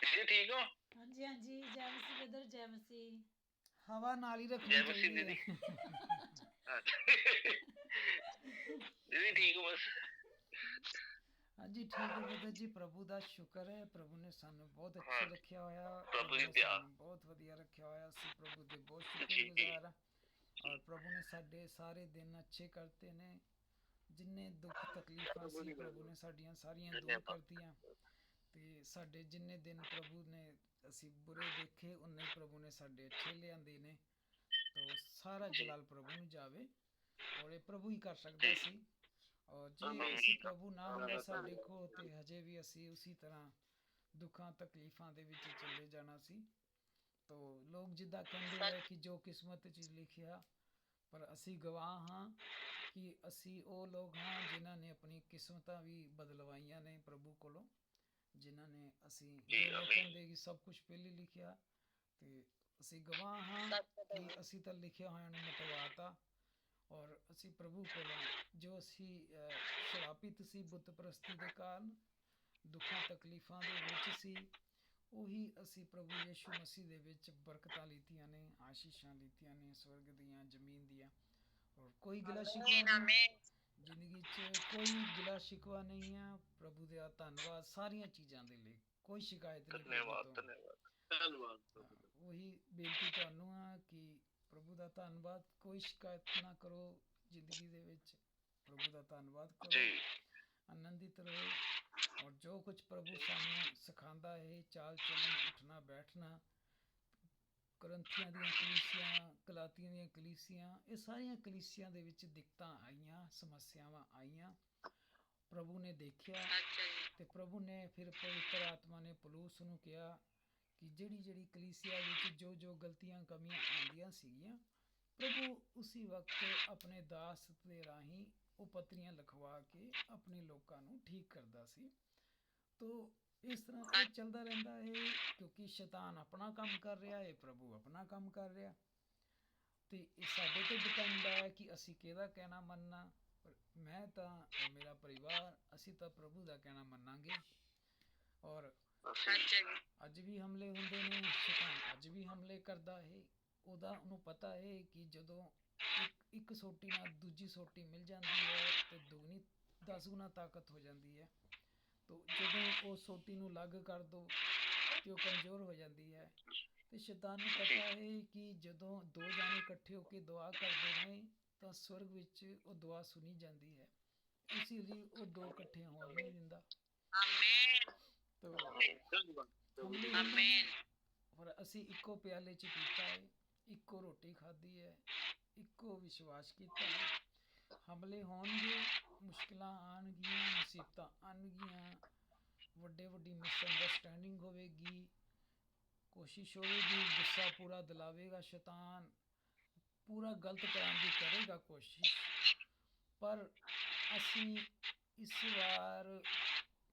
ਦੀਦੀ ਠੀਕ ਹੋ?
हाँ जी जय मसीह ब्रदर, जय मसीह।
ਹਵਾ ਨਾਲ ਹੀ ਰੱਖਣੀ
ਜੈ ਮਸੀਹ
ਚਾਹੀਦੀ
ਦੀਦੀ।
ਹੈ।
ਦੀਦੀ ਠੀਕ ਹੋ ਬਸ?
ਹਾਂਜੀ ਠੀਕ ਹੈ ਬ੍ਰਦਰ ਜੀ, ਪ੍ਰਭੂ ਦਾ ਸ਼ੁਕਰ ਹੈ। ਪ੍ਰਭੂ ਨੇ ਸਾਨੂੰ ਬਹੁਤ ਅੱਛੇ
ਹਾਂ,
ਰੱਖਿਆ ਹੋਇਆ।
ਪ੍ਰਭੂ ਦੀ
ਨੇ
ਦਇਆ।
ਸਾਨੂੰ ਬਹੁਤ ਵਧੀਆ ਰੱਖਿਆ ਹੋਇਆ। ਅਸੀਂ ਪ੍ਰਭੂ ਦੇ ਬਹੁਤ
ਜੀ
ਸ਼ੁਕਰਗੁਜ਼ਾਰ ਹਾਂ। ਔਰ ਪ੍ਰਭੂ ਨੇ ਸਾਡੇ ਸਾਰੇ ਦਿਨ ਅੱਛੇ ਕਰਤੇ ਨੇ। ਜਿੰਨੇ ਦੁੱਖ ਤਕਲੀਫਾਂ ਸੀ ਪ੍ਰਭੂ ਨੇ ਸਾਡੀਆਂ ਸਾਰੀਆਂ ਦੂਰ ਕਰਤੀਆਂ। ਤੇ ਸਾਡੇ ਜਿੰਨੇ ਦਿਨ ਪ੍ਰਭੂ ਨੇ ਅਸੀਂ ਬੁਰੇ ਦੇਖੇ, ਉਨੇ ਪ੍ਰਭੂ ਨੇ ਸਾਡੇ ਅੱਛੇ ਲਿਆਂਦੇ ਨੇ। ਤੋ ਸਾਰਾ ਜਲਾਲ ਪ੍ਰਭੂ ਨੂੰ ਜਾਵੇ। ਔਰ ਇਹ ਪ੍ਰਭੂ ਹੀ ਕਰ ਸਕਦਾ ਸੀ। ਔਰ ਜੇ ਅਸੀਂ ਪ੍ਰਭੂ ਨਾ ਹੁੰਦਾ ਸਾਡੇ ਕੋਲ, ਤੇ ਹਜੇ ਵੀ ਅਸੀਂ ਉਸੇ ਤਰ੍ਹਾਂ ਦੁੱਖਾਂ ਤਕਲੀਫਾਂ ਦੇ ਵਿੱਚ ਚਲੇ ਜਾਣਾ ਸੀ। ਤੋ ਲੋਕ ਜਿੱਦਾਂ ਕਹਿੰਦੇ ਹੈ ਕਿ ਜੋ ਕਿਸਮਤ 'ਚ ਲਿਖਿਆ, ਪਰ ਅਸੀਂ ਗਵਾਹ ਹਾਂ ਕਿ ਅਸੀਂ ਉਹ ਲੋਕ ਹਾਂ ਜਿਨ੍ਹਾਂ ਨੇ ਆਪਣੀ ਕਿਸਮਤਾਂ ਵੀ ਬਦਲਵਾਈਆਂ ਨੇ ਪ੍ਰਭੂ ਕੋਲੋਂ। ਜਿਨ੍ਹਾਂ ਨੇ ਅਸੀਂ ਜੋ ਲੋਕ ਕਹਿੰਦੇ ਕਿ ਸਭ ਕੁਝ ਪਹਿਲੇ ਲਿਖਿਆ, ਤੇ ਅਸੀਂ ਗਵਾਹ ਹਾਂ ਕਿ ਅਸੀਂ ਤਾਂ ਲਿਖਿਆ ਹੋਇਆ ਨੂੰ ਮਿਟਵਾਤਾ। ਔਰ ਅਸੀਂ ਪ੍ਰਭੂ ਕੋਲੋਂ ਜੋ ਅਸੀਂ ਸ਼ਰਾਪਿਤ ਸੀ ਬੁੱਤ ਪ੍ਰਸਤੀ ਦੇ ਕਾਰਨ, ਦੁੱਖਾਂ ਤਕਲੀਫਾਂ ਦੇ ਵਿੱਚ ਸੀ, ਉਹੀ ਅਸੀਂ ਪ੍ਰਭੂ ਯਿਸੂ ਮਸੀਹ ਦੇ ਵਿੱਚ ਬਰਕਤਾਂ ਲਿੱਤੀਆਂ ਨੇ, ਆਸ਼ੀਸ਼ਾਂ ਲਿੱਤੀਆਂ ਨੇ, ਸਵਰਗ ਦੀਆਂ, ਜ਼ਮੀਨ ਦੀਆਂ। ਔਰ ਕੋਈ ਗਿਲਾ ਸ਼ਿਕਵਾ ਨਹੀਂ ਜ਼ਿੰਦਗੀ 'ਚ, ਕੋਈ ਗਿਲਾ ਸ਼ਿਕਵਾ ਨਹੀਂ ਆ। ਪ੍ਰਭੂ ਦਾ ਧੰਨਵਾਦ ਸਾਰੀਆਂ ਚੀਜ਼ਾਂ ਦੇ ਲਈ, ਕੋਈ ਸ਼ਿਕਾਇਤ ਨਹੀਂ ਪ੍ਰਭੂ ਤੋਂ।
ਧੰਨਵਾਦ।
ਉਹੀ ਬੇਨਤੀ ਤੁਹਾਨੂੰ ਆ ਕਿ ਪ੍ਰਭੂ ਦਾ ਧੰਨਵਾਦ, ਕੋਈ ਸ਼ਿਕਾਇਤ ਨਾ ਕਰੋ ਜ਼ਿੰਦਗੀ ਦੇ ਵਿੱਚ। ਪ੍ਰਭੂ ਦਾ ਧੰਨਵਾਦ ਕਰੋ, ਆਨੰਦਿਤ ਰਹੋ। ਔਰ ਜੋ ਕੁਝ ਪ੍ਰਭੂ ਸਾਨੂੰ ਸਿਖਾਉਂਦਾ ਹੈ, ਚਾਲ ਚੱਲਣ, ਉੱਠਣਾ ਬੈਠਣਾ, ਕਰੰਥੀਆਂ ਦੀਆਂ ਕਲੀਸਿਆਂ, ਗਲਾਤੀਆਂ ਦੀਆਂ ਕਲੀਸਿਆਂ, ਇਹ ਸਾਰੀਆਂ ਕਲੀਸਿਆਂ ਦੇ ਵਿੱਚ ਦਿੱਕਤਾਂ ਆਈਆਂ, ਸਮੱਸਿਆਵਾਂ ਆਈਆਂ। ਪ੍ਰਭੂ ਨੇ ਦੇਖਿਆ, ਤੇ ਪ੍ਰਭੂ ਨੇ ਫਿਰ ਪਵਿੱਤਰ ਆਤਮਾ ਨੇ ਪੌਲੁਸ ਨੂੰ ਕਿਹਾ ਕਿ ਜਿਹੜੀ ਕਲੀਸਿਆ ਵਿੱਚ ਜੋ ਗਲਤੀਆਂ ਕਮੀਆਂ ਆਉਂਦੀਆਂ ਸੀਗੀਆਂ, ਪ੍ਰਭੂ ਉਸੇ ਵਕਤ ਆਪਣੇ ਦਾਸ ਦੇ ਰਾਹੀਂ ਉਹ ਪੱਤਰੀਆਂ ਲਿਖਵਾ ਕੇ ਆਪਣੇ ਲੋਕਾਂ ਨੂੰ ਠੀਕ ਕਰਦਾ ਸੀ। ਤੋ ਇਸ ਤਰ੍ਹਾਂ ਇਹ ਚੱਲਦਾ ਰਹਿੰਦਾ ਹੈ, ਕਿਉਂਕਿ ਸ਼ੈਤਾਨ ਆਪਣਾ ਕੰਮ ਕਰ ਰਿਹਾ ਹੈ, ਪ੍ਰਭੂ ਆਪਣਾ ਕੰਮ ਕਰ ਰਿਹਾ। ਤੇ ਇਹ ਸਾਡੇ ਤੇ ਡਿਪੈਂਡ ਹੈ ਕਿ ਅਸੀਂ ਕਿਹਦਾ ਕਹਿਣਾ ਮੰਨਣਾ। ਪਰ ਮੈਂ ਤਾਂ, ਮੇਰਾ ਪਰਿਵਾਰ, ਅਸੀਂ ਤਾਂ ਪ੍ਰਭੂ ਦਾ ਕਹਿਣਾ ਮੰਨਾਂਗੇ। ਔਰ ਅੱਜ ਵੀ ਹਮਲੇ ਹੁੰਦੇ ਨੇ, ਸ਼ੈਤਾਨ ਅੱਜ ਵੀ ਹਮਲੇ ਕਰਦਾ ਹੈ। ਉਹਨੂੰ ਪਤਾ ਹੈ ਕਿ ਜਦੋਂ ਇੱਕ ਸੋਟੀ ਨਾਲ ਦੂਜੀ ਸੋਟੀ ਮਿਲ ਜਾਂਦੀ ਹੈ ਤੇ ਦੁਗਣੀ 10 ਗੁਣਾ ਤਾਕਤ ਹੋ ਜਾਂਦੀ ਹੈ। ਤੋ ਜਦੋਂ ਉਹ ਸੋਟੀ ਨੂੰ ਅਲੱਗ ਕਰ ਦੋ ਤੇ ਉਹ ਕਮਜ਼ੋਰ ਹੋ ਜਾਂਦੀ ਹੈ। ਤੇ ਸ਼ੈਤਾਨ ਨੂੰ ਪਤਾ ਹੈ ਕਿ ਜਦੋਂ ਦੋ ਜਾਣੇ ਇਕੱਠੇ ਹੋ ਕੇ ਦੁਆ ਕਰਦੇ ਨੇ ਤਾਂ ਸਵਰਗ ਵਿੱਚ ਉਹ ਦੁਆ ਸੁਣੀ ਜਾਂਦੀ ਹੈ। ਇਸੇ ਲਈ ਉਹ ਦੋ ਇਕੱਠੇ ਹੋਣ ਨਹੀਂ ਦਿੰਦਾ। ਔਰ ਅਸੀਂ ਇੱਕੋ ਪਿਆਲੇ 'ਚ ਪੀਤਾ ਹੈ, ਇੱਕੋ ਰੋਟੀ ਖਾਧੀ ਹੈ, ਇੱਕੋ ਵਿਸ਼ਵਾਸ ਕੀਤਾ ਹੈ। ਹਮਲੇ ਹੋਣਗੇ, ਮੁਸ਼ਕਿਲਾਂ ਆਉਣਗੀਆਂ, ਮੁਸੀਬਤਾਂ ਆਉਣਗੀਆਂ, ਵੱਡੀ ਮਿਸਅੰਡਰਸਟੈਂਡਿੰਗ ਹੋਵੇਗੀ, ਕੋਸ਼ਿਸ਼ ਹੋਵੇਗੀ, ਗੁੱਸਾ ਪੂਰਾ ਦਿਲਾਵੇਗਾ ਸ਼ੈਤਾਨ, ਪੂਰਾ ਗਲਤ ਕਰਾਉਣ ਦੀ ਕਰੇਗਾ ਕੋਸ਼ਿਸ਼। ਪਰ ਅਸੀਂ ਇਸ ਵਾਰ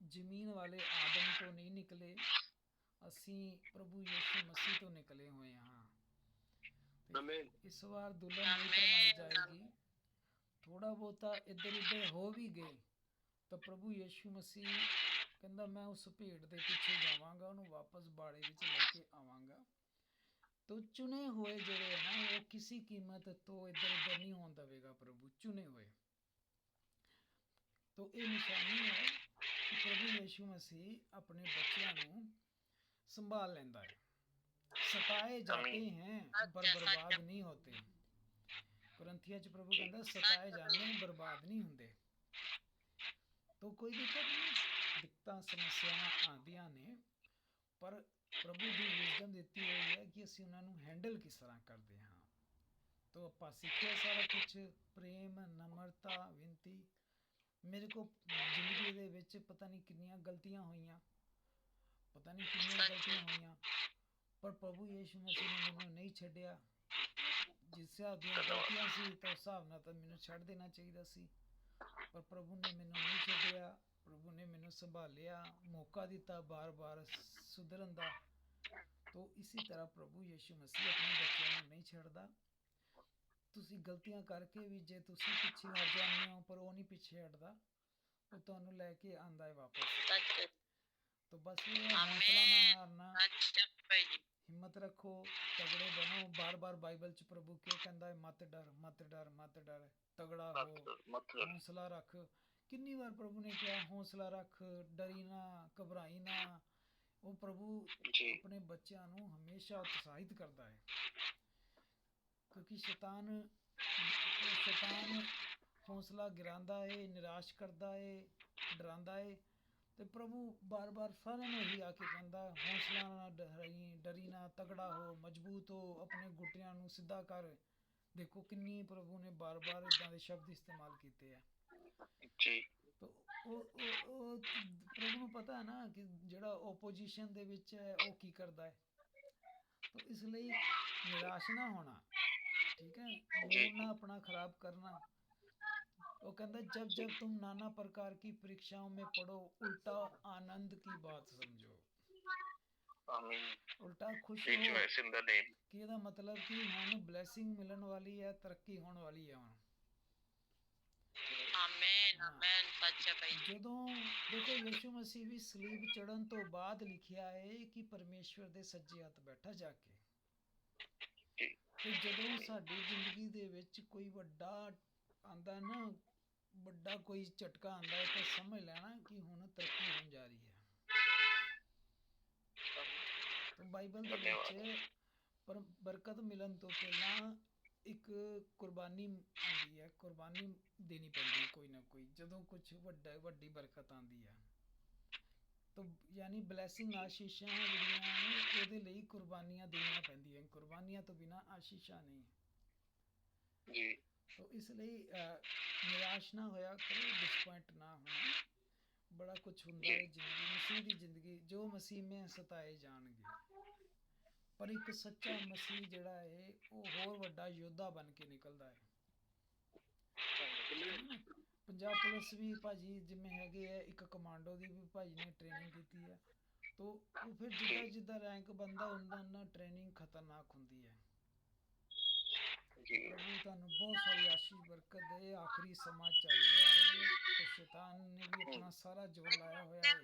ਜ਼ਮੀਨ ਵਾਲੇ ਆਦਮ ਤੋਂ ਨਹੀਂ ਨਿਕਲੇ, ਅਸੀਂ ਪ੍ਰਭੂ ਯਿਸੂ ਮਸੀਹ ਤੋਂ ਨਿਕਲੇ ਹੋਏ ਹਾਂ। ਇਸ ਵਾਰ ਦੁਲਹਨ ਨਹੀਂ ਭਰਮਾਈ ਜਾਏਗੀ। ਥੋੜਾ ਬਹੁਤਾ ਇੱਧਰ ਉੱਧਰ ਹੋ ਵੀ ਗਏ ਤਾਂ ਪ੍ਰਭੂ ਯਿਸੂ ਮਸੀਹ ਕਹਿੰਦਾ ਮੈਂ ਉਸ ਭੇਡ ਦੇ ਪਿੱਛੇ ਜਾਵਾਂਗਾ, ਉਹਨੂੰ ਵਾਪਸ ਬਾੜੇ ਵਿੱਚ ਲੈ ਕੇ ਆਵਾਂਗਾ। ਤੋ ਚੁਣੇ ਹੋਏ ਜਿਹੜੇ ਨਾ, ਉਹ ਕਿਸੇ ਕੀਮਤ ਤੋਂ ਇੱਧਰ ਉੱਧਰ ਨਹੀਂ ਹੋਣ ਦੇਵੇਗਾ ਪ੍ਰਭੂ, ਚੁਣੇ ਹੋਏ। ਤੋ ਇਹ ਨਿਸ਼ਾਨੀ ਹੈ ਕਿ ਪ੍ਰਭੂ ਯਿਸੂ ਮਸੀਹ ਆਪਣੇ ਬੱਚਿਆਂ ਨੂੰ ਸੰਭਾਲ ਲੈਂਦਾ ਹੈ। ਸਤਾਏ ਜਾਤੇ हैं पर
ਸੱਚ
बर्बाद
ਸੱਚ
नहीं होते। ਕੁਰਿੰਥੀਆਂ ਚ ਪ੍ਰਭੂ ਕਹਿੰਦਾ ਸਤਾਏ ਜਾਂਦੇ हैं बर्बाद नहीं ਹੁੰਦੇ। तो कोई दिक्कत नहीं, दिक्कਤਾਂ ਸਮੱਸਿਆਵਾਂ ਆਉਂਦੀਆਂ ਨੇ, ਪਰ ਪ੍ਰਭੂ ਦੀ ਵਿਜ਼ਡਮ ਦਿੱਤੀ ਹੋਈ ਹੈ ਕਿ ਅਸੀਂ ਉਹਨਾਂ ਨੂੰ ਹੈਂਡਲ ਕਿਸ ਤਰ੍ਹਾਂ ਕਰਦੇ ਹਾਂ। ਤੋ ਆਪਾਂ ਸਿੱਖਿਆ ਸਾਰਾ ਕੁਝ, ਪ੍ਰੇਮ, ਨਮਰਤਾ, ਵਿਨਤੀ। ਮੇਰੇ ਕੋ ਜ਼ਿੰਦਗੀ ਦੇ ਵਿੱਚ ਪਤਾ ਨਹੀਂ ਕਿੰਨੀਆਂ ਗਲਤੀਆਂ ਹੋਈਆਂ, ਪਤਾ ਨਹੀਂ ਕਿੰਨੀਆਂ ਗਲਤੀਆਂ ਹੋਈਆਂ, ਪਰ ਪ੍ਰਭੂ ਯੀਸ਼ੂ ਮਸੀਹ ਨੇ ਮੈਨੂੰ ਨਹੀਂ ਛੱਡਿਆ। ਜਿਸ ਹਿਸਾਬ ਦੀਆਂ ਗਲਤੀਆਂ ਸੀ ਤਾਂ ਉਸ ਹਿਸਾਬ ਨਾਲ ਤਾਂ ਮੈਨੂੰ ਛੱਡ ਦੇਣਾ ਚਾਹੀਦਾ ਸੀ, ਪਰ ਪ੍ਰਭੂ ਨੇ ਮੈਨੂੰ ਨਹੀਂ ਛੱਡਿਆ। ਪ੍ਰਭੂ ਨੇ ਮੈਨੂੰ ਸੰਭਾਲਿਆ, ਮੌਕਾ ਦਿੱਤਾ ਬਾਰ-ਬਾਰ ਸੁਧਰਨ ਦਾ। ਤੋ ਇਸੇ ਤਰ੍ਹਾਂ ਪ੍ਰਭੂ ਯੀਸ਼ੂ ਮਸੀਹ ਆਪਣੇ ਬੱਚਿਆਂ ਨੂੰ ਨਹੀਂ ਛੱਡਦਾ। ਤੁਸੀਂ ਗਲਤੀਆਂ ਕਰਕੇ ਵੀ ਜੇ ਤੁਸੀਂ ਪਿੱਛੇ ਹਟ ਜਾਂਦੇ ਹੋ, ਪਰ ਉਹ ਨਹੀਂ ਪਿੱਛੇ ਹਟਦਾ, ਉਹ ਤੁਹਾਨੂੰ ਲੈ ਕੇ ਆਂਦਾ ਹੈ ਵਾਪਸ।
ਸੱਚ
तो बस ये है, हौसला ना हारना,
ਸੱਚ ਭਾਈ ਜੀ
हिम्मत रखो, तगड़े बनो। बार बार बाइबल च प्रभु क्यों कहता है मत डर मत डर मत डर, तगड़ा हो, हौसला रख। कितनी बार प्रभु ने कहा हौसला रख, डरी ना, घबराई ना। वो प्रभु अपने बच्चों ਨੂੰ ਹਮੇਸ਼ਾ ਉਤਸ਼ਾਹਿਤ ਕਰਦਾ ਹੈ, ਕਿਉਂਕਿ ਸ਼ੈਤਾਨ ਹੌਸਲਾ ਗਿਰਾਉਂਦਾ ਹੈ, ਨਿਰਾਸ਼ ਕਰਦਾ ਹੈ, ਡਰਾਉਂਦਾ ਹੈ। ਤੇ ਪ੍ਰਭੂ ਬਾਰ-ਬਾਰ ਸਾਰਿਆਂ ਨੂੰ ਇਹੀ ਆ ਕੇ ਕਹਿੰਦਾ ਹੌਸਲਾ ਨਾ ਡਰੀ ਨਾ, ਤਗੜਾ ਹੋ, ਮਜ਼ਬੂਤ ਹੋ, ਆਪਣੇ ਘੁੱਟਿਆਂ ਨੂੰ ਸਿੱਧਾ ਕਰ। ਦੇਖੋ ਕਿੰਨੀ ਪ੍ਰਭੂ ਨੇ ਬਾਰ-ਬਾਰ ਇਦਾਂ ਦੇ ਸ਼ਬਦ ਇਸਤੇਮਾਲ ਕੀਤੇ ਆ ਜੀ। ਉਹ ਪ੍ਰਭੂ ਨੂੰ ਪਤਾ ਹੈ ਨਾ ਕਿ ਜਿਹੜਾ ਓਪੋਜੀਸ਼ਨ ਦੇ ਵਿੱਚ ਹੈ ਉਹ ਕੀ ਕਰਦਾ ਹੈ। तो इसलिए निराश ना होना, ठीक है, मूड ना अपना खराब करना। वो कहता जब जब तुम नाना प्रकार की परीक्षाओं में पढ़ो, उल्टा आनंद की बात समझो। उल्टा खुश हो कि ਇਹਦਾ ਮਤਲਬ ਕਿ ਹੁਣ ਬਲੇਸਿੰਗ ਮਿਲਣ ਵਾਲੀ ਹੈ, ਤਰੱਕੀ ਹੋਣ ਵਾਲੀ ਹੈ ਹੁਣ।
ਆਮੇਨ ਆਮੇਨ ਸੱਚ ਹੈ ਭਾਈ ਜੀ
ਜਦੋਂ ਦੇਖੋ ਯਿਸੂ ਮਸੀਹ ਵੀ ਸਲੀਬ ਚੜਨ ਤੋਂ ਬਾਅਦ ਲਿਖਿਆ ਹੈ ਕਿ ਪਰਮੇਸ਼ਵਰ ਦੇ ਸੱਜੇ ਹੱਥ ਬੈਠਾ ਜਾ ਕੇ। ਤੇ ਜਦੋਂ ਸਾਡੀ ਜ਼ਿੰਦਗੀ ਦੇ ਵਿੱਚ ਕੋਈ ਵੱਡਾ ਆਂਦਾ ਨਾ, ਵੱਡਾ ਕੋਈ ਝਟਕਾ ਆਂਦਾ ਹੈ, ਤਾਂ ਸਮਝ ਲੈਣਾ ਕਿ ਹੁਣ ਤਰੱਕੀ ਹੋਣ ਜਾ ਰਹੀ ਹੈ। ਤਾਂ ਬਾਈਬਲ ਦੇ ਵਿੱਚ ਪਰ ਬਰਕਤ ਮਿਲਣ ਤੋਂ ਪਹਿਲਾਂ ਇੱਕ ਕੁਰਬਾਨੀ ਆਉਂਦੀ ਹੈ, ਕੁਰਬਾਨੀ ਦੇਣੀ ਪੈਂਦੀ ਕੋਈ ਨਾ ਕੋਈ, ਜਦੋਂ ਕੁਝ ਵੱਡੀ ਬਰਕਤ ਆਉਂਦੀ ਹੈ। ਤਾਂ ਯਾਨੀ ਬਲੈਸਿੰਗ ਆਸ਼ੀਸ਼ਾਂ ਜਿਹੜੀਆਂ ਨੇ ਉਹਦੇ ਲਈ ਕੁਰਬਾਨੀਆਂ ਦੇਣੀਆਂ ਪੈਂਦੀਆਂ, ਕੁਰਬਾਨੀਆਂ ਤੋਂ ਬਿਨਾਂ ਆਸ਼ੀਸ਼ਾਂ ਨਹੀਂ ਜੀ। ਤਾਂ ਇਸ ਲਈ ਨਿਰਾਸ਼ ਨਾ ਹੋਇਆ ਕਰੋ, ਡਿਸਪਾਇੰਟ ਨਾ ਹੋਣਾ। ਬੜਾ ਕੁਝ ਹੁੰਦਾ ਹੈ ਜ਼ਿੰਦਗੀ, ਮਸੀਹ ਦੀ ਜ਼ਿੰਦਗੀ, ਜੋ ਮਸੀਹ ਮੈਂ ਸਤਾਏ ਜਾਣਗੇ, ਪਰ ਇੱਕ ਸੱਚਾ ਮਸੀਹ ਜਿਹੜਾ ਹੈ ਉਹ ਹੋਰ ਵੱਡਾ ਯੋਧਾ ਬਣ ਕੇ ਨਿਕਲਦਾ ਹੈ। ਪੰਜਾਬ ਪੁਲਿਸ ਵੀ ਭਾਜੀ ਜਿਵੇਂ ਹੈਗੇ ਹੈ, ਇੱਕ ਕਮਾਂਡੋ ਦੀ ਵੀ ਭਾਜੀ ਨੇ ਟ੍ਰੇਨਿੰਗ ਕੀਤੀ ਹੈ। ਤੋ ਉਹ ਫਿਰ ਜਿੱਦਾਂ ਜਿੱਦਾਂ ਰੈਂਕ ਬੰਦਾ ਹੁੰਦਾ ਨਾ, ਟ੍ਰੇਨਿੰਗ ਖਤਰਨਾਕ ਹੁੰਦੀ ਹੈ। ਪ੍ਰਭੂ ਤੁਹਾਨੂੰ ਬਹੁਤ ਸਾਰੀ ਆਸ਼ੀਸ਼ ਬਰਕਤ ਦੇ। ਆਖਰੀ ਸਮਾਂ ਚੱਲ ਰਿਹਾ ਹੈ ਤੇ ਸ਼ੈਤਾਨ ਨੇ ਵੀ ਆਪਣਾ ਸਾਰਾ ਜ਼ੋਰ ਲਾਇਆ ਹੋਇਆ ਹੈ,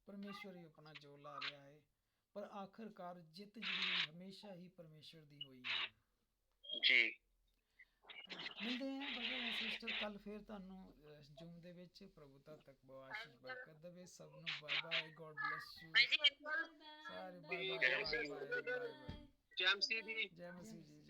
ਪਰਮੇਸ਼ਵਰ ਵੀ ਆਪਣਾ ਜ਼ੋਰ ਲਾ ਰਿਹਾ ਹੈ, ਪਰ ਆਖਰਕਾਰ ਜਿੱਤ ਜਿਹੜੀ ਹਮੇਸ਼ਾ ਹੀ ਪਰਮੇਸ਼ਵਰ ਦੀ ਹੋਈ ਹੈ ਜੀ। ਮਿਲਦੇ ਹਾਂ ਬ੍ਰਦਰ ਐਂਡ ਸਿਸਟਰ ਕੱਲ ਫਿਰ ਤੁਹਾਨੂੰ ਜੂਮ ਦੇ ਵਿੱਚ। ਪ੍ਰਭੂ ਤਦ ਤੱਕ ਬਹੁਤ ਆਸ਼ੀਸ਼ ਬਰਕਤ ਦੇਵੇ ਸਭ ਨੂੰ। Bye bye, God bless you ਸਾਰੇ। Bye bye bye bye.
ਜੈ ਮਸੀਹ ਜੀ।
ਜੈ ਮਸੀਹ ਜੀ।